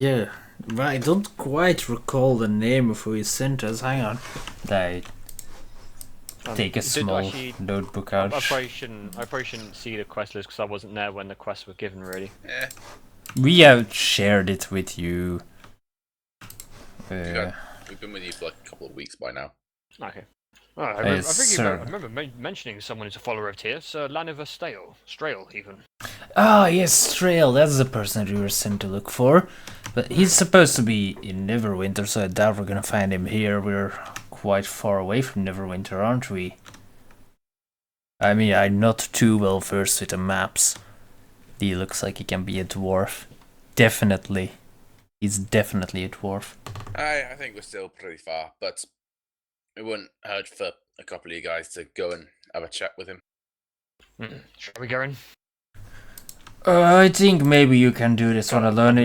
Yeah, but I don't quite recall the name of who he sent us. Hang on. I take a did small actually- notebook I out. probably shouldn't see the quest list because I wasn't there when the quests were given. Really. Eh, We have shared it with you. we've been with you for like a couple of weeks by now. Okay. Oh, I sir. remember mentioning someone who's a follower of Tyr, Sir Laniver Strail, even. Ah, yes, Trail, that's the person that we were sent to look for. But he's supposed to be in Neverwinter, so I doubt we're gonna find him here. We're quite far away from Neverwinter, aren't we? I mean, I'm not too well versed with the maps. He looks like he can be a dwarf. Definitely. He's definitely a dwarf. I think we're still pretty far, but it wouldn't hurt for a couple of you guys to go and have a chat with him. Shall we go in? I think maybe you can do this one alone.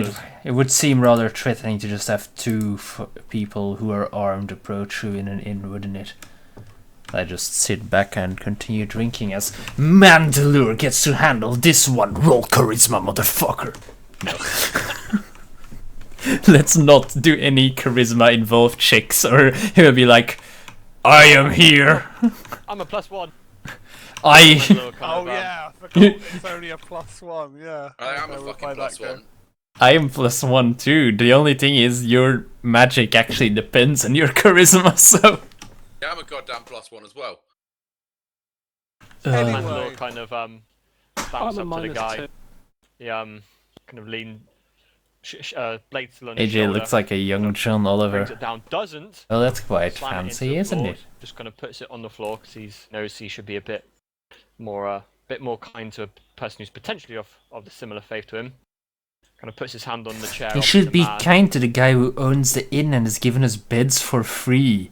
It would seem rather threatening to just have two people who are armed approach you in an inn, wouldn't it? I just sit back and continue drinking as Mandalore gets to handle this one. Roll charisma, motherfucker. No. Let's not do any charisma involved checks, or he'll be like, I am here. I'm a +1. Oh yeah, I forgot it's only a +1, yeah. I am a We'll fucking play that +1. game. I am +1 too. The only thing is your magic actually depends on your charisma, so... Yeah, I'm a goddamn +1 as well. Anyway. Mandalore kind of bounce I'm a up to the guy. -2. He kind of lean, blade still on AJ his shoulder. looks like a young John Brings Oliver. it down, doesn't. Well, that's quite slam it into fancy, the isn't floor, it? Just kind of puts it on the floor because he knows he should be a bit more kind to a person who's potentially of the similar faith to him. Kind of puts his hand on the chair. You opposite should the be man. kind to the guy who owns the inn and has given us beds for free.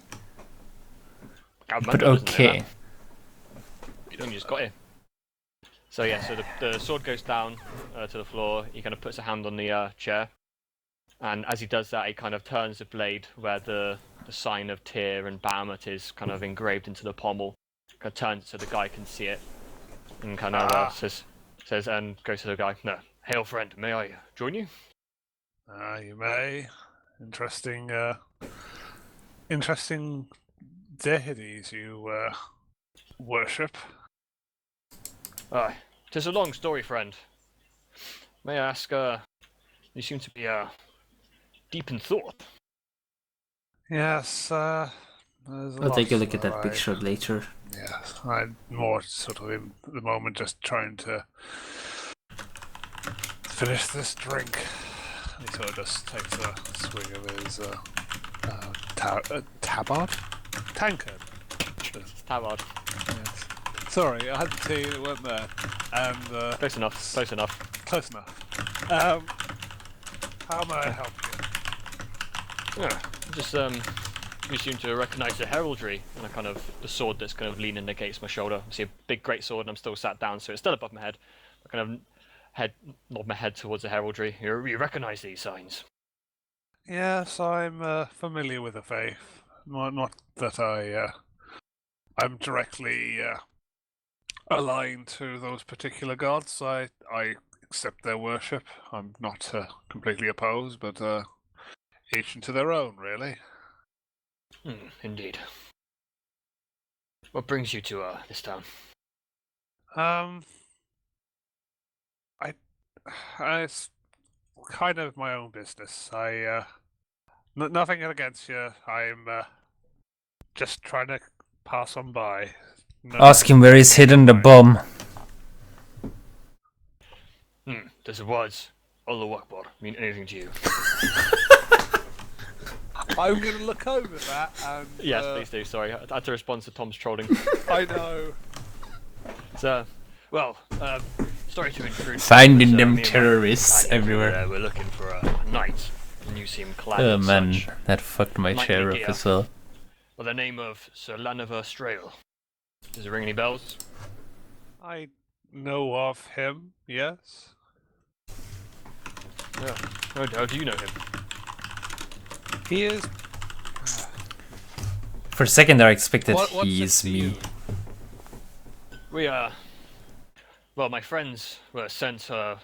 God, But Mandalore doesn't know okay. that. You only just got here. So yeah, so the sword goes down to the floor. He kind of puts a hand on the chair. And as he does that, he kind of turns the blade where the sign of Tyr and Bahamut is kind of engraved into the pommel. Kind of turns it so the guy can see it, and kind of says and goes to the guy. No, hail friend, may I join you? You may. Interesting, interesting deities you worship. Aye, 'tis a long story, friend. May I ask, you seem to be deep in thought. Yes, there's I'll take a look at that that picture later. Yes, I'm more sort of in the moment just trying to finish this drink. He sort of just takes a swig of his tabard? Tankard. Tabard. Yes. Sorry, I had the tea that weren't there. And Close enough. Close enough. close enough. How may I help you? Yeah, just you seem to recognise the heraldry and the sword that's kind of leaning against my shoulder. I see a big great sword and I'm still sat down, so it's still above my head. I kind of nod my head towards the heraldry. You recognise these signs? Yes, I'm familiar with the faith. Not that I'm directly aligned to those particular gods. I accept their worship. I'm not completely opposed, but each into their own, really. Indeed. What brings you to this town? It's kind of my own business. Nothing against you. I'm just trying to pass on by. No, Ask him where he's hidden the bomb. Does the words Allahu Akbar mean anything to you? I'm going to look over that and... Yes, please do. Sorry, I had to respond to Tom's trolling. I know. So, well, sorry to intrude. Finding but, them me and my terrorists companion, everywhere. We're looking for a knight, and you seem clad Oh in man, such. that fucked my Knightly chair gear. up as well. By the name of Sir Laniver Strail. Does it ring any bells? I know of him, yes. Yeah. How do you know him? He is... For a second I expected What's he it is to me. you? We well, my friends were sent on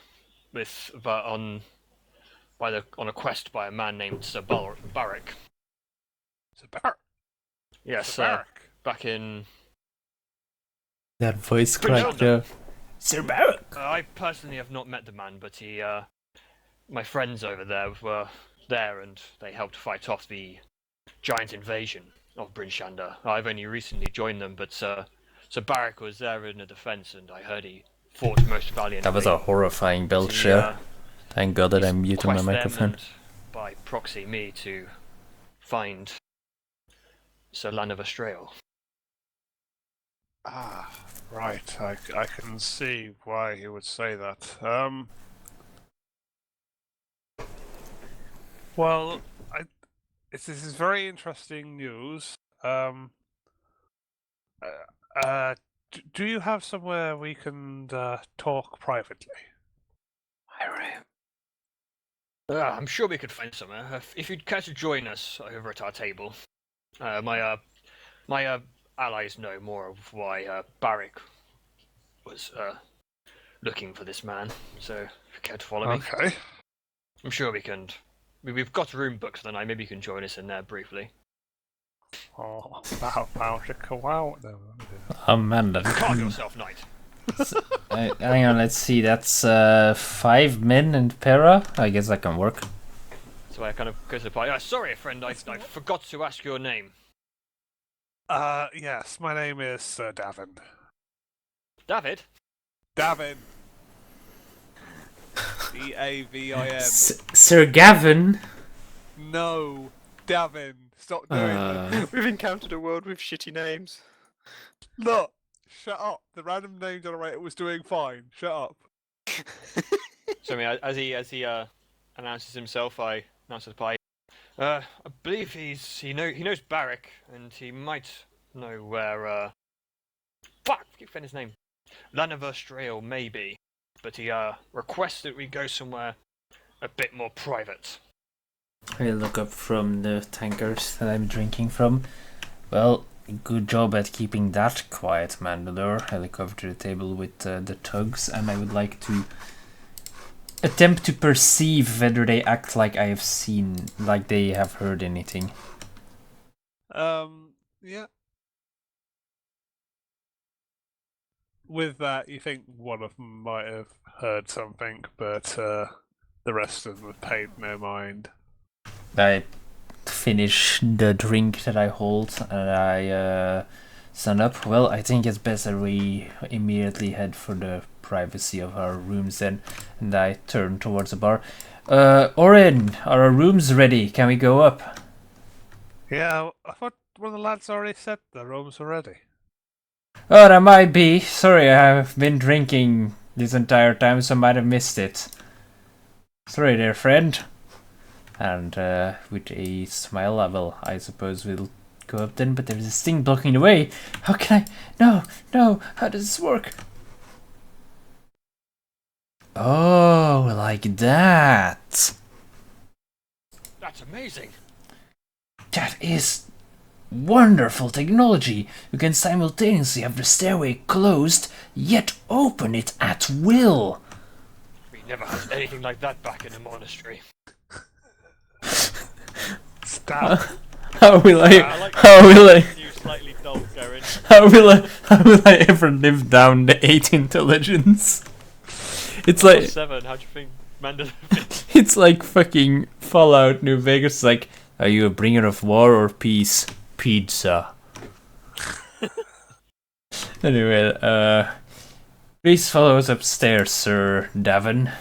a quest by a man named Sir Barrick. Sir Barrick. Yes, Sir Barrick. back in. That voice Prince cracked Albert. up. Sir Barrack! I personally have not met the man, but my friends over there were there, and they helped fight off the giant invasion of Bryn Shander. I've only recently joined them, but Sir Barrick was there in the defence, and I heard he fought most valiantly. That was a horrifying belt share. Thank God that I muted my microphone. And by proxy, me to find Sir Laniver Strail. Ah, right. I can see why he would say that. Well, this is very interesting news. Do you have somewhere we can talk privately? I'm sure we could find somewhere. If you'd care to join us over at our table. My allies know more of why Barrick was looking for this man, so if you care to follow me. Okay. I'm sure we can. We've got room booked for the night. Maybe you can join us in there briefly. Oh, wow, go out then. Oh man, that... Calm yourself, knight. Hang on, let's see, that's 5 men and para? I guess that can work. So I kind of go to the party. Sorry, friend, I forgot to ask your name. Yes, my name is Sir Davin. David? Davin. D-A-V-I-N. Sir Gavin? No, Davin. Stop doing that. We've encountered a world with shitty names. Look, shut up. The random name generator was doing fine. Shut up. So I mean, as he announces himself, I announce to the party. I believe he knows Barrick, and he might know where fuck, I keep forgetting his name. Laniver Strail, maybe. But he requests that we go somewhere a bit more private. I look up from the tankers that I'm drinking from. Well, good job at keeping that quiet, Mandalore. I look over to the table with the tugs, and I would like to attempt to perceive whether they act like I have seen, like they have heard anything. Yeah. With that, you think one of them might have heard something, but the rest of them have paid no mind. I finish the drink that I hold, and I stand up. Well, I think it's best that we immediately head for the privacy of our rooms then. And I turn towards the bar. Orin, are our rooms ready? Can we go up? Yeah, I thought one of the lads already said the rooms were ready. Oh, that might be. Sorry, I've been drinking this entire time, so I might have missed it. Sorry there, friend. And with a smile level, I suppose we'll go up then, but there's this thing blocking the way. How can I? No, how does this work? Oh, like that. That's amazing. That is wonderful technology. You can simultaneously have the stairway closed, yet open it at will. We never had anything like that back in the monastery. Stop. How will I? I like How will I? you slightly dull, Garen. How will I ever live down the 8 intelligence? It's like 7. How do you think Manda? it's like fucking Fallout New Vegas. Like, are you a bringer of war or peace? Pizza. Anyway, please follow us upstairs, Sir Davin.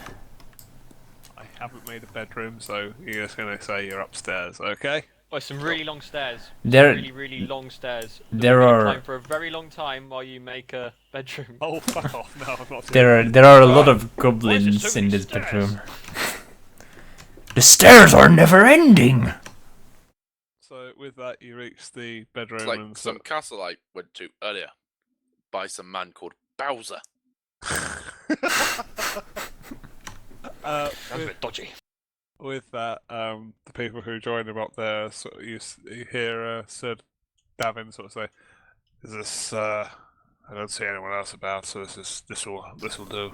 I haven't made a bedroom, so you're just gonna say you're upstairs, okay? Oh, some really long stairs. There- really long stairs. there We've been are- applying for a very long time while you make a bedroom. Oh, fuck off! No, I'm not. There are a lot of Why is goblins there so in many this stairs? bedroom. The stairs are never ending. So with that, you reach the bedroom It's like and some castle I went to earlier by some man called Bowser. Sounds a bit dodgy. with that, the people who join him up there, you hear Sir Davin sort of say, "Is this? I don't see anyone else about, so this will do."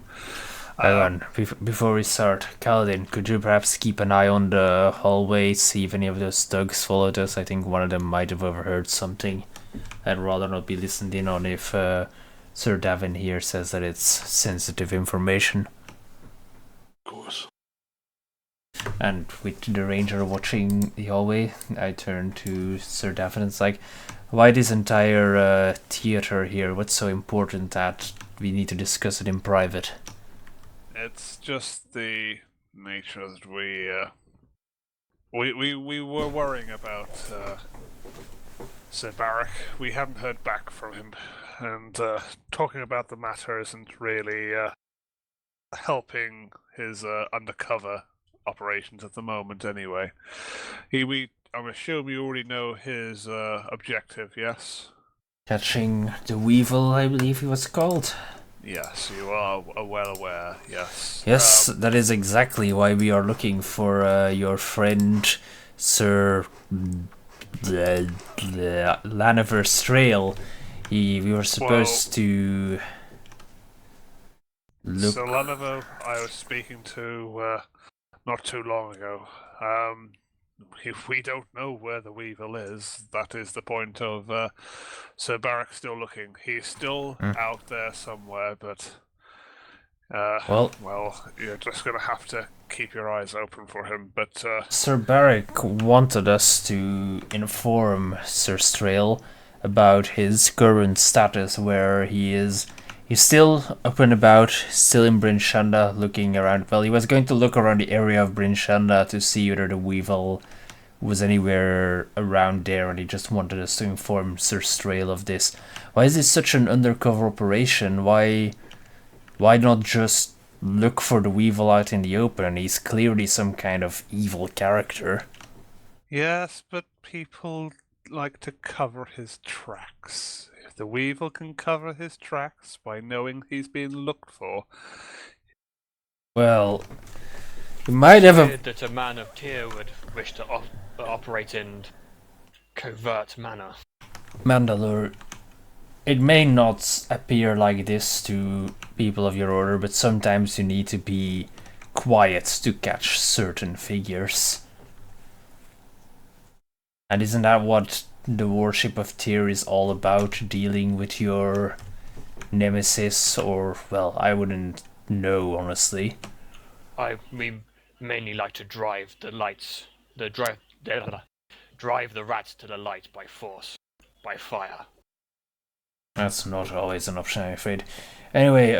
Ivan, before we start, Kaladin, could you perhaps keep an eye on the hallway, see if any of those thugs followed us? I think one of them might have overheard something. I'd rather not be listened in on if Sir Davin here says that it's sensitive information. Of course. And with the ranger watching the hallway, I turn to Sir Davin and it's like, why this entire theater here? What's so important that we need to discuss it in private? It's just the nature that we were worrying about Sir Barak. We haven't heard back from him, and talking about the matter isn't really helping his undercover operations at the moment. Anyway, I'm assuming you already know his objective. Yes. Catching the Weevil, I believe he was called. Yes, you are well aware. Yes. Yes, that is exactly why we are looking for your friend, Sir Laniver Strail. We were supposed to look. So Laniver, I was speaking to not too long ago. If we don't know where the Weevil is, that is the point of Sir Barak still looking. He's still out there somewhere, but well, you're just gonna have to keep your eyes open for him. But Sir Barak wanted us to inform Sir Strail about his current status, where he is. He's still up and about, still in Bryn Shanda, looking around. Well, he was going to look around the area of Bryn Shanda to see whether the Weevil was anywhere around there, and he just wanted us to inform Sir Strail of this. Why is this such an undercover operation? Why not just look for the Weevil out in the open? He's clearly some kind of evil character. yes, but people like to cover his tracks. If the Weevil can cover his tracks by knowing he's being looked for. Well, You might have a Feared that a man of Tyr would wish to operate in covert manner. Mandalore. It may not appear like this to people of your order, but sometimes you need to be quiet to catch certain figures. And isn't that what the worship of Tyr is all about? Dealing with your nemesis, or, well, I wouldn't know, honestly. We mainly like to drive the lights, drive the rats to the light by force, by fire. That's not always an option, I'm afraid. Anyway,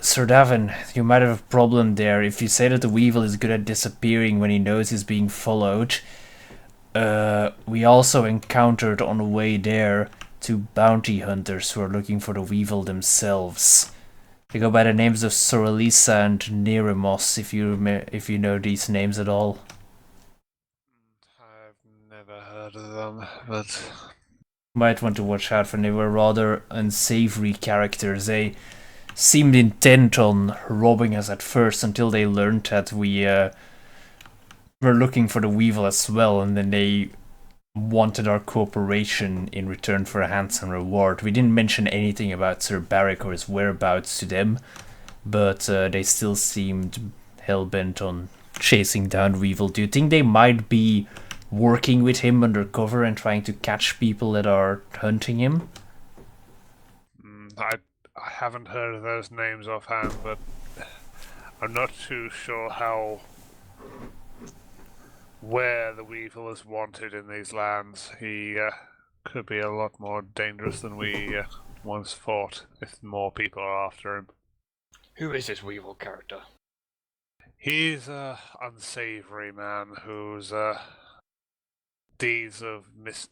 Sir Davin, you might have a problem there. If you say that the Weevil is good at disappearing when he knows he's being followed, we also encountered on the way there 2 bounty hunters who are looking for the Weevil themselves. They go by the names of Soralisa and Neremos, if you know these names at all. I've never heard of them, but Might want to watch out for them. They were rather unsavory characters. They seemed intent on robbing us at first until they learned that we were looking for the Weevil as well, and then they wanted our cooperation in return for a handsome reward. We didn't mention anything about Sir Barrick or his whereabouts to them, but they still seemed hell-bent on chasing down Weevil. Do you think they might be working with him undercover and trying to catch people that are hunting him? I haven't heard of those names offhand, but I'm not too sure where the Weevil is wanted in these lands. He could be a lot more dangerous than we once thought if more people are after him. Who is this Weevil character? He's a unsavory man whose deeds of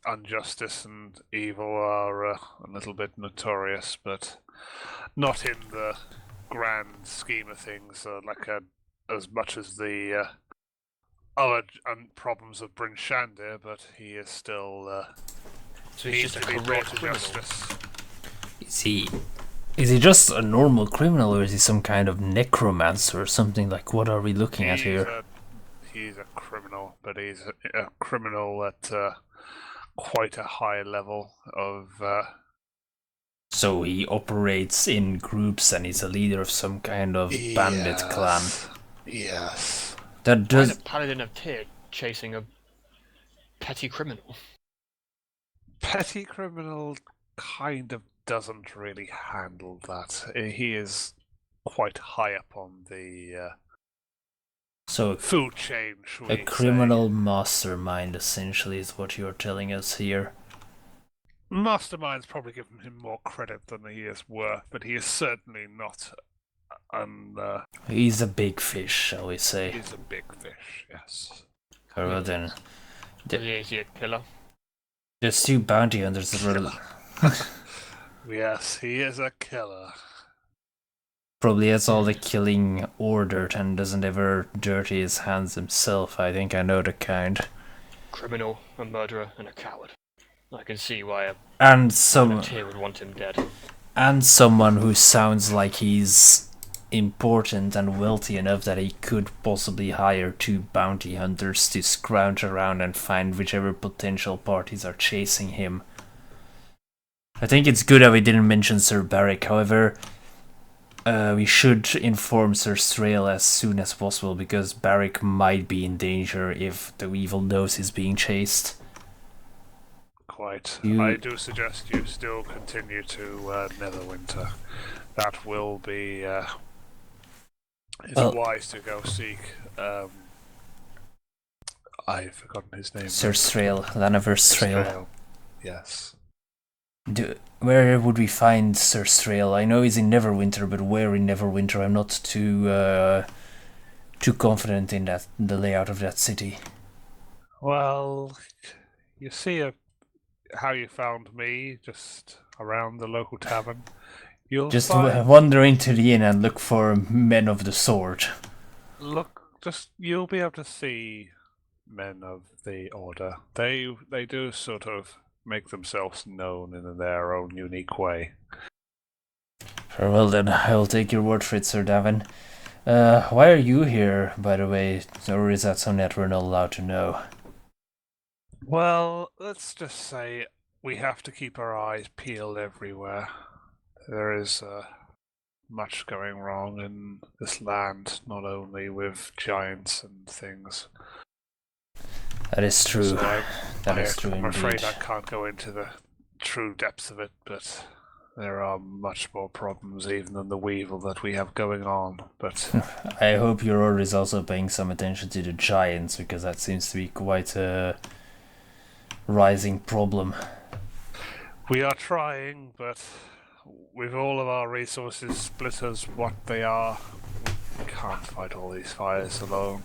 injustice and evil are a little bit notorious, but not in the grand scheme of things, as much as the other problems of Bryn Shandir, but he is still So he's just a career criminal. justice. Is he just a normal criminal, or is he some kind of necromancer or something? Like, what are we looking at here? He's a criminal, but he's a criminal at quite a high level of. So he operates in groups and he's a leader of some kind of bandit clan. Yes. That does. Why the paladin of Tyr chasing a petty criminal? Petty criminal kind of doesn't really handle that. He is quite high up on the So food chain, should a we criminal mastermind, essentially, is what you're telling us here. Mastermind's probably given him more credit than he is worth, but he is certainly not. He's a big fish, shall we say? He's a big fish, yes. Very well then. Is he a killer? There's 2 bounty hunters that were Yes, he is a killer. probably has all the killing ordered and doesn't ever dirty his hands himself. I think I know the kind. Criminal, a murderer, and a coward. I can see why a And Tyr would want him dead. and someone who sounds like he's important and wealthy enough that he could possibly hire 2 bounty hunters to scrounge around and find whichever potential parties are chasing him. I think it's good that we didn't mention Sir Barrick. However, we should inform Sir Strail as soon as possible, because Barrick might be in danger if the Weevil knows he's being chased. Quite. I do suggest you still continue to Netherwinter. That will be. It's wise to go seek. I've forgotten his name. Sir Strail, Laniver Strail. Yes. Where would we find Sir Strail? I know he's in Neverwinter, but where in Neverwinter? I'm not too confident in the layout of that city. Well, you see how you found me, just around the local tavern. You'll just find... wander into the inn and look for men of the sword. You'll be able to see men of the order. They do sort of make themselves known in their own unique way. Very well then, I'll take your word for it, Sir Davin. Why are you here, by the way? Or is that something that we're not allowed to know? Well, let's just say we have to keep our eyes peeled everywhere. There is much going wrong in this land, not only with giants and things. That is true. So That is true I'm afraid indeed. I can't go into the true depths of it, but there are much more problems even than the weevil that we have going on. But I hope your order is also paying some attention to the giants, because that seems to be quite a rising problem. we are trying, but with all of our resources split as what they are, we can't fight all these fires alone.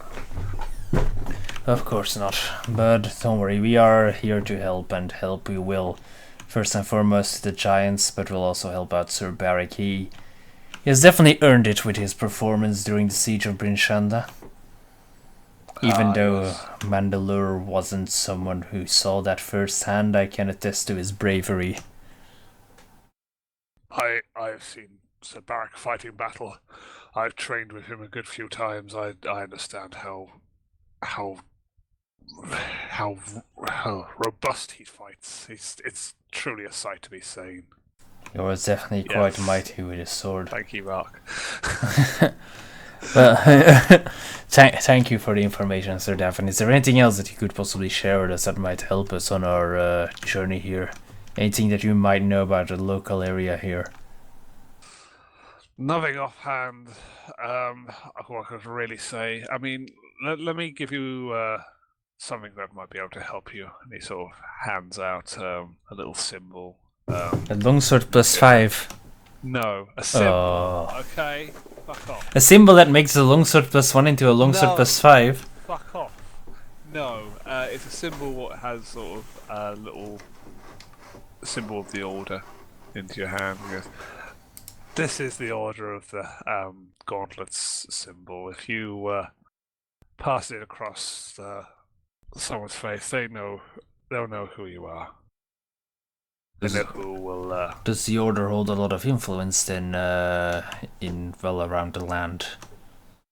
Of course not, but don't worry, we are here to help, and help we will. First and foremost the giants, but we'll also help out Sir Barrick. He has definitely earned it with his performance during the siege of Bryn Shanda. Even though Mandalore wasn't someone who saw that firsthand, I can attest to his bravery. I've seen Sir Barrick fight in battle. I've trained with him a good few times. I understand how robust he fights. It's truly a sight to be seen. He was definitely quite mighty with his sword. Thank you, Mark. Well, thank you for the information, Sir Davin. Is there anything else that you could possibly share with us that might help us on our journey here? Anything that you might know about the local area here? Nothing offhand. What I could really say. I mean, let me give you something that might be able to help you. And he sort of hands out a little symbol. A longsword +5. No, a symbol. Oh. Okay, fuck off. A symbol that makes a longsword +1 into a longsword No. +5. Fuck off. No, it's a symbol that has sort of a little symbol of the order into your hand. Because this is the order of the gauntlets symbol. If you pass it across someone's face, they'll know who you are. They know who will. Does the order hold a lot of influence then, around the land?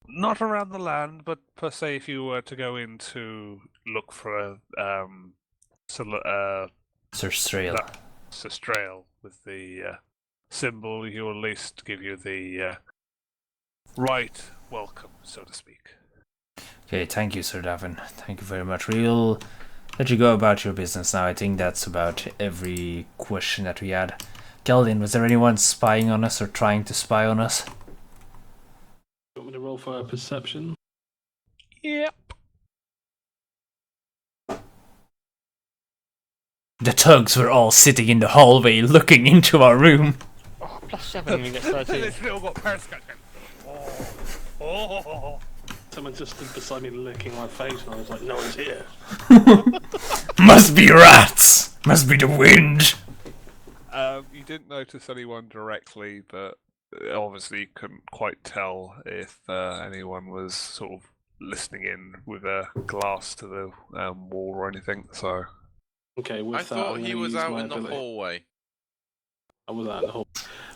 Not around the land, but per se, if you were to go in to look for a Sir Strail. Sir Strail with the symbol, he will at least give you the right welcome, so to speak. Okay, thank you, Sir Davin. Thank you very much. We'll let you go about your business now. I think that's about every question that we had. Geldin, was there anyone spying on us or trying to spy on us? You want me to roll for a perception? Yep. The thugs were all sitting in the hallway looking into our room. Oh, +7 and you get 13. They still got periscope. Oh. Someone just stood beside me licking my face and I was like, no one's here. Must be rats! Must be the wind! You didn't notice anyone directly, but obviously you couldn't quite tell if anyone was sort of listening in with a glass to the wall or anything, so... Okay, with I that, thought I'm he gonna was use out my in the ability. hallway. I was out in the hall.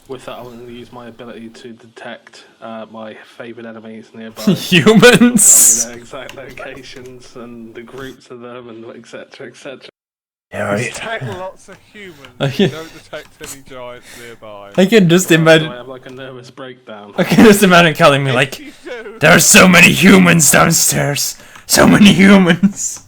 With that, I'm going to use my ability to detect my favourite enemies nearby. Humans! Their exact locations and the groups of them and etc. etc. Yeah, You detect lots of humans, Okay. you don't detect any giants nearby. I can just So I imagine. have like a nervous breakdown. I can just imagine calling me like, You do. there are so many humans downstairs. So many humans.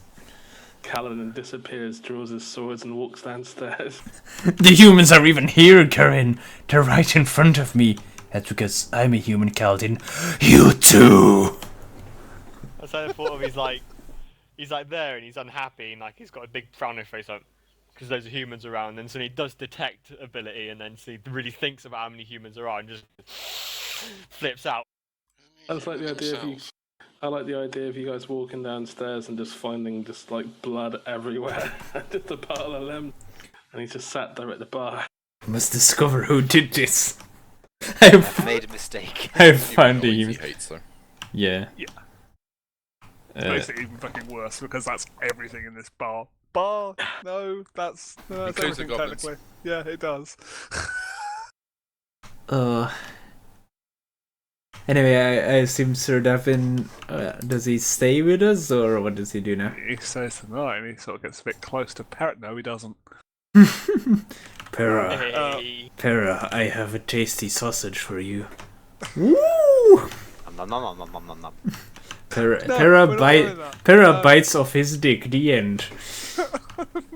Kaladin disappears, draws his swords and walks downstairs. The humans are even here, Karin. They're right in front of me. That's because I'm a human, Kaladin. You too. That's how I thought of. He's like there and he's unhappy and like he's got a big frowning face like because there's humans around. And so he does detect ability and then so he really thinks about how many humans there are and just flips out. I just like the idea of you. I like the idea of you guys walking downstairs and just finding just like blood everywhere, just a pile of limb, and he's just sat there at the bar. Must discover who did this. I've made a mistake. I've found He him. hates though. Yeah. Yeah. Makes it even fucking worse because that's everything in this bar. Bar? No, that's Includes the everything goblins. technically. Yeah, it does. Anyway, I assume Sir Davin, does he stay with us, or what does he do now? He stays the night and he sort of gets a bit close to Parrot. No, he doesn't. Para, Hey. Para, I have a tasty sausage for you. Woo! Nom, nom, nom, nom, nom, nom, nom. Para, No, Para, we're not doing that. Para bites off his dick, the end.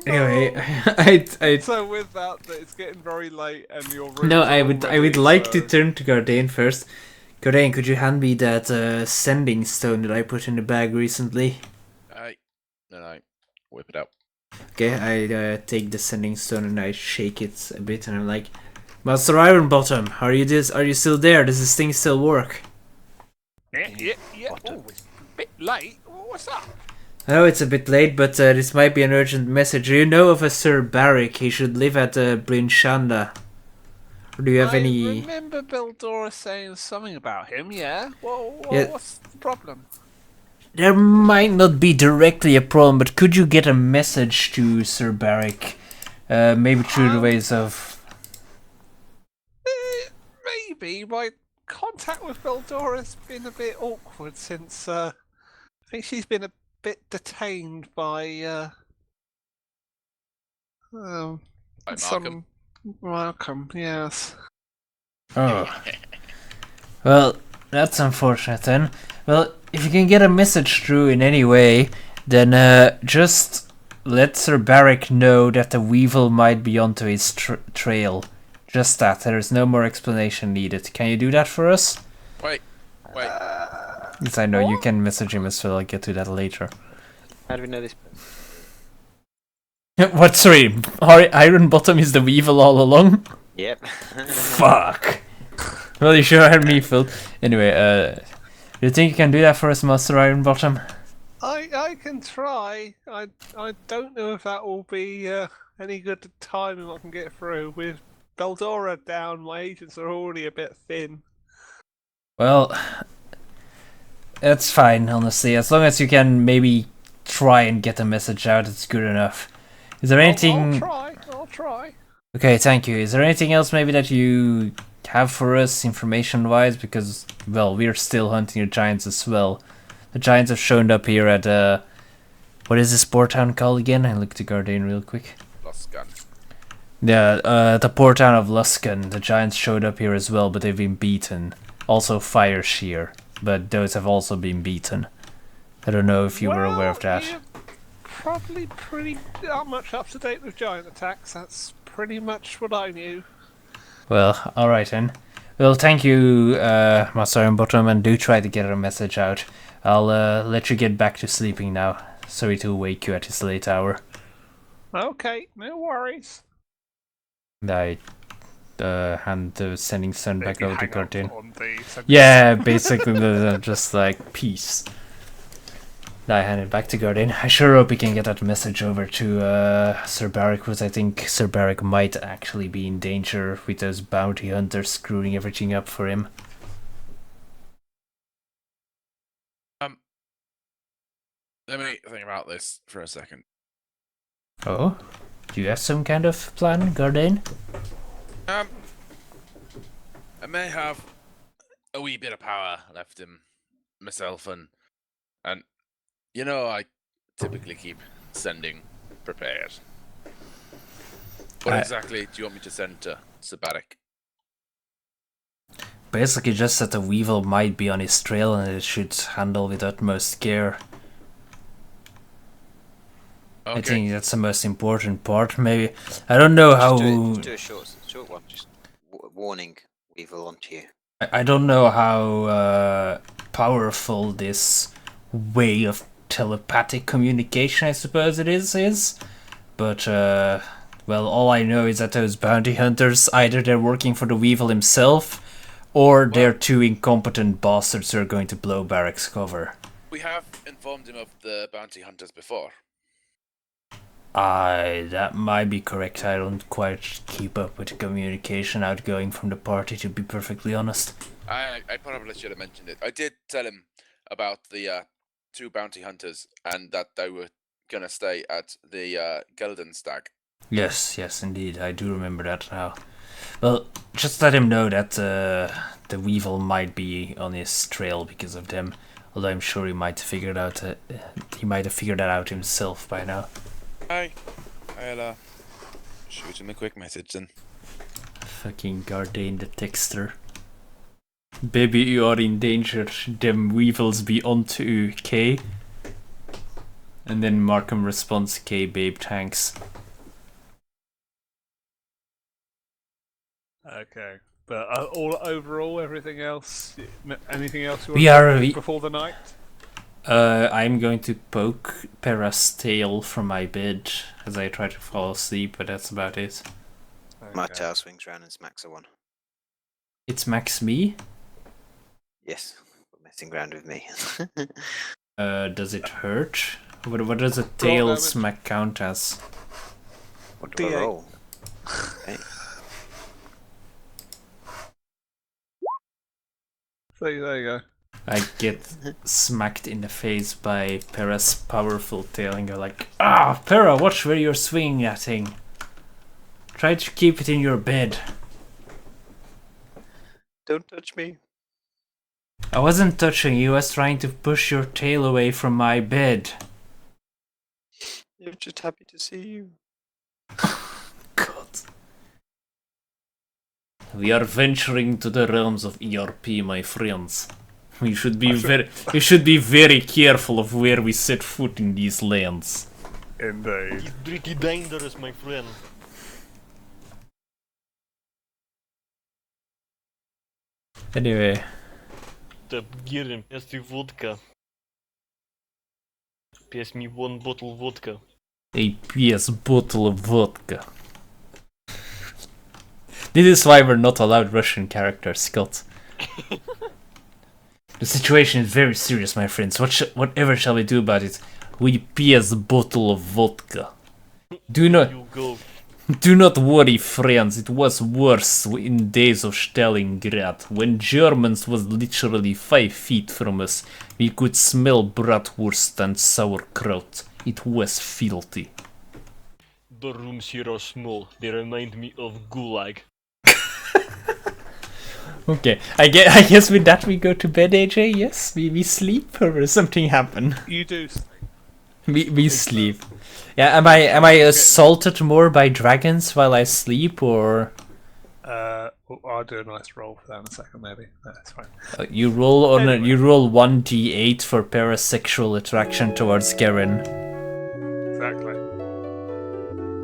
Anyway, I So with that, it's getting very late and your room. no, I would like to turn to Gardain first. Gardain, could you hand me that sending stone that I put in the bag recently? Aye. Then I whip it out. Okay, I take the sending stone and I shake it a bit, and I'm like, Master Ironbottom, are you still there? Does this thing still work? Yeah. Oh, it's a bit late. What's up? Oh, it's a bit late, but this might be an urgent message. Do you know of a Sir Barrick? He should live at Bryn Shanda. Or do you have I any... remember Beldora saying something about him, yeah? Yeah. What's the problem? There might not be directly a problem, but could you get a message to Sir Barrick? Maybe through the ways of... Maybe. My contact with Beldora's been a bit awkward since, I think she's been a bit detained by, By Markham. some... Malcolm, yes. Oh. Well, that's unfortunate then. Well, if you can get a message through in any way, then just let Sir Barrick know that the Weevil might be onto his trail. Just that. There is no more explanation needed. Can you do that for us? Wait. Yes, I know you can message him as well. I'll get to that later. How do we know this? What? Sorry, Ironbottom is the Weevil all along? Yep. Fuck. Well, you sure had me, Phil. Anyway, do you think you can do that for us, Master Ironbottom? I can try. I don't know if that will be any good timing I can get through. With Beldora down, my agents are already a bit thin. Well, that's fine, honestly. As long as you can maybe try and get the message out, it's good enough. Is there anything... I'll try. Okay, thank you. Is there anything else maybe that you have for us, information-wise? Because, well, we're still hunting the giants as well. The giants have shown up here at, what is this port town called again? I looked at Gardain real quick. Luskan. Yeah, the port town of Luskan. The giants showed up here as well, but they've been beaten. Also Fire Shear, but those have also been beaten. I don't know if you were aware of that. You're probably pretty much up to date with giant attacks. That's pretty much what I knew. Well, alright then. Well, thank you, Master Ironbottom, and do try to get a message out. I'll let you get back to sleeping now. Sorry to wake you at this late hour. Okay, no worries. I hand the sending stone back Maybe over to hang up Gardain. on the Yeah, basically, they're just like, peace. I hand it back to Gardain. I sure hope we can get that message over to Sir Barrick, because I think Sir Barrick might actually be in danger with those bounty hunters screwing everything up for him. Let me think about this for a second. Oh? Do you have some kind of plan, Gardain? I may have a wee bit of power left in myself, and you know, I typically keep sending prepared. What exactly do you want me to send to Sir Barrick? Basically just that the Weevil might be on his trail and it should handle with utmost care. Okay. I think that's the most important part, maybe. I don't know how... Just do a short one. Just warning Weevil onto you. I don't know how powerful this way of telepathic communication, I suppose it is. But, well, all I know is that those bounty hunters, either they're working for the Weevil himself, or they're two incompetent bastards who are going to blow Barrick's cover. We have informed him of the bounty hunters before. That might be correct. I don't quite keep up with the communication outgoing from the party, to be perfectly honest. I probably should have mentioned it. I did tell him about the two bounty hunters and that they were gonna stay at the Gelden Stag. Yes, indeed. I do remember that now. Well, just let him know that the Weevil might be on his trail because of them. Although I'm sure he might have figured that out himself by now. Hey, I'll shoot him a quick message then. Fucking Gardain the Texter. Baby, you are in danger. Them Weevils be onto K. And then Markham responds, K, babe, thanks. Okay. But all overall, everything else, anything else you We want are- to we- do before the night? I'm going to poke Pera's tail from my bed as I try to fall asleep, but that's about it. My Okay. tail swings round and smacks a one. It smacks me. Yes, quit messing around with me. Does it hurt? What does a tail damage. smack count as? What do I D8. roll? Okay. So there you go. I get smacked in the face by Pera's powerful tail and go like, ah, Pera, watch where you're swinging that thing. Try to keep it in your bed. Don't touch me. I wasn't touching you, I was trying to push your tail away from my bed. You're just happy to see you. God. We are venturing to the realms of ERP, my friends. We should be very careful of where we set foot in these lands. Indeed. Pretty dangerous, my friend. Anyway, The Girin, pass the vodka. Pass me one bottle vodka. a PS bottle of vodka. This is why we're not allowed Russian characters, Scott. The situation is very serious, my friends. Whatever shall we do about it? We PS bottle of vodka. Do not You go. Do not worry, friends, it was worse in days of Stalingrad, when Germans was literally 5 feet from us. We could smell bratwurst and sauerkraut. It was filthy. The rooms here are small. They remind me of Gulag. Okay, I guess with that we go to bed, AJ, yes? We sleep, or something happen? You do. We sleep. Yeah, am I assaulted more by dragons while I sleep, or I'll do a nice roll for that in a second, maybe. That's fine. you roll Anyway. you roll 1d8 for parasexual attraction towards Garen. Exactly.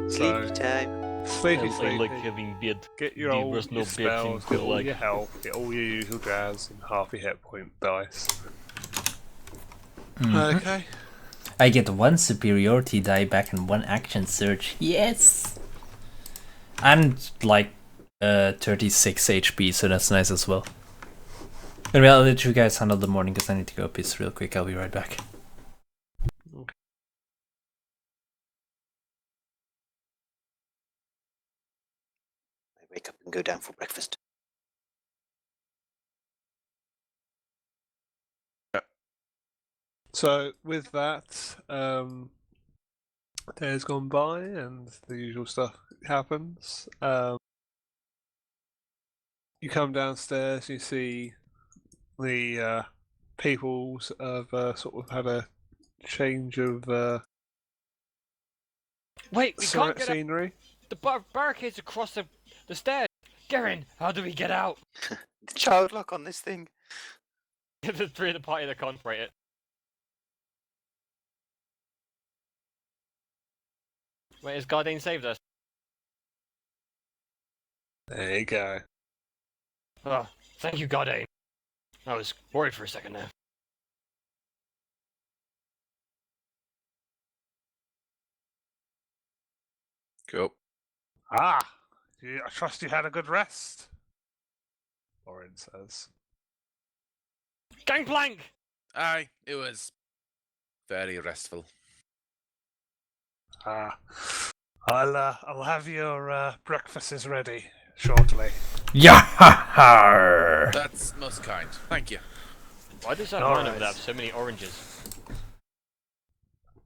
Sleepy So, time. sleepy, Else I like sleepy. having bed. Get your There old was no your beds in spells, get all Gulag. your health, get all your usual jazz, and half your hit point dice. Okay. I get 1 superiority die back and 1 action surge. Yes! And like 36 HP, so that's nice as well. Anyway, I'll let you guys handle the morning because I need to go piss real quick. I'll be right back. I wake up and go down for breakfast. So with that, days gone by and the usual stuff happens. You come downstairs, you see the peoples have sort of had a change of Wait, we can't get out. scenery. The barricades across the stairs. Garen, how do we get out? The child lock on this thing. The three of the party that can't operate it. Wait, has Gardain saved us? There you go. Oh, thank you, Gardain. I was worried for a second there. Cool. Ah, I trust you had a good rest. Orin says. Gangplank! Aye, it was very restful. Ah, I'll have your breakfasts ready shortly. Yahar! That's most kind. Thank you. Why does that Alright. line over there have so many oranges?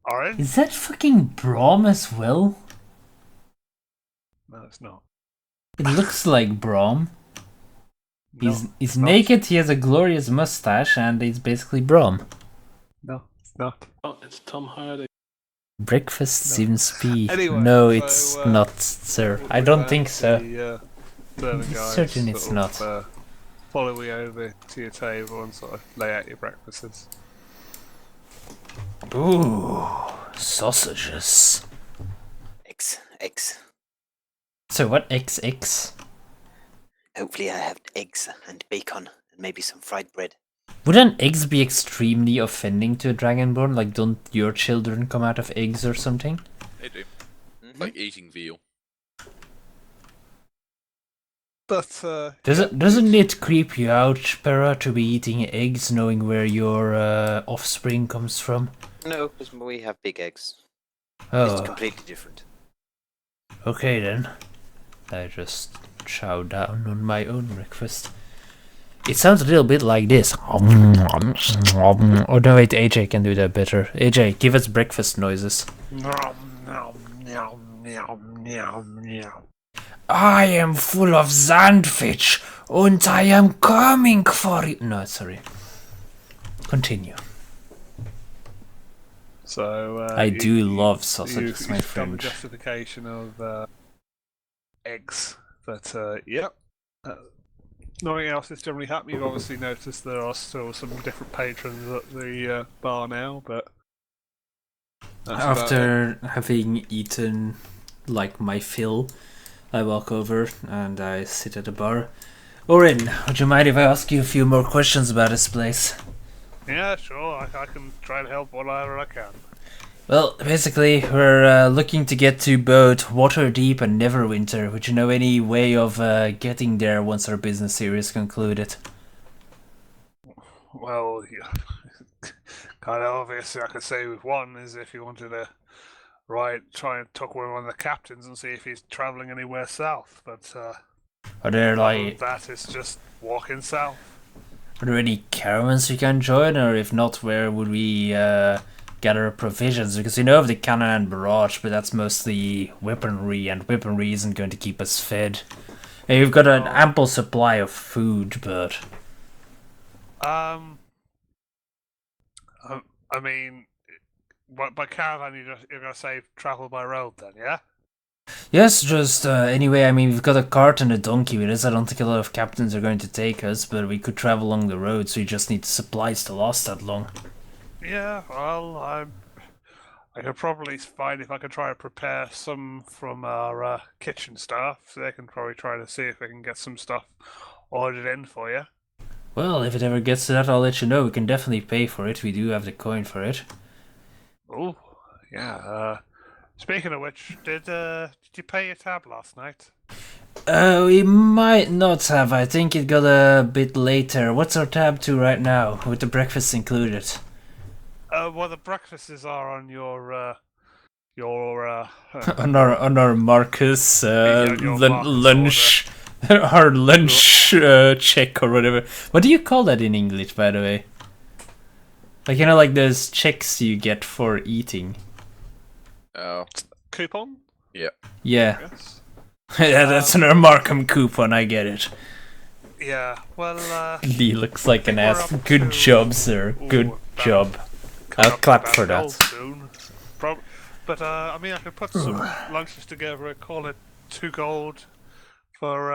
Orin? Is that fucking Brom as well? No, it's not. It looks like Brom. He's naked, he has a glorious mustache, and he's basically Brom. No, it's not. Oh, it's Tom Hardy. Breakfast seems be. Anyway, no, so, it's not, sir. we'll I bring don't back think so. The, serving guys Certain it's sort of, not. Follow you over to your table and sort of lay out your breakfasts. Ooh, sausages. Eggs. So what XX? Hopefully I have eggs and bacon and maybe some fried bread. Wouldn't eggs be extremely offending to a dragonborn? Like, don't your children come out of eggs or something? They do. Mhm. Like eating veal. But Doesn't it creep you out, Pera, to be eating eggs knowing where your offspring comes from? No, because we have big eggs. It's Oh, completely different. okay then. I just chow down on my own breakfast. It sounds a little bit like this. Oh no, wait, AJ can do that better. AJ, give us breakfast noises. I am full of sandwich, and I am coming for you. No, sorry. Continue. So I do love sausages, my got the friend. justification of eggs, but yep. Nothing else is generally happening. You've obviously noticed there are still some different patrons at the bar now, but that's about it. After having eaten like my fill, I walk over and I sit at the bar. Orin, would you mind if I ask you a few more questions about this place? Yeah, sure. I can try to help whatever I can. Well, basically, we're looking to get to both Waterdeep and Neverwinter. Would you know any way of getting there once our business here is concluded? Well, yeah, kind of obvious. I could say with one is if you wanted to try and talk with one of the captains and see if he's travelling anywhere south. But Are there other than like that, it's just walking south. are there any caravans we can join, or if not, where would we gather provisions? Because we know of the cannon and barrage, but that's mostly weaponry, and weaponry isn't going to keep us fed. And we've got an ample supply of food, but I mean, by caravan you're gonna say travel by road then, yeah? yes, just anyway. I mean, we've got a cart and a donkey with us. I don't think a lot of captains are going to take us, but we could travel along the road. So we just need supplies to last that long. Yeah, well, I could probably find if I could try to prepare some from our kitchen staff. So they can probably try to see if they can get some stuff ordered in for you. Well, if it ever gets to that, I'll let you know. We can definitely pay for it. We do have the coin for it. Oh, yeah. Speaking of which, did you pay your tab last night? We might not have. I think it got a bit later. What's our tab to right now, with the breakfast included? Well, the breakfasts are on your on our Marcus your Marcus lunch, our lunch check or whatever. What do you call that in English, by the way? Like, you know, like those checks you get for eating. Oh, coupon. yeah. Yeah. Yes. Yeah, that's an Markham coupon. I get it. Yeah. Well. Lee looks like an we're ass. up Good to- job, sir. Good job. I'll clap for that. Soon. But I mean, I could put some lunches together and call it 2 gold for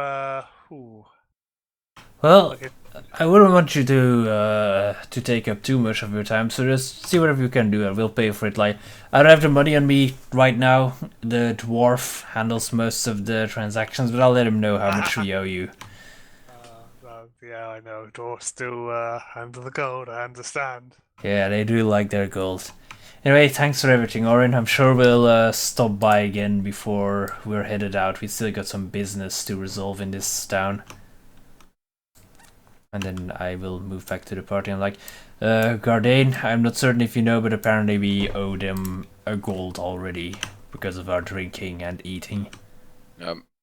Well, Okay. I wouldn't want you to take up too much of your time, so just see whatever you can do and we'll pay for it. Like, I don't have the money on me right now. The dwarf handles most of the transactions, but I'll let him know how much we owe you. Yeah, I know. Dwarves do handle the gold. I understand. Yeah, they do like their gold. Anyway, thanks for everything, Orin. I'm sure we'll stop by again before we're headed out. We still got some business to resolve in this town. And then I will move back to the party. I'm like, Gardain, I'm not certain if you know, but apparently we owe them a gold already because of our drinking and eating.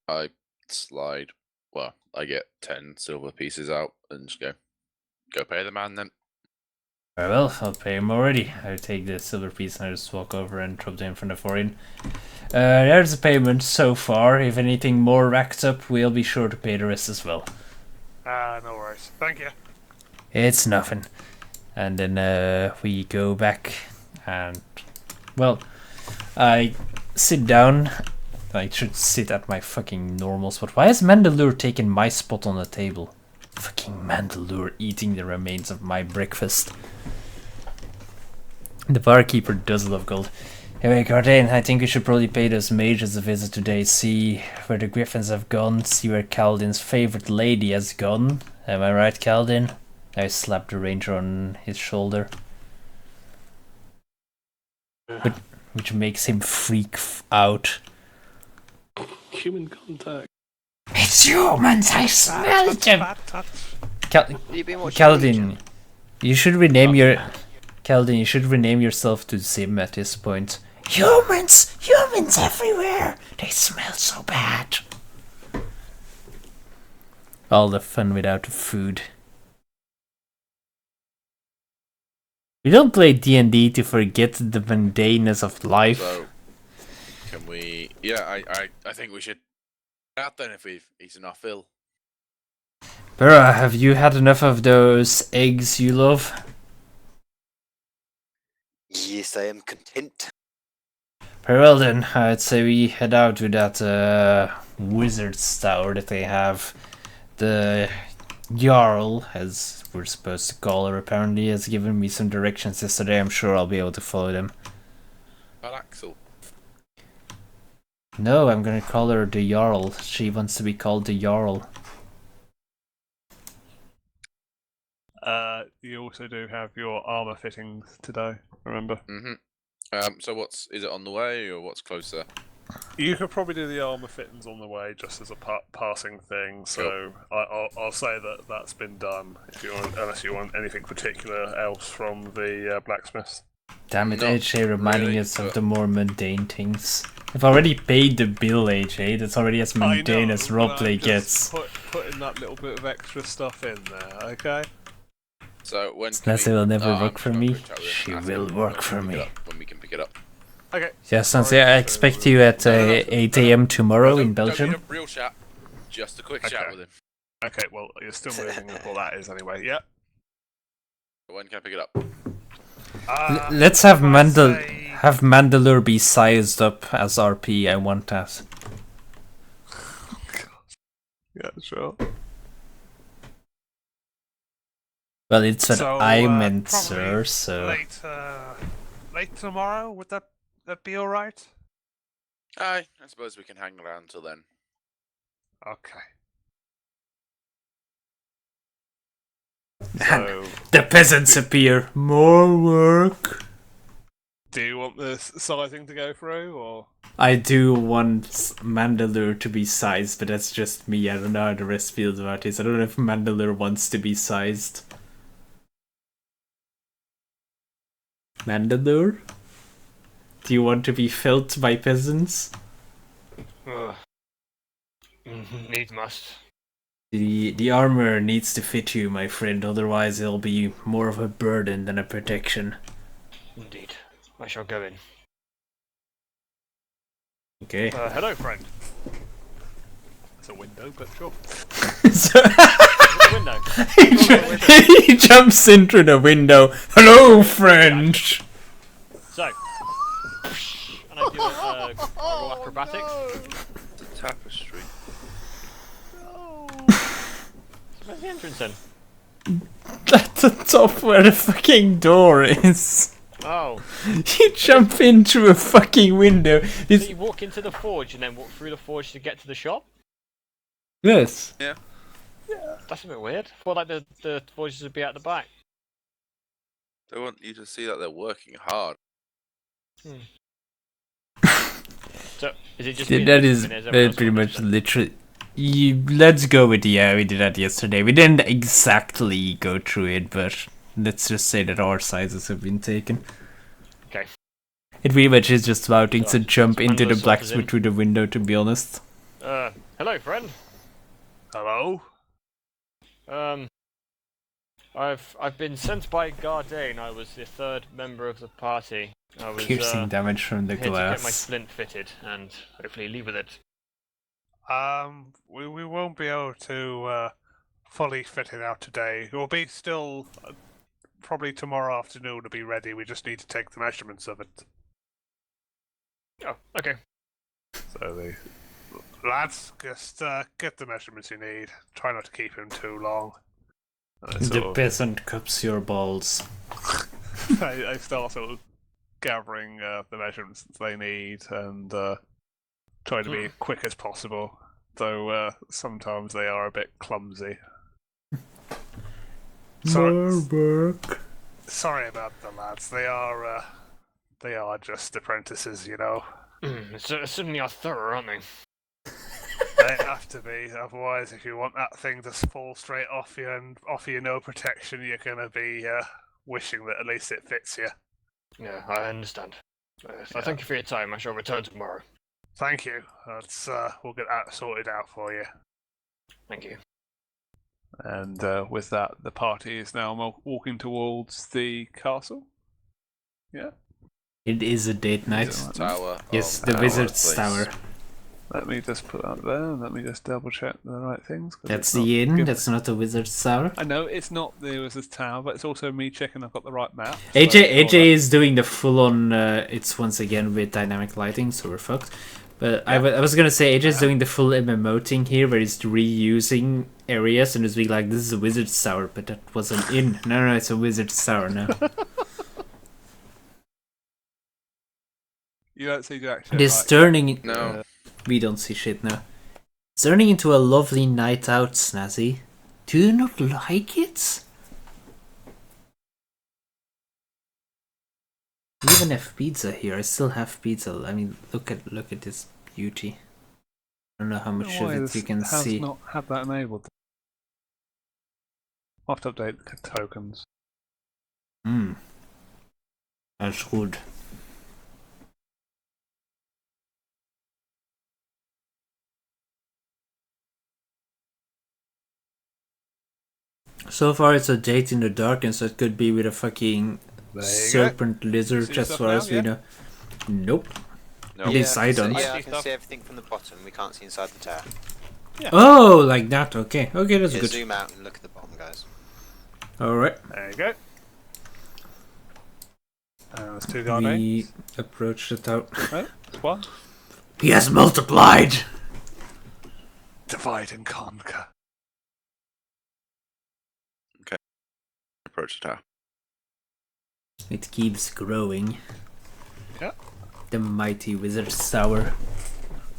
I slide. Well, I get 10 silver pieces out and just go pay the man then. Very well, I'll pay him already. I take the silver piece and I just walk over and drop them in front of Orin. There's the payment so far. If anything more racked up, we'll be sure to pay the rest as well. No worries. Thank you. It's nothing. And then we go back and, well, I sit down. I should sit at my fucking normal spot. Why has Mandalore taken my spot on the table? Fucking Mandalore eating the remains of my breakfast. The barkeeper does love gold. Anyway, Gardain, I think we should probably pay those mages a visit today. See where the griffins have gone. See where Kaladin's favorite lady has gone. Am I right, Kaladin? I slapped the ranger on his shoulder. Which makes him freak out. Human contact. It's humans! I smelled them! You've been watching Kaladin, Legion? you should rename Kaladin, you should rename yourself to Zim at this point. Humans! Humans everywhere! They smell so bad. All the fun without the food. We don't play D&D to forget the mundaneness of life. So, can we? Yeah, I think we should. Out then if we've eaten our fill. Bera, have you had enough of those eggs you love? Yes, I am content. Very well then, I'd say we head out to that wizard's tower that they have. The Jarl, as we're supposed to call her apparently, has given me some directions yesterday. I'm sure I'll be able to follow them. Well, Axel. No, I'm gonna call her the Jarl. She wants to be called the Jarl. You also do have your armor fittings today, remember? So is it on the way or what's closer? You could probably do the armor fittings on the way, just as a passing thing. So I'll say that that's been done. If you want, unless you want anything particular else from the blacksmiths. Damn it, Not AJ, reminding really, us of but- the more mundane things. I've already paid the bill, AJ. That's already as mundane as roleplay gets. Putting that little bit of extra stuff in there, okay? So when Snazzy will never I'm work just for gonna me. quick chat with him She after will when work we for can pick me. it up, when we can pick it up. Okay. Yeah, Snazzy, I expect you at 8 AM tomorrow in Don't Belgium. need a real chat. Just a quick chat Okay. with him. Okay, well, you're still moving with all that is anyway. Yeah. When can I pick it up? Let's have I'd say- have Mandalore be sized up as RP. I want that. Yeah, sure. Well, it's what So, I meant, probably sir. So late tomorrow. Would that be all right? I suppose we can hang around till then. Okay. So, the peasants appear. More work. do you want the sizing to go through, or? I do want Mandalore to be sized, but that's just me. I don't know how the rest feels about this. I don't know if Mandalore wants to be sized. Mandalore? Do you want to be felt by peasants? Needs must. The armor needs to fit you, my friend, otherwise it'll be more of a burden than a protection. Indeed. I shall go in. Okay. Hello, friend. It's a window, but sure. So The window. he jumps into the window. Hello, friend! So. And I do a roll acrobatics. The tapestry. Where's the entrance then? At the top where the fucking door is. Oh. You jump in through a fucking window. So It's... you walk into the forge and then walk through the forge to get to the shop? Yes. Yeah. That's a bit weird. I thought like the forges would be at the back. They want you to see that they're working hard. So is it just Yeah, me that and is everyone else pretty wanders much then? literally. Let's go with yeah, we did that yesterday. We didn't exactly go through it, but let's just say that our sizes have been taken. Okay. It pretty much is just routing to So- jump so into the Mandalore sort us in. blacksmith through the window, to be honest. Hello, friend. Hello. I've been sent by Gardain. I was the third member of the party. I was Piercing damage from the here to get my glass. splint fitted and hopefully leave with it. We won't be able to fully fitted out today. It will be still probably tomorrow afternoon to be ready. We just need to take the measurements of it. Oh, okay. So the lads, just get the measurements you need. Try not to keep him too long. The peasant cups your balls. I start sort of gathering the measurements they need and try to be as quick as possible. Though sometimes they are a bit clumsy. More work. Sorry about the lads. They are just apprentices, you know. Certainly are thorough, aren't they? They have to be. Otherwise, if you want that thing to fall straight off you and offer you no protection, you're gonna be wishing that at least it fits you. Yeah, I understand. So thank you for your time. I shall return tomorrow. Thank you. We'll get that sorted out for you. Thank you. And with that, the party is now walking towards the castle. Yeah. It is a date night. Tower. Yes, of the power, Wizard's please. Tower. Let me just put that there. Let me just double check the right things. That's the inn. That's not the Wizard's Tower. I know it's not the Wizard's Tower, but it's also me checking I've got the right map. AJ is doing the full-on. It's once again with dynamic lighting, so we're fucked. But I was gonna say AJ's doing the full MMO thing here, where he's reusing areas and it's being like, "This is a Wizard's Tower," but that was an inn. No, it's a Wizard's Tower now. You don't see Jack. It is turning. No. We don't see shit now. It's turning into a lovely night out, Snazzy. Do you not like it? We even have pizza here. I still have pizza. I mean, look at this beauty. I don't know how much of it you can see. Not have that enabled. I'll have to update the tokens. That's good. So far it's a date in the dark, and so it could be with a fucking serpent lizard as far as we know. Nope. At least I don't. Yeah, I can see everything from the bottom. We can't see inside the tower. Yeah. Oh, like that. Okay, that's good. Zoom out and look at the bottom, guys. Alright. There you go. There's two We guardians. approach the tower. Right, there's one. He has multiplied! Divide and conquer. Approach the tower. It keeps growing. Yeah. The mighty Wizard's Tower.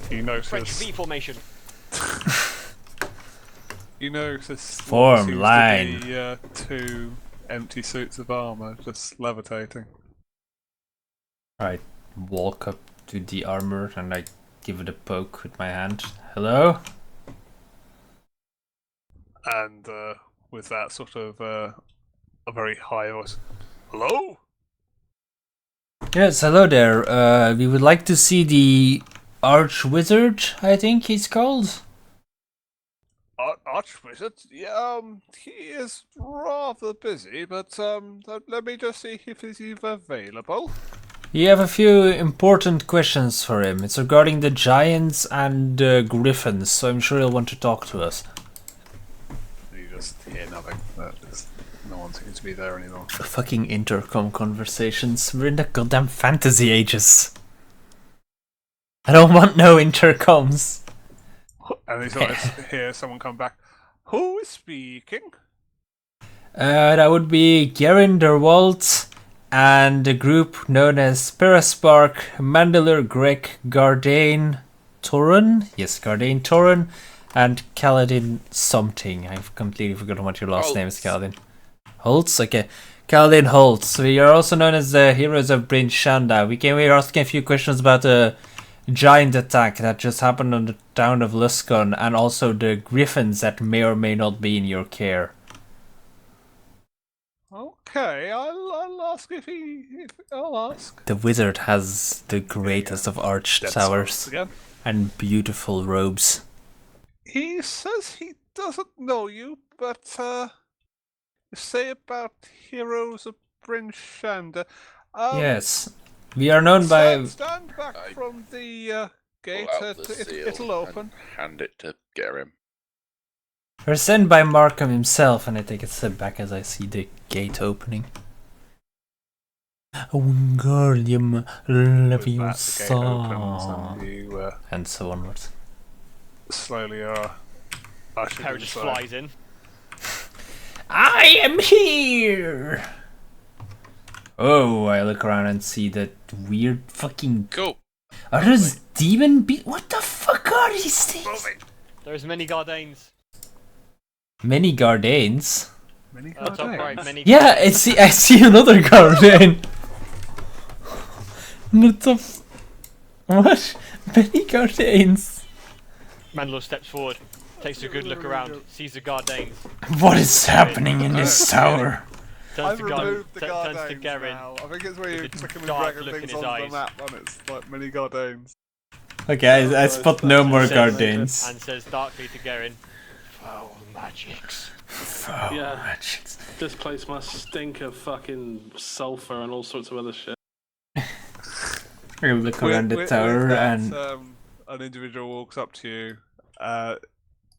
You French notice. V formation. You notice. Form what seems to line. be, two empty suits of armor just levitating. I walk up to the armor and I give it a poke with my hand. Hello? And with that sort of a very high voice. Hello? Yes, hello there. We would like to see the Archwizard, I think he's called. Archwizard? Yeah, he is rather busy, but let me just see if he's available. We have a few important questions for him. It's regarding the giants and griffins, so I'm sure he'll want to talk to us. You just hear nothing. No one seems to be there anymore. Fucking intercom conversations. We're in the goddamn fantasy ages. I don't want no intercoms. And you sort of hear someone come back. Who is speaking? That would be Gerin Derwalt and the group known as Peraspark, Mandalor, Greg, Gardane, Torun. Yes, Gardane, Torun, and Kaladin something. I've completely forgotten what your last name is, Kaladin. Holtz? Okay. Kaladin Holtz. We are also known as the Heroes of Bryn Shanda. We came here asking a few questions about a giant attack that just happened on the town of Luscon, and also the griffins that may or may not be in your care. Okay, I'll ask I'll ask. The wizard has the greatest of arched Dead towers silence again. and beautiful robes. He says he doesn't know you, but say about Heroes of Bryn Shanda. Yes. We are known by... Stand back from the gate. Pull out the seal It'll open. and hand it to Gerim. We're sent by Markham himself, and I take a step back as I see the gate opening. Wingardium With that, the gate opens and Leviosa. you And so onwards. slowly are ushered Harry just inside. flies in. I am here! Oh, I look around and see that weird fucking... Cool. Are those demon what the fuck are these things? There's many Gardanes. Many Gardanes? Many Top right, many. Yeah, I see another Gardane. What the what? Many Gardanes? Mandela steps forward, takes a good look around, sees the Gardanes. What is happening in this tower? I've Turns to removed the turns to Gardanes Garen. now. I think it's where you with a click and dark drag look in things his onto eyes. the map and it's like many Gardanes. Okay, I spot no more Gardanes. And says darkly to Garen, "Foul magics." Yeah. Magics. This place must stink of fucking sulfur and all sorts of other shit. We look around the With tower that, and... an individual walks up to you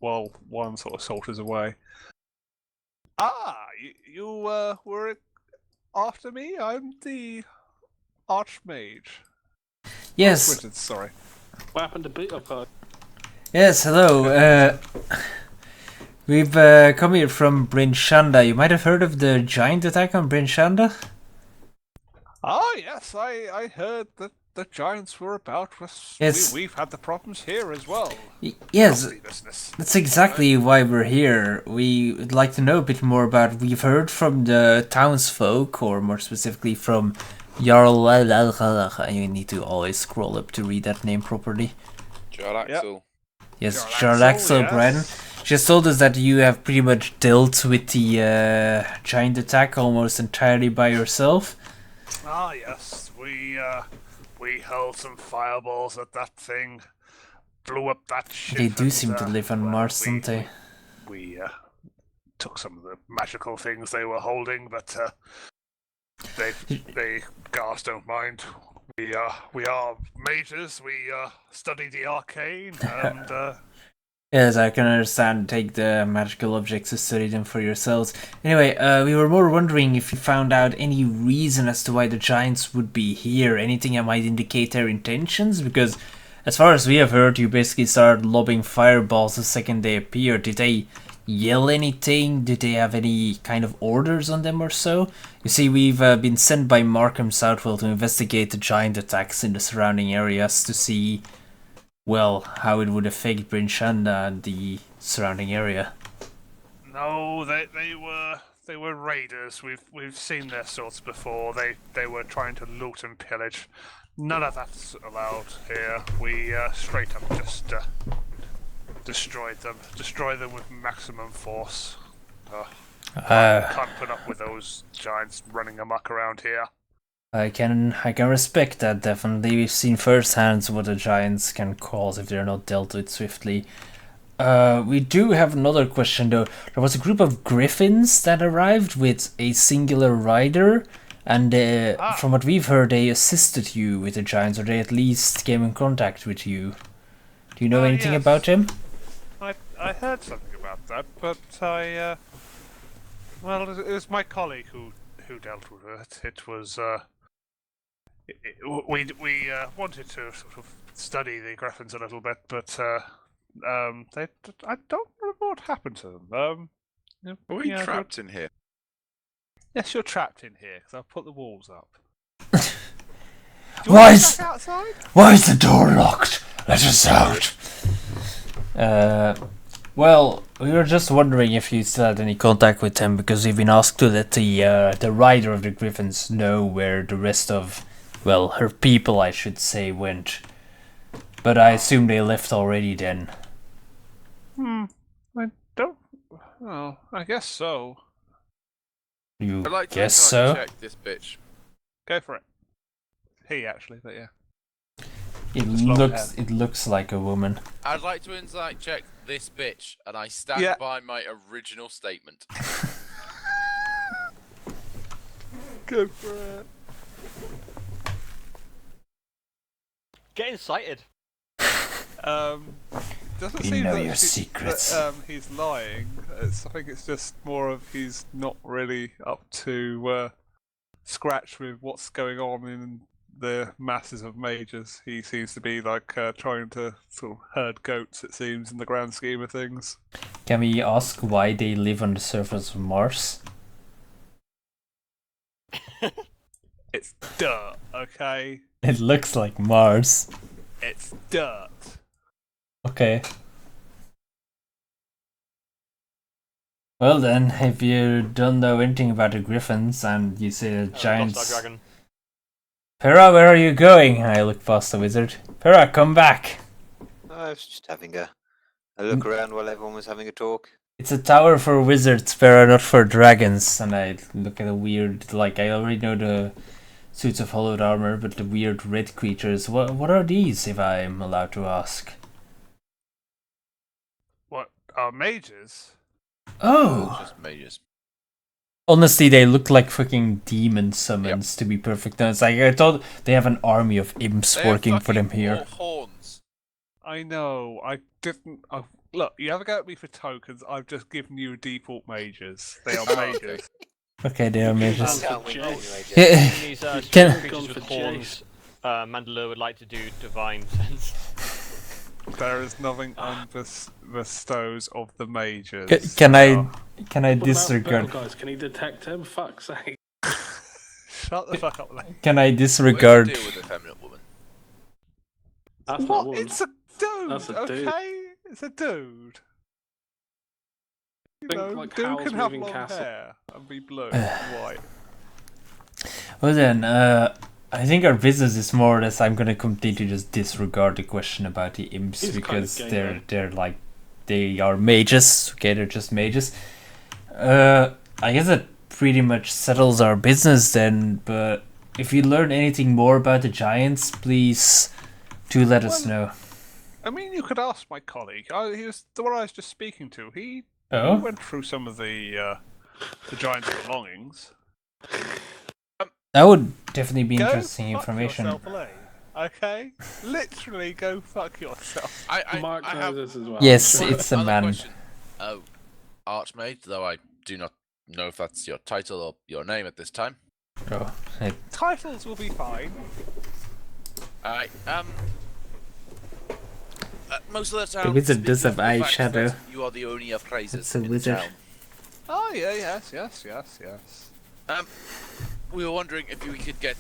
while one sort of saunters away. You were after me? I'm the Archmage. Yes, Wizard, sorry. What happened to Beetle Pug? yes, hello. We've come here from Bryn Shanda. You might have heard of the giant attack on Bryn Shanda? Ah, yes, I heard that the giants were about. Yes. We've had the problems here as well. Yes, Nasty business. that's exactly why we're here. We would like to know a bit more about... We've heard from the townsfolk, or more specifically from Jarl... You need to always scroll up to read that name properly. Jarlaxle. Yes, Jarl Jarl Axel, Bren. She has told us that you have pretty much dealt with the giant attack almost entirely by yourself. Ah, yes, we hurled some fireballs at that thing, blew up that ship. They do and, seem to live on well, Mars, don't they? We took some of the magical things they were holding, but they guards don't mind. We are mages. We study the arcane, and Yes, I can understand. Take the magical objects to study them for yourselves. Anyway, we were more wondering if you found out any reason as to why the giants would be here. Anything that might indicate their intentions? Because, as far as we have heard, you basically started lobbing fireballs the second they appeared. Did they yell anything? Did they have any kind of orders on them or so? You see, we've been sent by Markham Southwell to investigate the giant attacks in the surrounding areas to see... well, how it would affect Bryn Shanda and the surrounding area. no, they were raiders. We've seen their sorts before. They were trying to loot and pillage. None of that's allowed here. We straight up just destroy them with maximum force. Can't put up with those giants running amok around here. I can respect that, definitely. We've seen firsthand what the giants can cause if they're not dealt with swiftly. We do have another question though. There was a group of griffins that arrived with a singular rider, and from what we've heard, they assisted you with the giants, or they at least came in contact with you. Do you know anything yes. about them? I heard something about that, but well, it was my colleague who dealt with it. It was we wanted to sort of study the griffins a little bit, but I don't remember what happened to them. Are we trapped in here? Yes, you're trapped in here because I've put the walls up. Why is outside? Why is the door locked? Let us out. Well, we were just wondering if you still had any contact with them, because we've been asked to let the rider of the griffins know where the rest of, well, her people, I should say, went. But I assume they left already then. I don't. Well, I guess so. You I'd like to guess try so? to check this bitch. Go for it. He actually, but yeah. It long looks like a woman. I'd like to insight check this bitch, and I stand Yeah. by my original statement. Go for it. Get incited. doesn't We seem know that your she- secrets. That, he's lying. I think it's just more of he's not really up to scratch with what's going on in the masses of mages. He seems to be like trying to sort of herd goats, it seems, in the grand scheme of things. Can we ask why they live on the surface of Mars? It's dirt, okay? It looks like Mars. It's dirt. Okay. Well then, if you don't know anything about the griffins and you see the Lost our giants... dragon. Pera, where are you going? I look past the wizard. Pera, come back! I was just having a look around while everyone was having a talk. It's a tower for wizards, Pera, not for dragons. And I look at a weird, like, I already know the suits of hollowed armor, but the weird red creatures, what are these, if I'm allowed to ask? What are mages? Oh! Just mages. Honestly, they look like fucking demon summons, to be perfect honest. Like, I thought they have an army of imps They have working for them fucking here. more horns. I know. I didn't. Look, you have a go at me for tokens. I've just given you default mages. They are Oh, okay. mages. Okay, they are mages. Can't win Jay. anyway, Jay. Yeah, These Can- stupid creatures Gone with for horns. Mandalore would like to do divine sense. There is nothing bestows of the mages. can They I are- can I What about disregard Bill, guys? Can he detect him? Fuck's sake. Shut the fuck up, Lane. can I Where's the disregard deal with the feminine woman? That's not What? woman. It's a dude. That's a dude. Okay, it's a dude. You Think know, like dude Howl's can have Moving long Castle. hair and be blue and white. Well then, I think our business is more or less I'm gonna completely just disregard the question about the imps He's kind of because gay, they're like they are mages, okay, they're just mages. I guess that pretty much settles our business then, but if you learn anything more about the giants, please do let us know. I mean, you could ask my colleague. He was the one I was just speaking to. He Oh? went through some of the giant's belongings. That would definitely be Go interesting fuck information. yourself, Lane, okay? Literally, go fuck yourself. Mark I knows have this as well. Yes, I'm sure. it's a another man. question. Oh, Archmage, though I do not know if that's your title or your name at this time. Oh, Titles will be fine. Alright, most of the time, wizard does have eyeshadow. You are the only appraisers It's a in wizard. town. Oh yeah, yes. We were wondering if we could get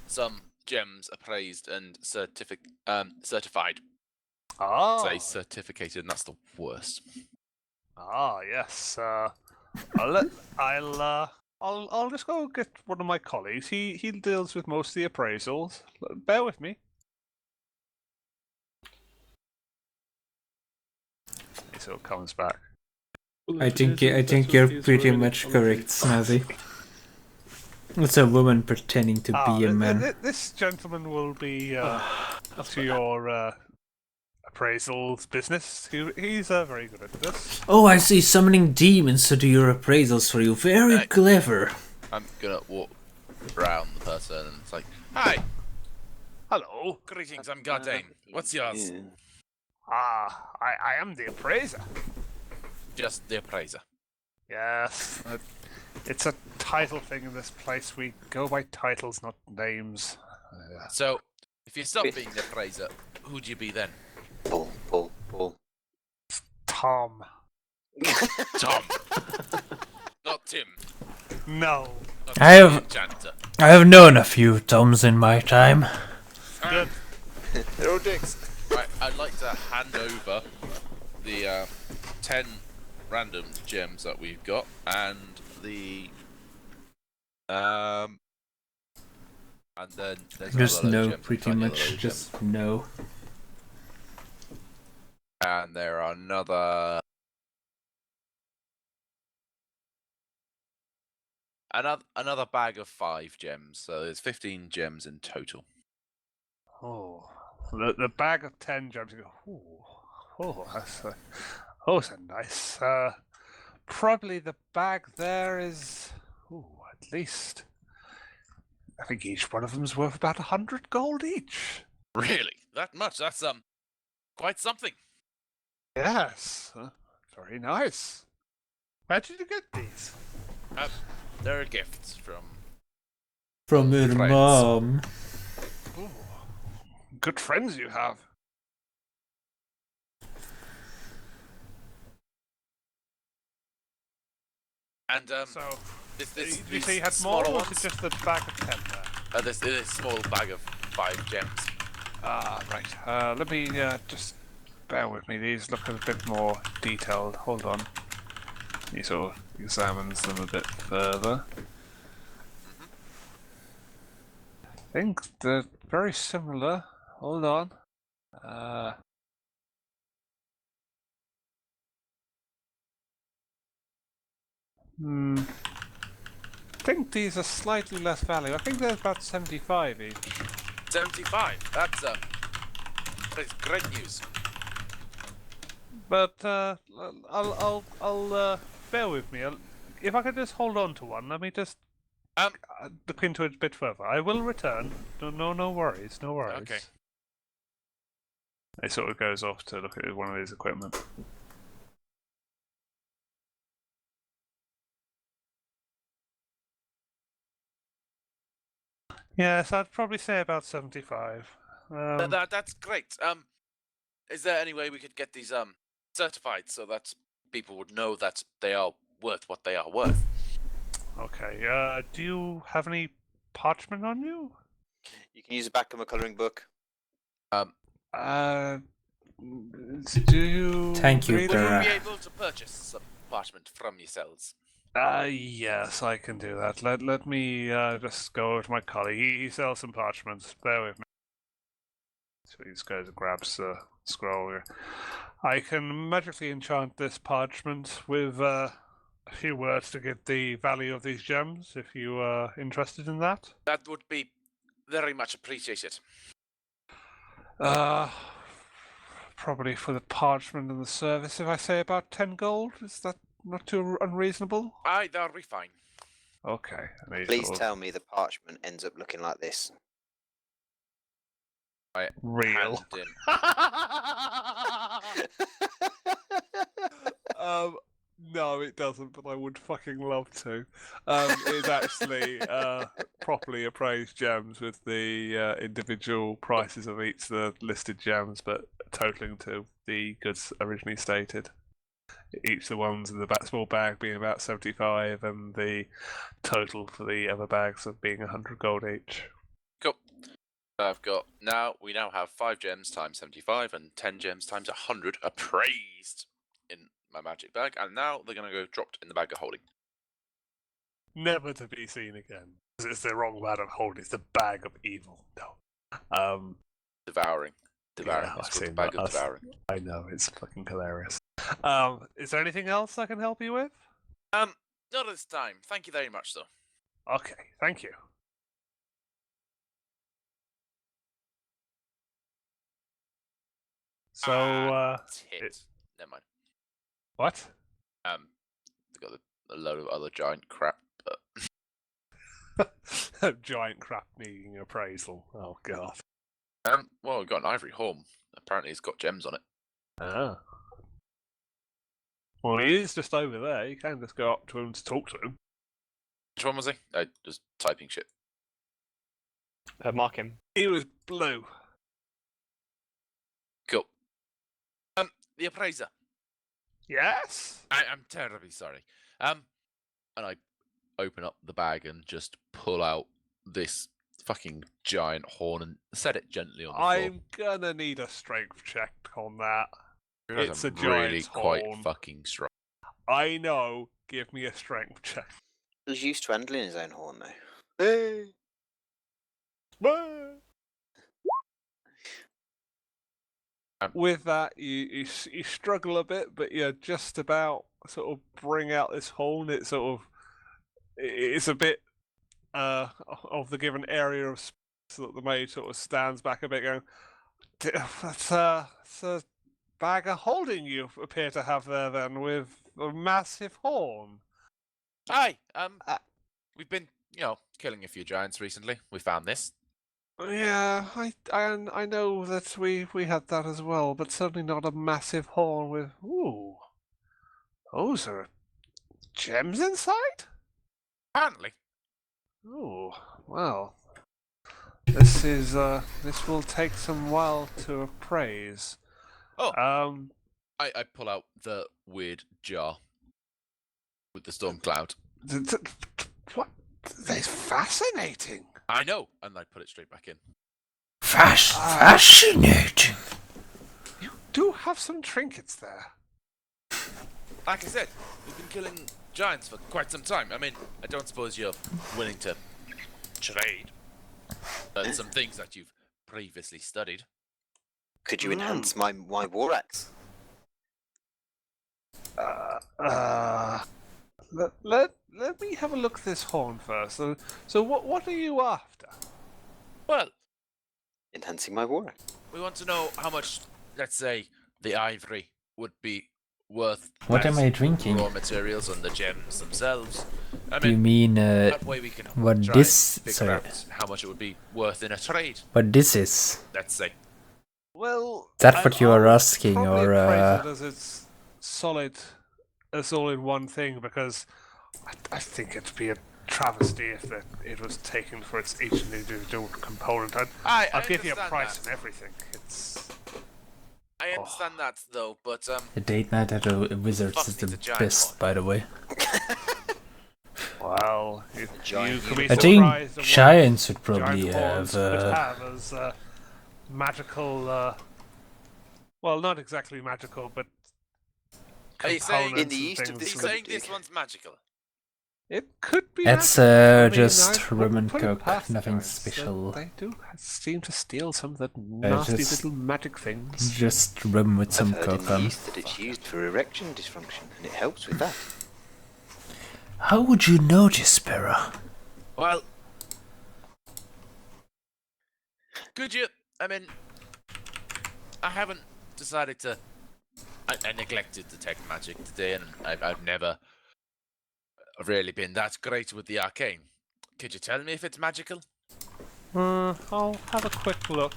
some gems appraised and certified. Say certificated, and that's the worst. Yes. I'll just go get one of my colleagues. He deals with most of the appraisals. Bear with me. So it comes back. I think you're pretty much correct, Snazzy. It's a woman pretending to be a man. This gentleman will be to your appraisals business. He's very good at this. Oh, I see, summoning demons to do your appraisals for you. Very Hey. clever. I'm gonna walk around the person and it's like, hi, Hello. greetings, I'm Gardane. What's yours? Yeah. I am the appraiser. Just the appraiser. Yes. It's a title thing in this place. We go by titles, not names. So, if you stop being the appraiser, who'd you be then? Paul. Tom. Tom. Not Tim. No. Not I have- the enchanter. I have known a few Toms in my time. Good. They're all dicks. Right, I'd like to hand over the 10 random gems that we've got and the and then there's Just another no, gems, pretty tiny much. little gems. Just no. And there are another bag of 5 gems, so there's 15 gems in total. Oh, the bag of 10 gems. You go, that's a nice. Probably the bag there is, at least. I think each one of them's worth about 100 gold each. Really? That much? That's quite something. Yes. Very nice. Where did you get these? They're gifts from. From her Friends. mom. Ooh. Good friends you have. And So, this did you these say you had smaller more, or was ones. it just the bag of 10 there? This small bag of 5 gems. Ah, right. Let me just bear with me. These look a bit more detailed. Hold on. He sort of examines them a bit further. I think they're very similar. Hold on. I think these are slightly less value. I think they're about 75 each. 75. That's great news. But I'll bear with me. If I could just hold on to one, let me just look into it a bit further. I will return. No worries, no worries. Okay. He sort of goes off to look at one of his equipment. Yes, I'd probably say about 75. That's great. Is there any way we could get these certified so that people would know that they are worth what they are worth? Okay. Do you have any parchment on you? You can use the back of a colouring book. Do you? Thank you, really? Would we Dara. be able to purchase some parchment from yourselves? Yes, I can do that. Let me just go over to my colleague. He sells some parchments. Bear with me. So he just goes and grabs a scroll here. I can magically enchant this parchment with a few words to get the value of these gems, if you are interested in that. That would be very much appreciated. Probably for the parchment and the service, if I say about 10 gold. Is that not too unreasonable? Aye, that'll be fine. Okay. And he Please sort of- tell me the parchment ends up looking like this. I Real. hand him. No, it doesn't, but I would fucking love to. It's actually properly appraised gems with the individual prices of each of the listed gems, but totaling to the goods originally stated. Each of the ones in the small bag being about 75, and the total for the other bags of being 100 gold each. Cool. We now have 5 gems times 75 and 10 gems times 100 appraised in my magic bag, and now they're going to go dropped in the bag of holding. Never to be seen again. It's the wrong bag of holding. It's the bag of evil. No. Devouring. Yeah, It's I've called the seen bag that. of devouring. I know, it's fucking hilarious. Is there anything else I can help you with? Not at this time. Thank you very much, though. Okay, thank you. So, Never mind. what? They've got a load of other giant crap, but Giant crap needing appraisal. Oh, God. well, we've got an ivory horn. Apparently, it's got gems on it. Ah. Well, he is just over there. You can just go up to him to talk to him. Which one was he? Just typing shit. Mark him. He was blue. Cool. The appraiser. Yes? I'm terribly sorry. And I open up the bag and just pull out this fucking giant horn and set it gently on the floor. I'm gonna need a strength check on that. You guys It's are a really giant quite horn. fucking strong. I know. Give me a strength check. He's used to handling his own horn, though. Hey! With that, you struggle a bit, but you just about sort of bring out this horn. It's a bit of the given area of space that the maid sort of stands back a bit, going, "That's a bag of holding you appear to have there, then, with a massive horn." Hi. We've been, killing a few giants recently. We found this. Yeah, I know that we had that as well, but certainly not a massive horn with. Ooh, those are gems inside. Apparently. Ooh, well, this will take some while to appraise. Oh, Um, I pull out the weird jar with the storm cloud. What? That's fascinating. I know, and I put it straight back in. Fascinating. You do have some trinkets there. Like I said, we've been killing giants for quite some time. I mean, I don't suppose you're willing to trade some things that you've previously studied. Could you enhance my war axe? Let me have a look at this horn first. So what are you after? Well, Enhancing my war axe. we want to know how much, let's say, the ivory would be worth. What am as I drinking? Raw materials and the gems themselves. I Do you mean, mean that way we can what try this? and figure Sorry, out how much it would be worth in a trade. what this is? Let's say. Well, Is that what you are I'll asking, probably or appraise it as it's solid, as all in one thing, because I think it'd be a travesty if it was taken for its each individual component. I'll give you a understand price that. and everything. It's I understand that though, but the date night at a Wizards Fuck is needs the a giant best, horn. by the way. well, you giant can be I think surprised at what Giants would probably giant horns have. could have as magical. Well, not exactly magical, but Are you saying- components In the and east of things the he's that- sun- saying this one's magical. It could be. It's magical. I mean, just I rum wouldn't and put it coke, past the nothing giants, but special. They do seem to steal some of the nasty just- little magic things. Just rum with some I've heard in coke the on. east that it's used for erection dysfunction, and it helps with that. How would you know this, Sparrow? Well, could you? I mean, I haven't decided to. I neglected to take magic today, and I've never really been that great with the arcane. Could you tell me if it's magical? I'll have a quick look.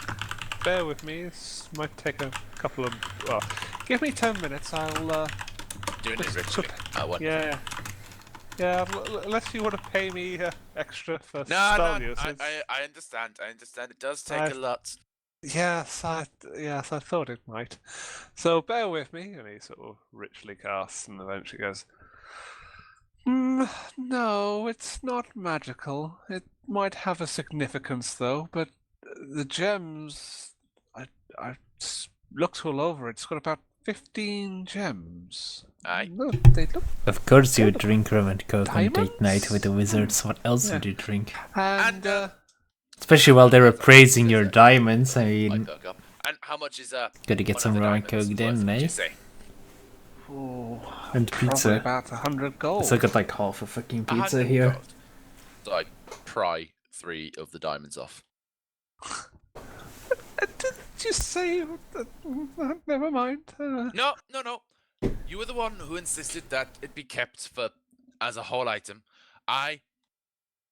Bear with me. This might take a couple of. Well, give me 10 minutes. I'll. Doing it Just ritually. Wonderful. Yeah. Yeah. Unless you want to pay me extra for No, spell no, usage. I understand. I understand. It does take I've- a lot. Yes, I thought it might. So bear with me, and he sort of richly casts, and eventually goes, "No, it's not magical. It might have a significance, though. But the gems, I looked all over. It's got about 15 gems. Aye. Look, they look, Of course you Yeah, would drink rum and coke on date night with the diamonds? Wizards. What else Yeah. would you drink? and Especially while they were That's praising is your it? diamonds. I I mean, cook up. And how much is gotta get one some of the rum and diamonds coke worth, then, would eh? you say? And probably pizza. about 100 gold. So I got like half a fucking pizza 100 here. gold. So I pry 3 of the diamonds off. Did you say? Never mind. No. You were the one who insisted that it be kept for as a whole item. I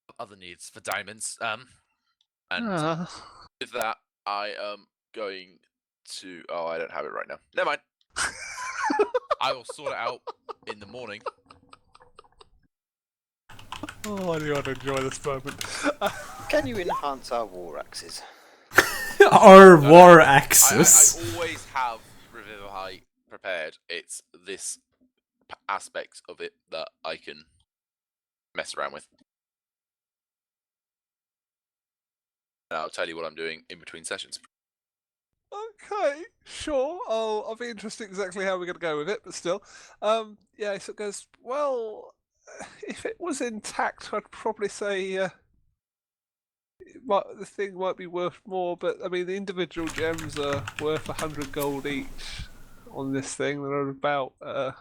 have other needs for diamonds. And with that, I am going to. Oh, I don't have it right now. Never mind. I will sort it out in the morning. Oh, I do want to enjoy this moment. Can you enhance our war axes? Our war I axis. always have Revivify prepared. It's this aspect of it that I can mess around with. And I'll tell you what I'm doing in between sessions. Okay, sure. I'll be interested exactly how we're going to go with it, but still. Yeah, so it goes, well, if it was intact, I'd probably say the thing might be worth more, but I mean, the individual gems are worth 100 gold each on this thing. They're about, I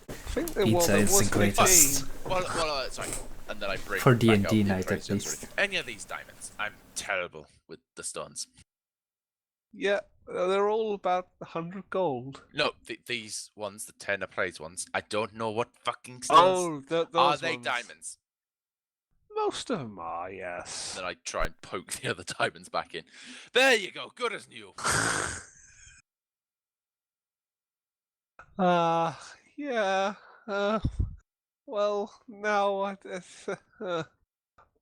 think there was, Pizza there is was the greatest. 15. Well, sorry. And then I bring For back up D&D the night, appraised at gems least. already. Any of these diamonds, I'm terrible with the stones. Yeah, they're all about 100 gold. No, these ones, the 10 appraised ones, I don't know what fucking stones. Oh, those Are they ones. diamonds? Most of them are, yes. Then I try and poke the other diamonds back in. There you go, good as new. Yeah. Well, now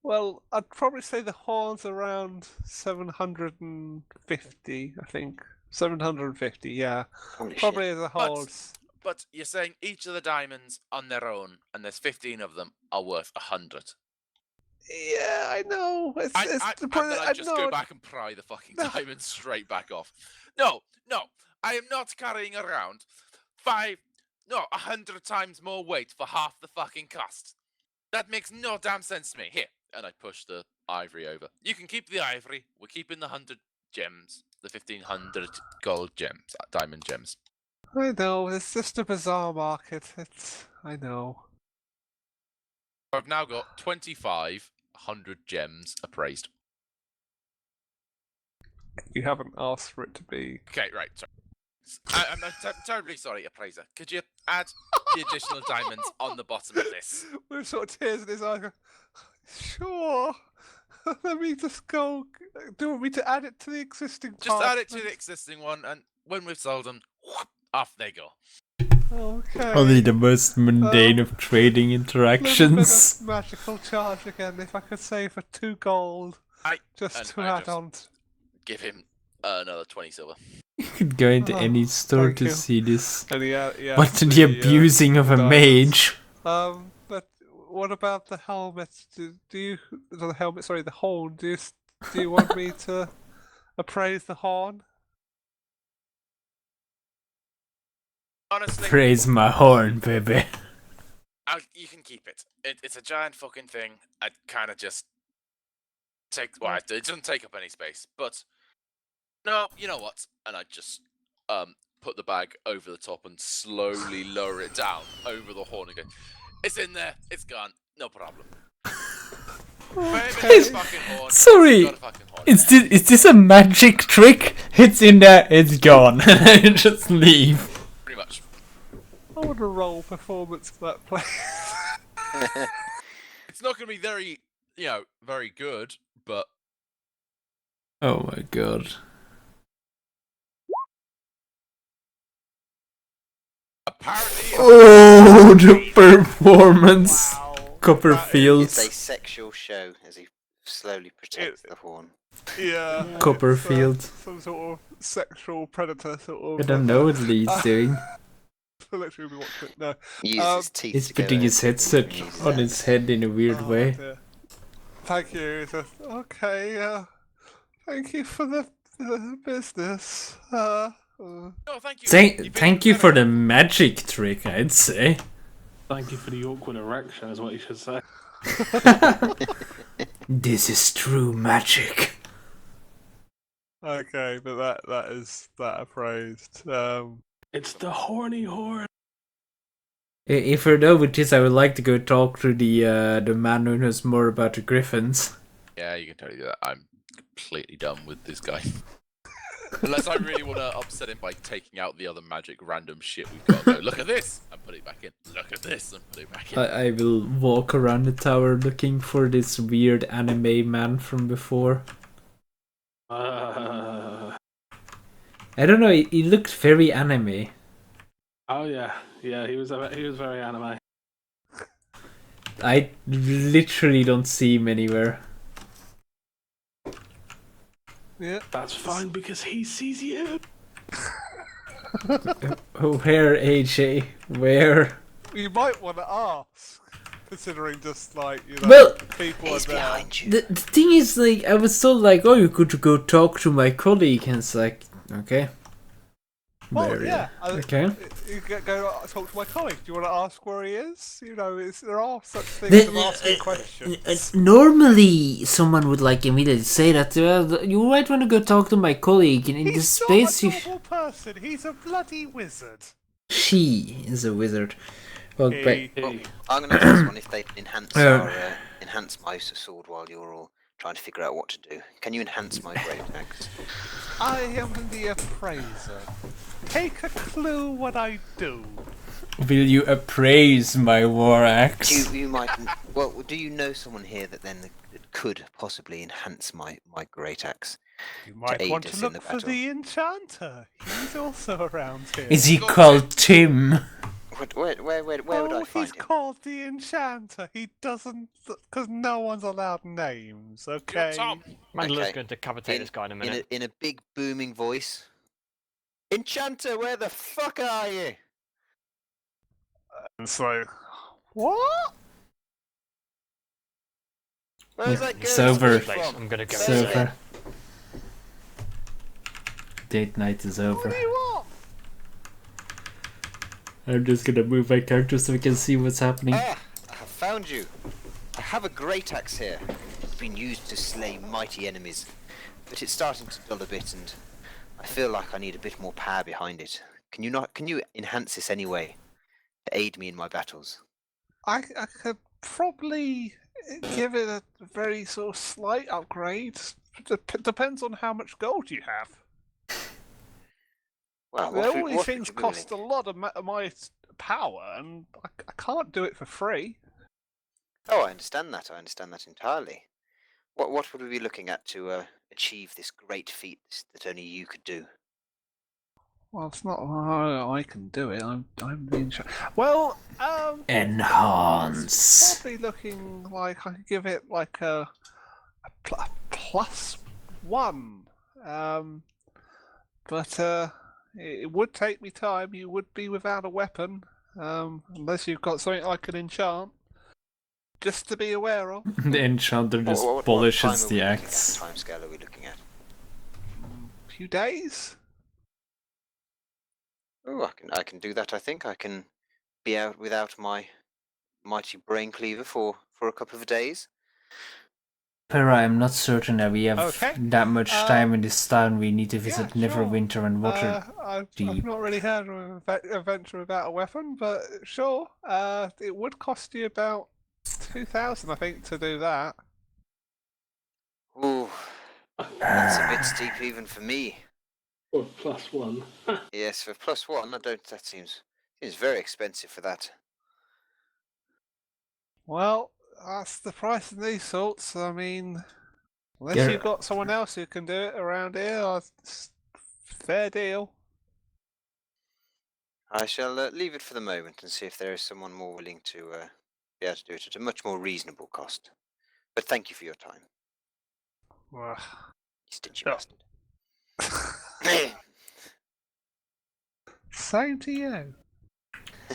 well, I'd probably say the horn's around 750, I think. 750, yeah. Holy Probably shit. as a whole. But you're saying each of the diamonds on their own, and there's 15 of them, are worth 100. Yeah, I know. It's And the then I just go know. back and pry the fucking No. diamonds straight back off. No, I am not carrying around 100 times more weight for half the fucking cost. That makes no damn sense to me. Here, and I push the ivory over. You can keep the ivory. We're keeping the 100 gems, the 1500 gold gems, diamond gems. I know. It's just a bizarre market. I know. I've now got 2,500 gems appraised. You haven't asked for it to be. Okay, right. Sorry. I'm terribly sorry, appraiser. Could you add the additional diamonds on the bottom of this? With sort of tears in his eyes. Sure. Let me just go. Do you want me to add it to the existing Just part, add it to the please? existing one, and when we've sold them, off they go. Okay. Only the most mundane of trading Little interactions. bit of magical charge again, if I could say, for 2 gold. Just and to I add just- on. Give him another 20 silver. You could go into any store thank to you. see this. And yeah, But the abusing of a mage. But what about the helmet? The helmet? Sorry, the horn. Do you want me to appraise the horn? Honestly, Praise my horn, baby. you can keep it. It's a giant fucking thing. I kind of just take. Well, it doesn't take up any space, but no, you know what? And I just put the bag over the top and slowly lower it down over the horn again. It's in there. It's gone. No problem. Baby, fucking horn. Sorry, Got a fucking horn. is this a magic trick? It's in there, it's gone. And just leave. Pretty much. I want to roll performance for that place. It's not going to be very, very good, but Oh my god. apparently. Oh, the performance. Copperfield. It's a sexual show as he slowly protects the horn. Yeah. Copperfield. Some sort of sexual predator sort of. I don't know what Lee's doing. Literally, we watch it. No. Uses his teeth. He's to go putting his over headset and use on that. his head in a weird way. Dear. Thank you. Okay. Thank you for the business. No, thank you. Thank you for the magic trick, I'd say. Thank you for the awkward erection, is what you should say. This is true magic. Okay, but that is appraised. It's the horny horn. If you're done with this, I would like to go talk to the man who knows more about the griffins. Yeah, you can totally do that. I'm completely done with this guy. Unless I really want to upset him by taking out the other magic random shit we've got. Go, look at this! And put it back in. Look at this! And put it back in. I will walk around the tower looking for this weird anime man from before. I don't know, he looked very anime. Oh yeah, he was very anime. I literally don't see him anywhere. Yeah. That's fine because he sees you. Where, AJ? Where? You might want to ask, considering just Well, people are He's there. behind you. The thing is, I was told, oh, you could go talk to my colleague, and it's like, okay. Well, Where, yeah. okay. You go talk to my colleague. Do you want to ask where he is? There are such things as asking questions. Normally, someone would immediately say that you might want to go talk to my colleague in He's this space. not a normal person. He's a bloody wizard. She is a wizard. Well, Hey. I'm going to ask one if they can enhance my sword while you're all trying to figure out what to do. Can you enhance my great axe? I am the appraiser. Take a clue what I do. Will you appraise my war axe? You might. Well, do you know someone here that then that could possibly enhance my great axe? You might aid want us to in look the for battle. the enchanter. He's also around here. Is he called Tim? Where would I find he's him? called the enchanter. He doesn't, because no one's allowed names. Okay. Tom. Mandela's Okay. going to decapitate this guy in a minute. In a big booming voice. Enchanter, where the fuck are you? And so, what? Where's that It's girl over. speak from? I'm gonna go It's Where's over. Date night is over. What do you want? I'm just gonna move my character so we can see what's happening. Ah, I have found you. I have a great axe here. It's been used to slay mighty enemies, but it's starting to dull a bit, and I feel like I need a bit more power behind it. Can you enhance this anyway to aid me in my battles? I could probably give it a very sort of slight upgrade. Depends on how much gold you have. Well, All these what things would you be cost a lot of my power, and I can't do it for free. Oh, I understand that. I understand that entirely. What would we be looking at to achieve this great feat that only you could do? Well, it's not I can do it. I'm the enchanter. Well, Enhance. probably looking like I could give it like a +1. But it would take me time. You would be without a weapon, unless you've got something I can enchant. Just to be aware of. The enchanter just What time polishes are the we looking axe. at? What time scale are we looking at? Few days. Oh, I can do that. I think I can be out without my mighty brain cleaver for a couple of days. Pera, I'm not certain that we have Okay. that much time in this town. We need to visit Yeah, Neverwinter and I've Waterdeep. not really heard of a venture without a weapon, but sure. It would cost you about 2,000, I think, to do that. Ooh, that's a bit steep even for me. Or +1. Yes, for +1, I don't. That seems very expensive for that. Well, that's the price of these sorts. I mean, unless Yeah. you've got someone else who can do it around here, it's fair deal. I shall leave it for the moment and see if there is someone more willing to be able to do it at a much more reasonable cost. But thank you for your time, Well, you stingy Yeah. bastard. Same to you.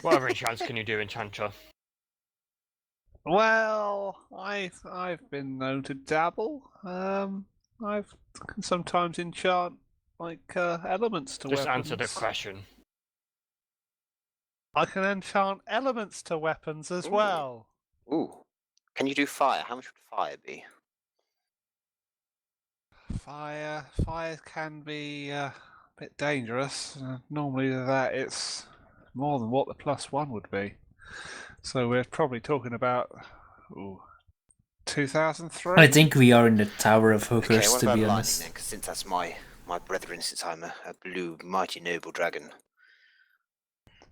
What other enchants can you do, Enchanter? Well, I've been known to dabble. I can sometimes enchant like elements to Just weapons. answer the question. I can enchant elements to weapons as Ooh. well. Ooh, can you do fire? How much would fire be? Fire can be a bit dangerous. Normally, that it's more than what the +1 would be. So we're probably talking about 2003. I think we are in the Tower of Okay, Hookers, what to about be lightning honest. then? Because since that's my brethren, since I'm a blue mighty noble dragon.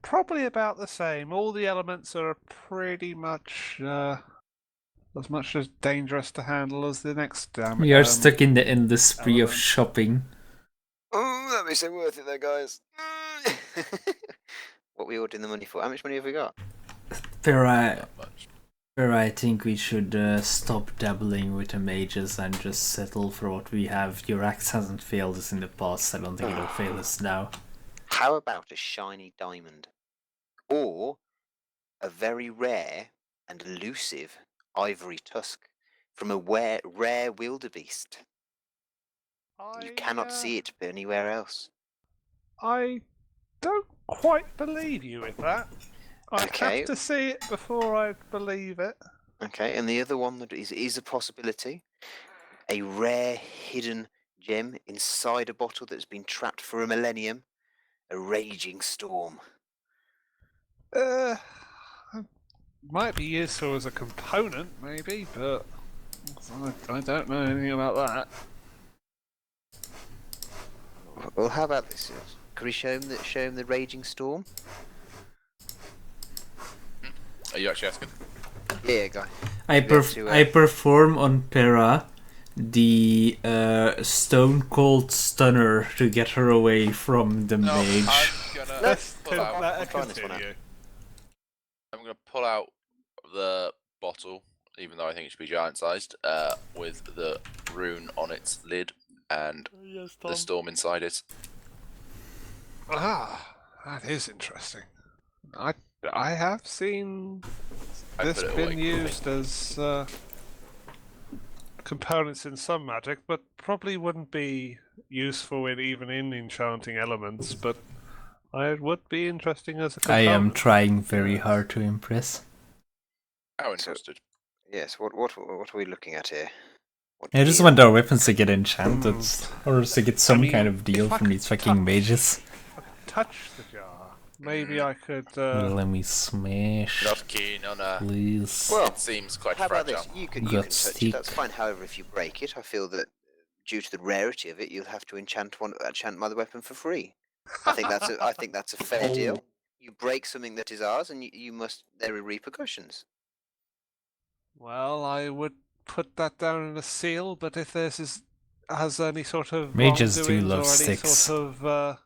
Probably about the same. All the elements are pretty much as dangerous to handle as the next damn. We are stuck in the endless spree of element. shopping. Oh, that makes it worth it, though, guys. What we ordering the money for? How much money have we got? Pera, I think we should stop dabbling with the mages and just settle for what we have. Your axe hasn't failed us in the past. I don't think it'll fail us now. How about a shiny diamond? Or a very rare and elusive ivory tusk from a rare wildebeest? You cannot see it anywhere else. I don't quite believe you with that. I'd Okay. have to see it before I'd believe it. Okay, and the other one that is a possibility, a rare hidden gem inside a bottle that's been trapped for a millennium, a raging storm. Might be useful as a component, maybe, but I don't know anything about that. Well, how about this? Can we show him the raging storm? Are you actually asking? Yeah, guy. I perform on Pera the Stone Cold Stunner to get her away from the mage. I'm gonna Let's pull out. I'm gonna pull out the bottle, even though I think it should be giant-sized, with the rune on its lid and the storm inside it. Ah, that is interesting. I have seen this been used as components in some magic, but probably wouldn't be useful even in enchanting elements. But it would be interesting as a I component. am trying very hard to impress. How interested? Yes. What are we looking at here? I just want our weapons to get enchanted, or to get some kind of deal from these fucking mages. If I could touch the jar, maybe I could. Let me smash. Not keen on a. Please. Well, it seems quite how fragile. about this? You can touch it. That's fine. However, if you break it, I feel that due to the rarity of it, you'll have to enchant my weapon for free. I think that's a fair deal. You break something that is ours, and you must. There are repercussions. Well, I would put that down in a seal, but if has any sort of mages do wrongdoings love or any sticks. sort of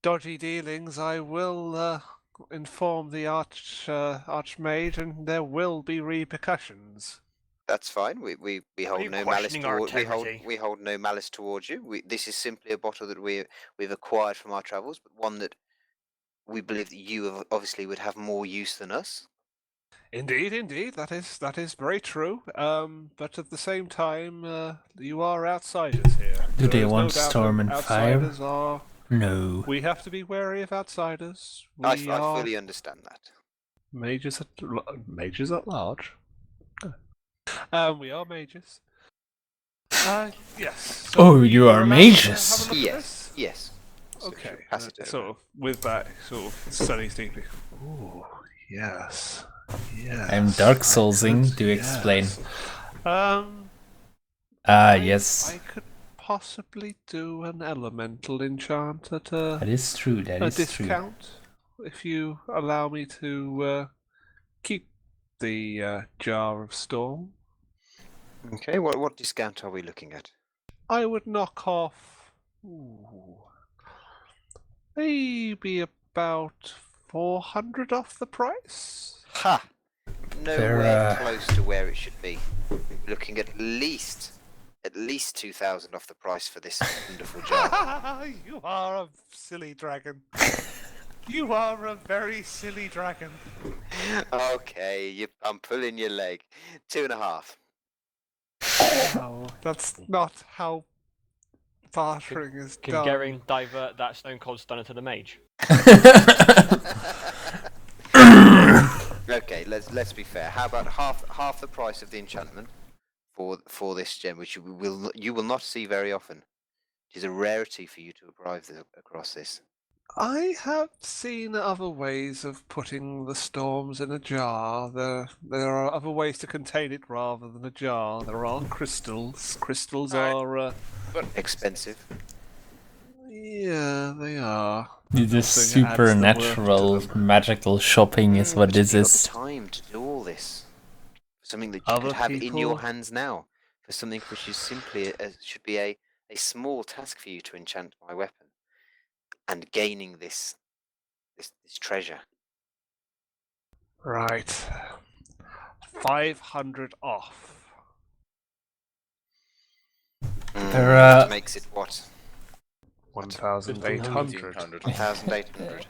dodgy dealings, I will inform the archmage, and there will be repercussions. That's fine. We hold no malice towards we hold no malice towards you. This is simply a bottle that we've acquired from our travels, but one that we believe that you obviously would have more use than us. Indeed, that is very true. But at the same time, you are outsiders here. Do they There is want no doubt storm that and fire? outsiders are. No. We have to be wary of outsiders. I fully understand that. Mages at large. We are mages. Yes. So you are mages. Yes. Okay. So with that, sort of studies deeply. Ooh, yes. I'm Dark Soulsing. Do explain. Yes. I could possibly do an elemental enchant at a. That is true. That is discount, if you allow me to keep the jar of storm. Okay. What discount are we looking at? I would knock off. Maybe about 400 off the price. Ha! Nowhere close to where it should be. We're looking at least 2,000 off the price for this wonderful jar. You are a silly dragon. You are a very silly dragon. Okay, I'm pulling your leg. 2.5. No, that's not how bartering is Can done. Garen divert that Stone Cold Stunner to the mage? Okay, let's be fair. How about half the price of the enchantment for this gem, which you will not see very often. It is a rarity for you to arrive across this. I have seen other ways of putting the storms in a jar. There are other ways to contain it rather than a jar. There are crystals. Crystals are expensive. Yeah, they are. This supernatural magical shopping is what this is. The time to do all this. Something that you could have in your hands now. For something which is simply should be a small task for you to enchant my weapon. And gaining this treasure. Right. 500 off. That makes it what? 1,800. 1,800.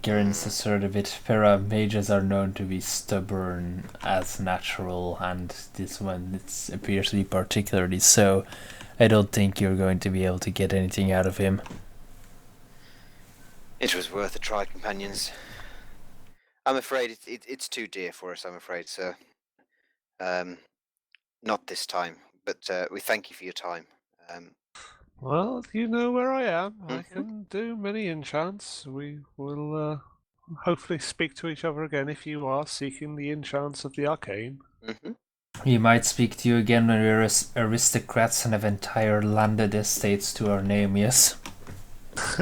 Garen's assertive bit. Para mages are known to be stubborn as natural, and this one appears to be particularly so. I don't think you're going to be able to get anything out of him. It was worth a try, companions. I'm afraid it's too dear for us, I'm afraid, sir. Not this time, but we thank you for your time. Well, you know where I am. I can do many enchants. We will hopefully speak to each other again if you are seeking the enchants of the arcane. We might speak to you again when we're aristocrats and have entire landed estates to our name, yes?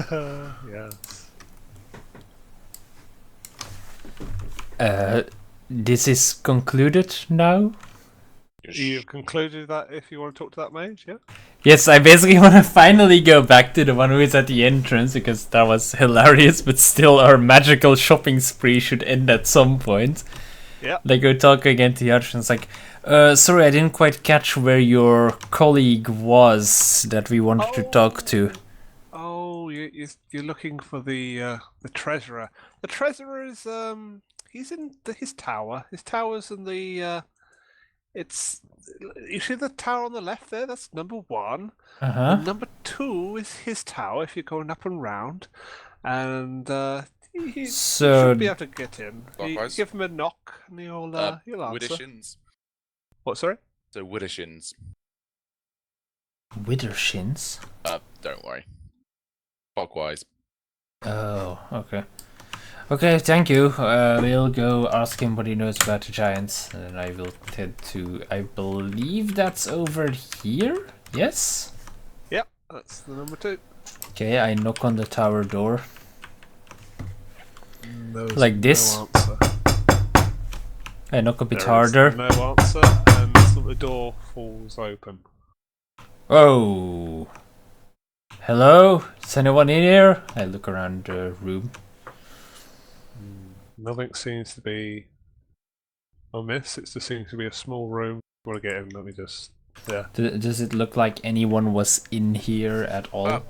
Yes. This is concluded now? You've concluded that if you want to talk to that mage, yeah? Yes, I basically want to finally go back to the one who is at the entrance because that was hilarious, but still our magical shopping spree should end at some point. Yeah. They go talk again to the others and it's like, sorry, I didn't quite catch where your colleague was that we wanted to talk to. Oh, you're looking for the treasurer. The treasurer is he's in his tower. His tower's in the it's you see the tower on the left there. That's number 1. Uh-huh. And number 2 is his tower. If you're going up and round, and he So- should be able to get in. You Clockwise. give him a knock, and he'll answer. Widdershins. What? Sorry. So Widdershins. Withershins? Don't worry. Clockwise. Oh, okay. Okay, thank you. We'll go ask him what he knows about the giants, and I will head to. I believe that's over here. Yes. Yep, that's the number 2. Okay, I knock on the tower door. There's Like this? No answer. I knock a bit There is harder. No answer, and the door falls open. Oh. Hello? Is anyone in here? I look around the room. Nothing seems to be amiss. It just seems to be a small room. Want to get in? Let me just. Yeah. Does it look like anyone was in here at all?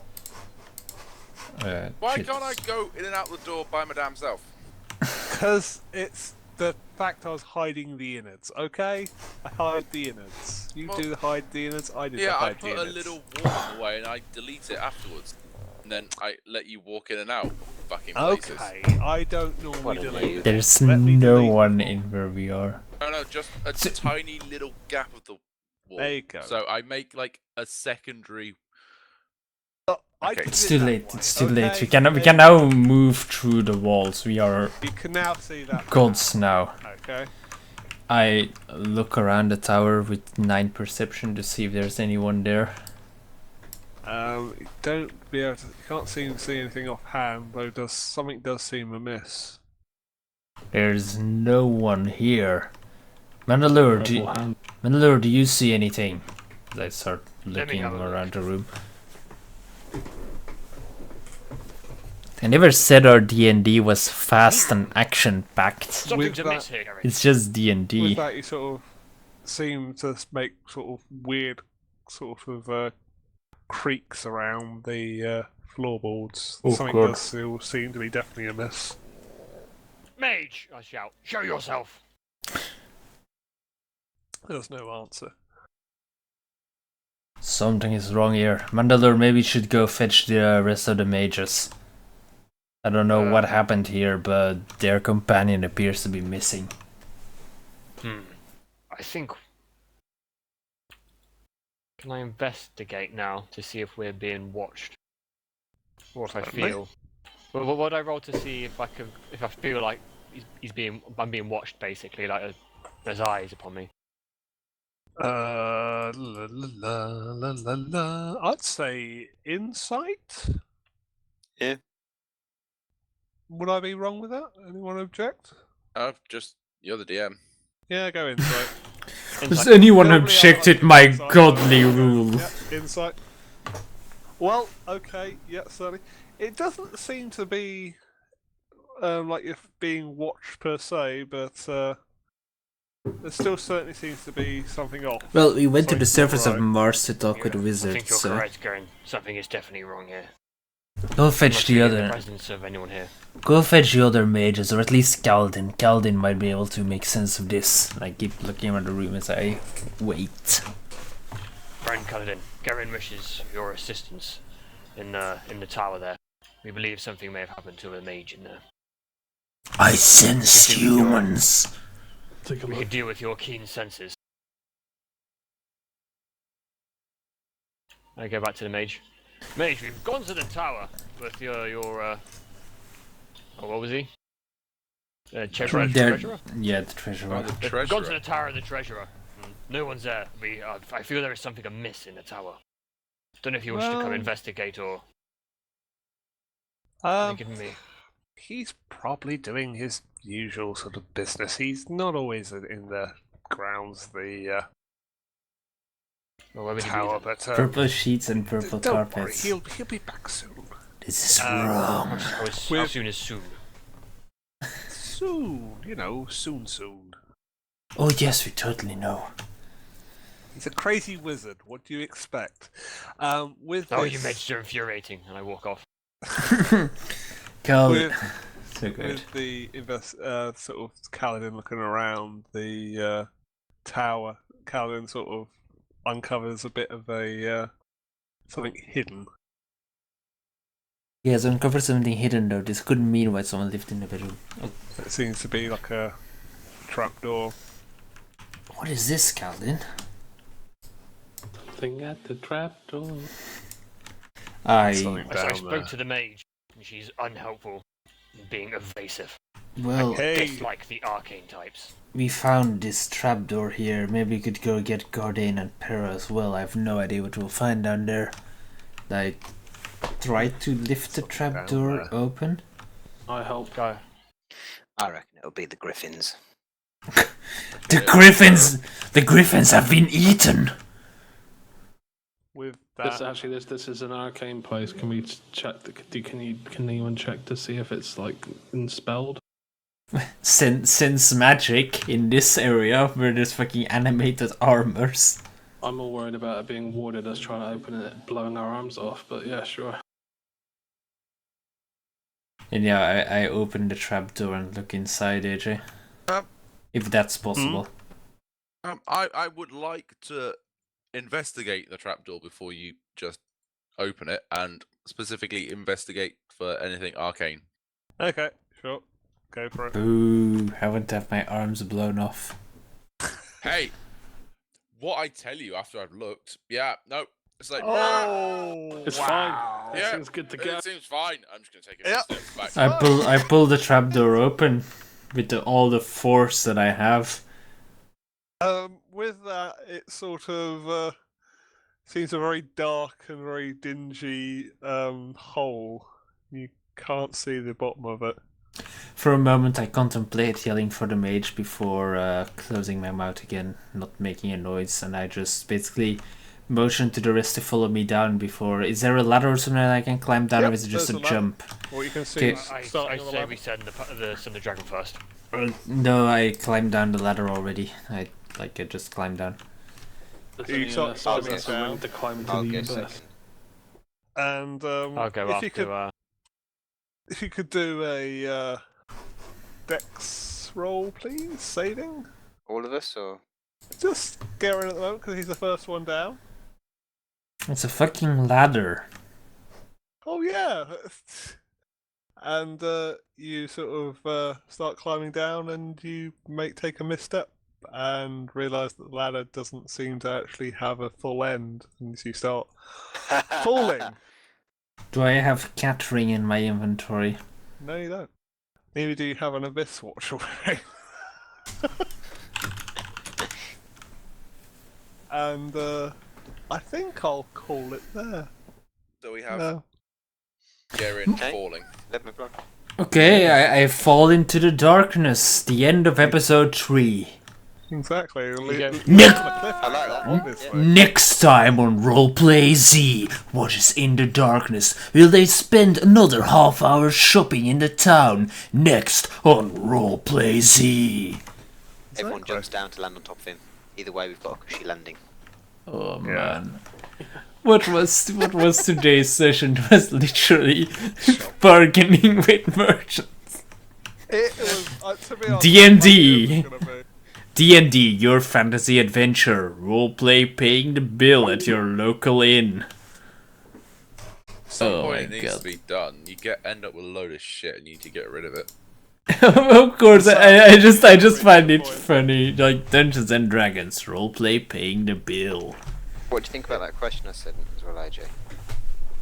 Why Shit. can't I go in and out the door by my damn self? Because it's the fact I was hiding the innards. Okay, I hide the innards. You Well, do hide the innards. I do Yeah, I hide the put a innards. little wall in the way and I delete it afterwards. And then I let you walk in and out back in places. Okay, I don't normally What a delete. lady. it. There's Let me no delete one them. in where we are. No, just a tiny little gap of the wall. There you go. So I make like a secondary. I Okay. did It's it too that late. way, It's too late. okay? We There can you now go. move through the walls. We are You can now see that. gods now. Okay. I look around the tower with 9 perception to see if there's anyone there. You don't be able to. You can't seem to see anything offhand, though. Something does seem amiss. There's no one here. Mandalore, do you see anything? I start looking have a look. around the room. I never said our D&D was fast and action-packed. Something's With amiss that- here, Gary. It's just With D&D. that, you sort of seem to make sort of weird, sort of creaks around the floorboards. Oh, Something God. does still seem to be definitely amiss. Mage! I shout. Show yourself! There's no answer. Something is wrong here. Mandalore maybe should go fetch the rest of the mages. I don't know what happened here, but their companion appears to be missing. I think. Can I investigate now to see if we're being watched? Or if I Certainly. feel. Well, what would I roll to see if I feel like I'm being watched, basically, like there's eyes upon me? La la la la la la. I'd say insight. Yeah. Would I be wrong with that? Anyone object? Oh, just you're the DM. Yeah, go insight. Has anyone Normally I objected like my insight, godly but- rule? Yeah, insight. Well, okay, yeah, certainly. It doesn't seem to be like you're being watched per se, but there still certainly seems to be something off. Well, we went to the Something's not surface of right. Mars to talk with Yeah, I think wizards, you're so correct, Garen. Something is definitely wrong here. go fetch the In the other. presence of anyone here. Go fetch the other mages, or at least Kaladin. Kaladin might be able to make sense of this. And I keep looking around the room as I wait. Friend Kaladin, Garen wishes your assistance in the tower there. We believe something may have happened to a mage in there. I sense humans. Take a We look. could deal with your keen senses. I go back to the mage. Mage, we've gone to the tower with your oh, what was he? Treasurer? There- Treasurer? Yeah, the treasurer. Oh, the We've gone to treasurer. the tower of the treasurer. No one's there. I feel there is something amiss in the tower. Don't know if you wish to come Well- investigate or Um, give me. He's probably doing his usual sort of business. He's not always in the grounds, the Well, where would he be tower, then? but Purple sheets and purple don't carpets. worry, he'll be back soon. This is Um, wrong. How soon is soon? Soon, you know, soon. Oh yes, we totally know. He's a crazy wizard. What do you expect? With Oh, this, you made it so infuriating, and I walk off. Cal, with, so good. with the sort of Kaladin looking around the tower, Kaladin sort of uncovers a bit of a something hidden. He has uncovered something hidden though. This couldn't mean why someone lived in the bedroom. Oh, It seems to be like a trapdoor. what is this, Calvin? Thing at the trap door. Something I down spoke there. to the mage, and she's unhelpful, and being evasive. Well, Hey, Dislike the arcane types. we found this trapdoor here. Maybe we could go get Gardain and Para as well. I have no idea what we'll find down there. Like, try to lift the Something down trapdoor there. open. I help. Go. I reckon it'll be the griffins. The griffins! The griffins have been eaten! with This that, actually, this is an arcane place. Can we check? Can anyone check to see if it's like enspelled? Since magic in this area where there's fucking animated armors. I'm more worried about it being warded as trying to open it, blowing our arms off. But yeah, sure. And yeah, I open the trapdoor and look inside, AJ. If that's possible. I would like to investigate the trapdoor before you just open it, and specifically investigate for anything arcane. okay, sure, go for it. Boo, I want to have my arms blown off. Hey, what I tell you after I've looked, yeah, no, it's like, Oh, It's wow. fine. Yeah, Everything's good to go. it seems fine. I'm just gonna take a Yep. few steps back. I pull the trapdoor open with all the force that I have. With that, it sort of seems a very dark and very dingy hole. You can't see the bottom of it. For a moment, I contemplate yelling for the mage before closing my mouth again, not making a noise, and I just basically motion to the rest to follow me down before. Is there a ladder or something that I can climb down, Yep, or is it just there's a a ladder. jump? What you can see Okay. is I starting on the say ladder. we send the dragon first. No, I climbed down the ladder already. I just climbed down. There's You any, start signs climbing that someone down. to climb to I'll the go abyss. second. And I'll go if after. you could, if you could do a dex roll, please, saving. All of us, or Just Garen at the moment because he's the first one down. It's a fucking ladder. Oh yeah. And you sort of start climbing down, and you take a misstep and realise that the ladder doesn't seem to actually have a full end, and so you start falling. Do I have cat ring in my inventory? No, you don't. Neither do you have an abyss watch already. And I think I'll call it there. So we have No. Garen Okay. falling. let me run. Okay, I fall into the darkness. The end of episode 3. Exactly. Nick! I like that. Obviously. Next time on Roleplay Z, what is in the darkness? Will they spend another half hour shopping in the town? Next on Roleplay Z. Everyone jumps down to land on top of him. Either way, we've got a cushy landing. Oh Yeah. man. What was today's session? It was literally bargaining with merchants. It was, to be honest, D&D. it was gonna be. D&D, your fantasy adventure. Roleplay paying the bill at your local inn. Some Oh point my it needs God. to be done. You end up with a load of shit and you need to get rid of it. Of course, I just find it funny. Like Dungeons and Dragons, roleplay paying the bill. What do you think about that question I said as well, AJ?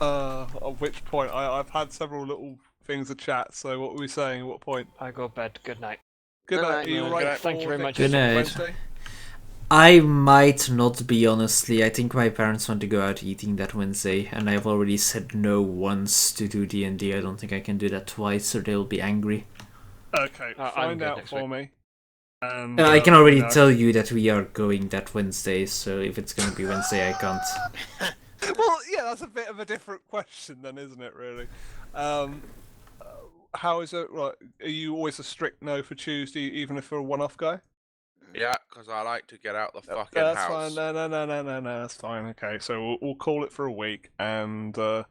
At which point, I've had several little things to chat, so what were we saying? At what point? I go bed. Good night. Good Good night. night. Are you Good right night. for Thank you very next much. Good night. Wednesday? I might not be, honestly. I think my parents want to go out eating that Wednesday, and I've already said no once to do D&D. I don't think I can do that twice, or they'll be angry. Okay, I'm find good out next for week. me. And I can let me already know. tell you that we are going that Wednesday, so if it's gonna be Wednesday, I can't. Well, yeah, that's a bit of a different question, then, isn't it? Really. How is it? Right, are you always a strict no for Tuesday, even if you're a one-off guy? Yeah, because I like to get out the fucking That's house. fine. No. That's fine. Okay, so we'll call it for a week, and because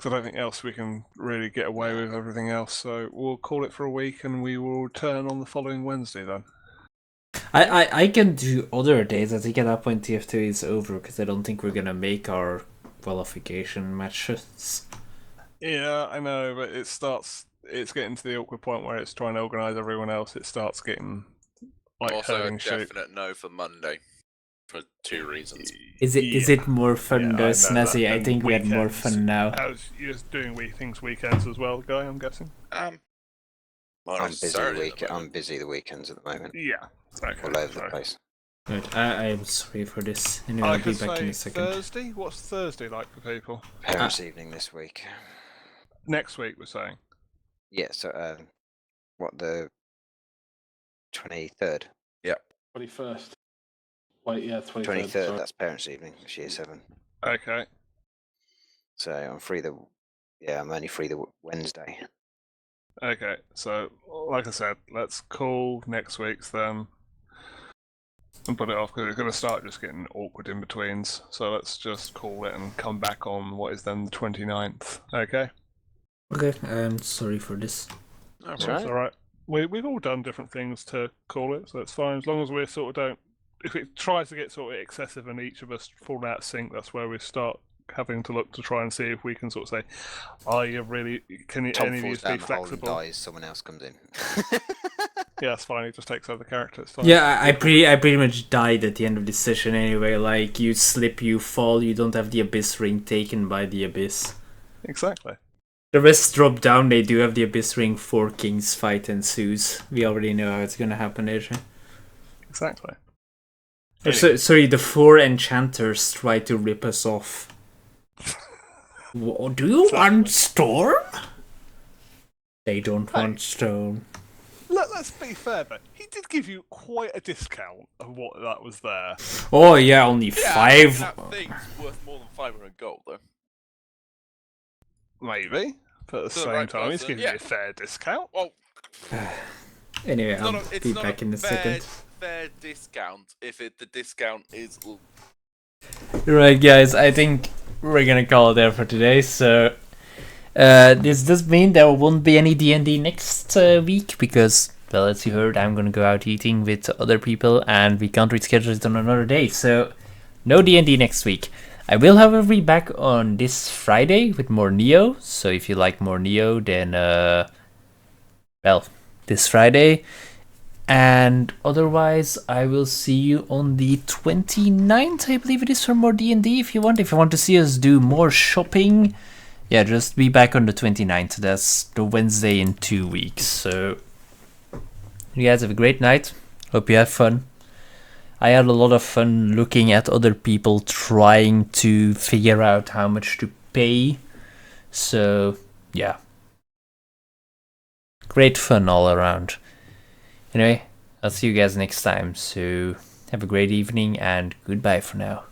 I don't think else we can really get away with everything else, so we'll call it for a week, and we will return on the following Wednesday then. I can do other days. I think at that point TF2 is over because I don't think we're gonna make our qualification matches. Yeah, I know, but it's getting to the awkward point where it's trying to organise everyone else. It starts getting like Also, a herding sheep. definite no for Monday. For 2 reasons. Is it more fun Yeah, though, I know Snazzy? that. I And think we had more weekends. fun now. You're doing things weekends as well, Guy, I'm guessing? Not I'm busy necessarily at the I'm moment. busy the weekends at the moment. Yeah. Okay, All over so the place. Good. I am sorry for this. Anyway, I I'll be could back in say a second. Thursday? What's Thursday like for people? Parents' evening this week. Next week, we're saying. Yeah, so what, the 23rd? 21st. Wait, yeah, 23rd. 23rd, Sorry. that's parents' evening, year 7. Okay. So I'm free I'm only free the Wednesday. Okay, so like I said, let's call next week's then and put it off because it's going to start just getting awkward in betweens. So let's just call it and come back on what is then the 29th. Okay? Okay, I'm sorry for this. That's all right. We've all done different things to call it, so it's fine. As long as we sort of don't. If it tries to get sort of excessive and each of us fall out of sync, that's where we start having to look to try and see if we can sort of say, "Are you really? Can you, Tom any of you falls be down the hole and flexible?" dies, someone else comes in. Yeah, it's fine. He just takes over the character. It's fine. Yeah, I pretty much died at the end of this session anyway. Like, you slip, you fall, you don't have the Abyss ring taken by the Abyss. Exactly. The rest drop down, they do have the Abyss ring, 4 kings fight ensues. We already know how it's gonna happen, AJ. Exactly. Sorry, the 4 enchanters try to rip us off. Do you want Storm? They don't want Stone. Let's be fair, though. He did give you quite a discount of what that was there. Oh yeah, only 5. That thing's worth more than 500 gold, though. Maybe. But at the To the same right time, he's person, giving you a fair discount. Well, Anyway, it's I'll not be back in a second. fair discount if the discount is. Right, guys, I think we're gonna call it there for today. So, this does mean there won't be any D&D next week because, well, as you heard, I'm gonna go out eating with other people, and we can't reschedule it on another day. So, no D&D next week. I will, however, be back on this Friday with more Neo. So, if you like more Neo, then well, this Friday. And otherwise, I will see you on the 29th, I believe it is, for more D&D if you want. If you want to see us do more shopping, yeah, just be back on the 29th. That's the Wednesday in 2 weeks. So, you guys have a great night. Hope you have fun. I had a lot of fun looking at other people trying to figure out how much to pay. So, yeah. Great fun all around. Anyway, I'll see you guys next time, so have a great evening and goodbye for now.